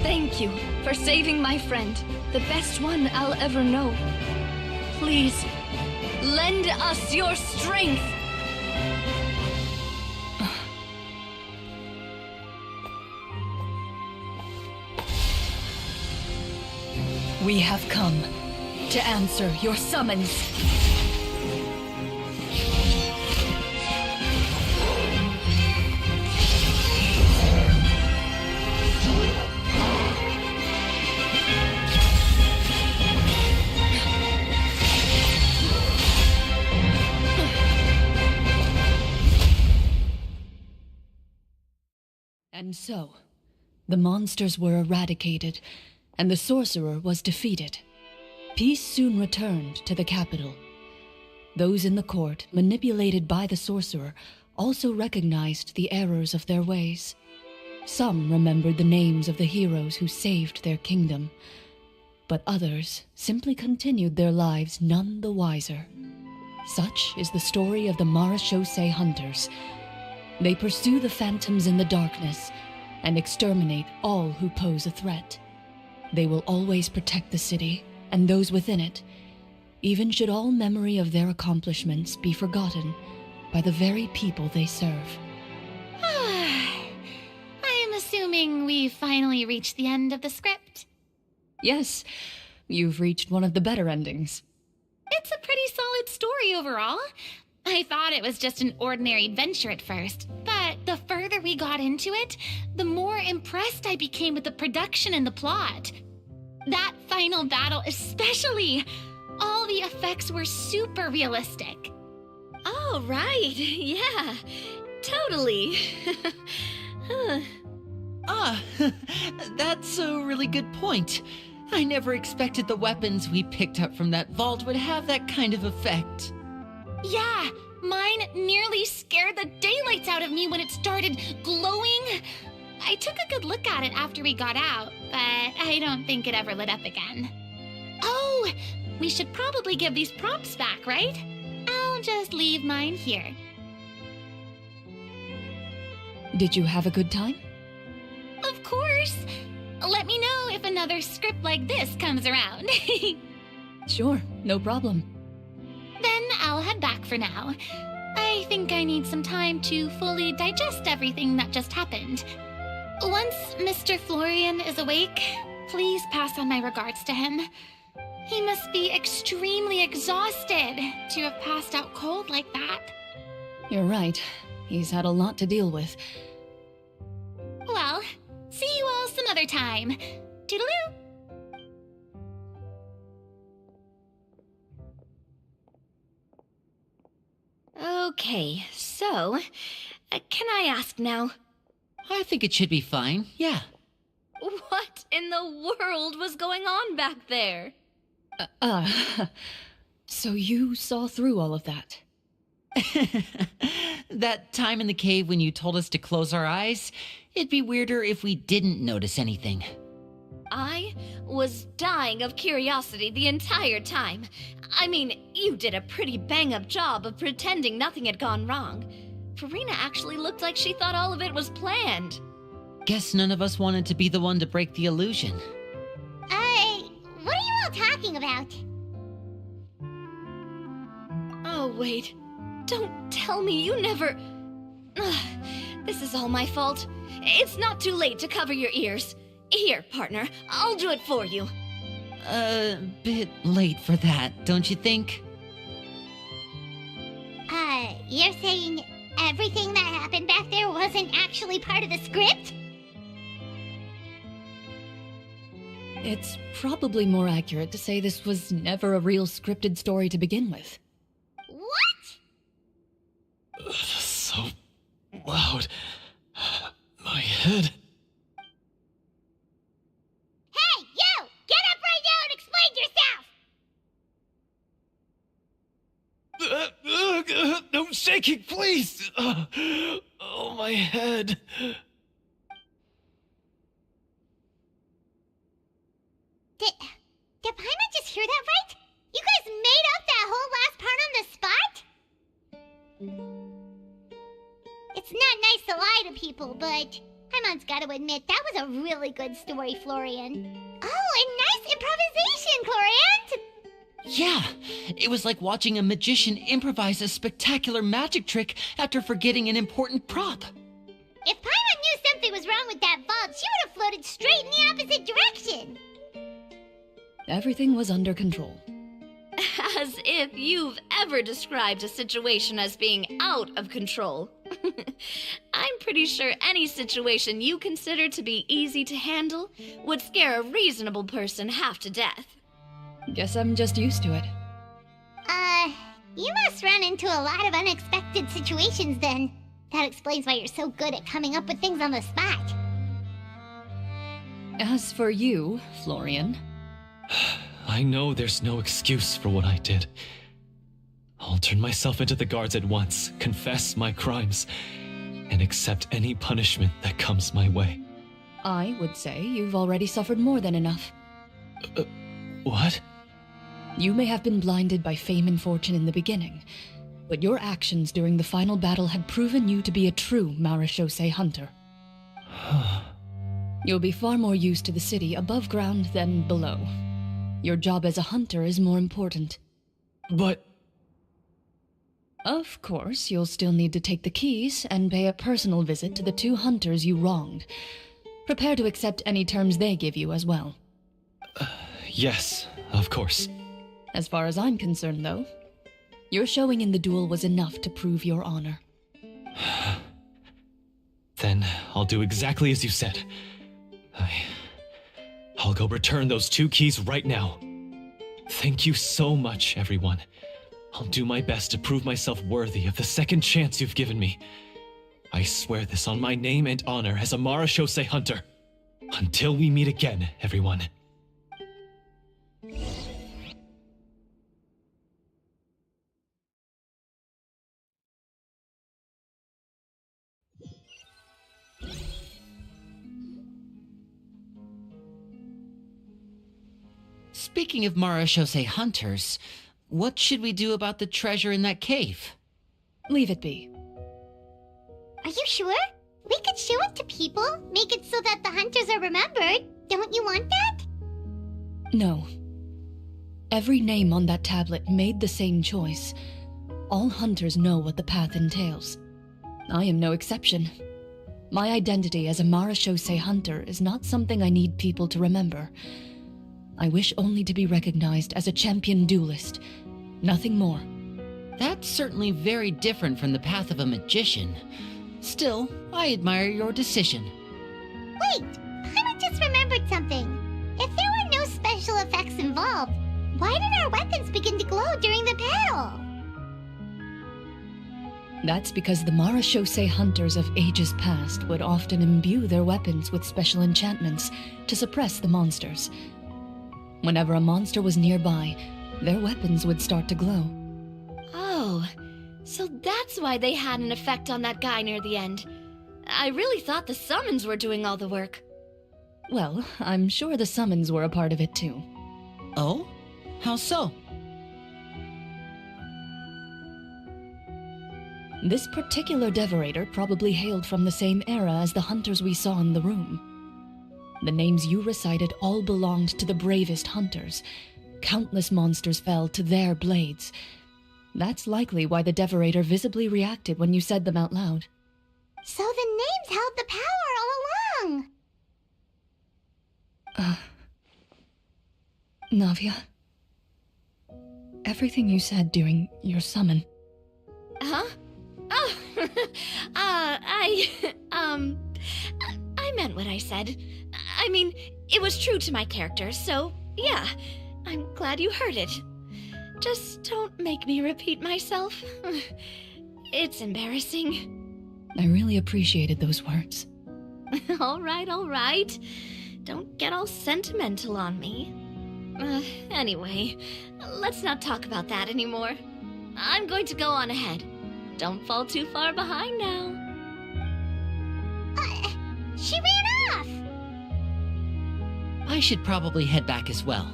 Thank you for saving my friend, the best one I'll ever know. Please, lend us your strength. We have come to answer your summons. And so, the monsters were eradicated, and the sorcerer was defeated. Peace soon returned to the capital. Those in the court, manipulated by the sorcerer, also recognized the errors of their ways. Some remembered the names of the heroes who saved their kingdom, but others simply continued their lives none the wiser. Such is the story of the Marechaussee Hunters. They pursue the phantoms in the darkness and exterminate all who pose a threat. They will always protect the city and those within it, even should all memory of their accomplishments be forgotten by the very people they serve. I am assuming we've finally reached the end of the script. Yes, you've reached one of the better endings. It's a pretty solid story overall. I thought it was just an ordinary adventure at first, but the further we got into it, the more impressed I became with the production and the plot. That final battle especially. All the effects were super realistic. Oh, right. Yeah, totally. That's a really good point. I never expected the weapons we picked up from that vault would have that kind of effect. Yeah, mine nearly scared the daylights out of me when it started glowing. I took a good look at it after we got out, but I don't think it ever lit up again. Oh, we should probably give these props back, right? I'll just leave mine here. Did you have a good time? Of course. Let me know if another script like this comes around. Sure, no problem. Then I'll head back for now. I think I need some time to fully digest everything that just happened. Once Mr. Florian is awake, please pass on my regards to him. He must be extremely exhausted to have passed out cold like that. You're right. He's had a lot to deal with. Well, see you all some other time. Toodaloo! Okay, so, can I ask now? I think it should be fine, yeah. What in the world was going on back there? So you saw through all of that? That time in the cave when you told us to close our eyes, it'd be weirder if we didn't notice anything. I was dying of curiosity the entire time. I mean, you did a pretty bang-up job of pretending nothing had gone wrong. Farina actually looked like she thought all of it was planned. Guess none of us wanted to be the one to break the illusion. What are you all talking about? Oh, wait. Don't tell me you never... Ugh, this is all my fault. It's not too late to cover your ears. Here, partner, I'll do it for you. A bit late for that, don't you think? You're saying everything that happened back there wasn't actually part of the script? It's probably more accurate to say this was never a real scripted story to begin with. What? So loud. My head. Hey, you! Get up right now and explain yourself! No shaking, please! Oh, my head. Did Paimon just hear that right? You guys made up that whole last part on the spot? It's not nice to lie to people, but Paimon's gotta admit, that was a really good story, Florian. Oh, and nice improvisation, Clorinde! Yeah, it was like watching a magician improvise a spectacular magic trick after forgetting an important prop. If Paimon knew something was wrong with that vault, she would have floated straight in the opposite direction! Everything was under control. As if you've ever described a situation as being out of control. I'm pretty sure any situation you consider to be easy to handle would scare a reasonable person half to death. Guess I'm just used to it. You must run into a lot of unexpected situations then. That explains why you're so good at coming up with things on the spot. As for you, Florian... I know there's no excuse for what I did. I'll turn myself into the guards at once, confess my crimes, and accept any punishment that comes my way. I would say you've already suffered more than enough. What? You may have been blinded by fame and fortune in the beginning, but your actions during the final battle had proven you to be a true marechaussee hunter. You'll be far more used to the city above ground than below. Your job as a hunter is more important. But... Of course, you'll still need to take the keys and pay a personal visit to the 2 hunters you wronged. Prepare to accept any terms they give you as well. Yes, of course. As far as I'm concerned, though, your showing in the duel was enough to prove your honor. Then I'll do exactly as you said. I'll go return those 2 keys right now. Thank you so much, everyone. I'll do my best to prove myself worthy of the second chance you've given me. I swear this on my name and honor as a marechaussee hunter. Until we meet again, everyone. Speaking of marechaussee hunters, what should we do about the treasure in that cave? Leave it be. Are you sure? We could show it to people, make it so that the hunters are remembered. Don't you want that? No. Every name on that tablet made the same choice. All hunters know what the path entails. I am no exception. My identity as a marechaussee hunter is not something I need people to remember. I wish only to be recognized as a champion duelist. Nothing more. That's certainly very different from the path of a magician. Still, I admire your decision. Wait! I just remembered something. If there were no special effects involved, why did our weapons begin to glow during the battle? That's because the marechaussee hunters of ages past would often imbue their weapons with special enchantments to suppress the monsters. Whenever a monster was nearby, their weapons would start to glow. Oh, so that's why they had an effect on that guy near the end. I really thought the summons were doing all the work. Well, I'm sure the summons were a part of it too. Oh? How so? This particular devorator probably hailed from the same era as the hunters we saw in the room. The names you recited all belonged to the bravest hunters. Countless monsters fell to their blades. That's likely why the devorator visibly reacted when you said them out loud. So the names held the power all along! Navia, everything you said during your summon. Huh? Oh, I meant what I said. I mean, it was true to my character, so yeah, I'm glad you heard it. Just don't make me repeat myself. It's embarrassing. I really appreciated those words. All right. Don't get all sentimental on me. Anyway, let's not talk about that anymore. I'm going to go on ahead. Don't fall too far behind now. She ran off! I should probably head back as well.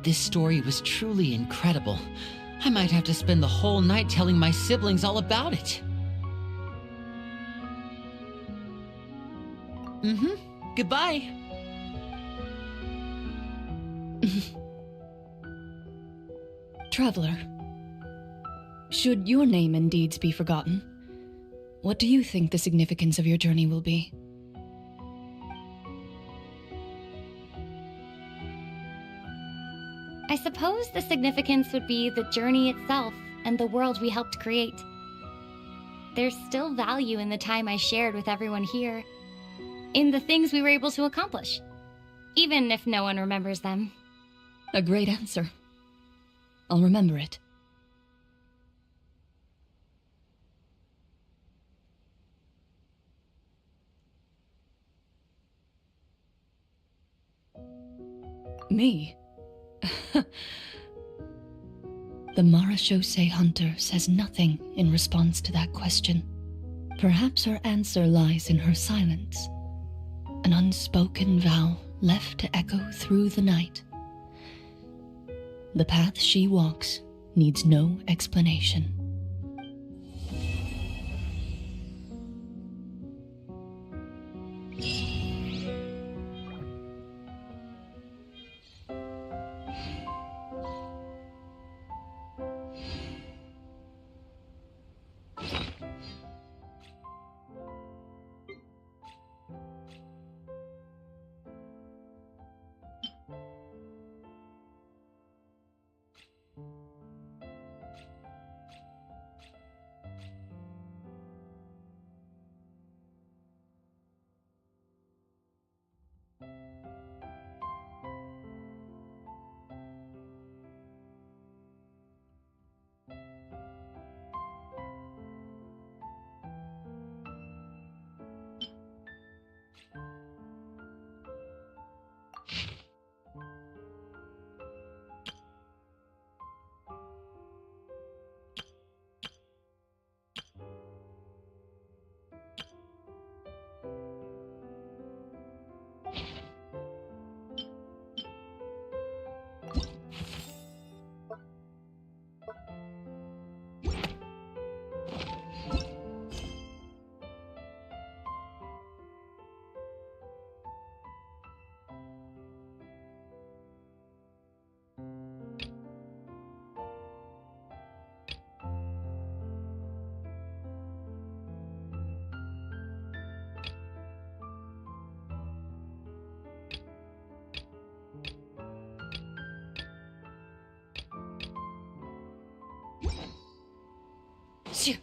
This story was truly incredible. I might have to spend the whole night telling my siblings all about it. Goodbye. Traveler, should your name and deeds be forgotten, what do you think the significance of your journey will be? I suppose the significance would be the journey itself and the world we helped create. There's still value in the time I shared with everyone here, in the things we were able to accomplish, even if no one remembers them. A great answer. I'll remember it. Me? The Marachose hunter says nothing in response to that question. Perhaps her answer lies in her silence. An unspoken vow left to echo through the night. The path she walks needs no explanation. Shoo.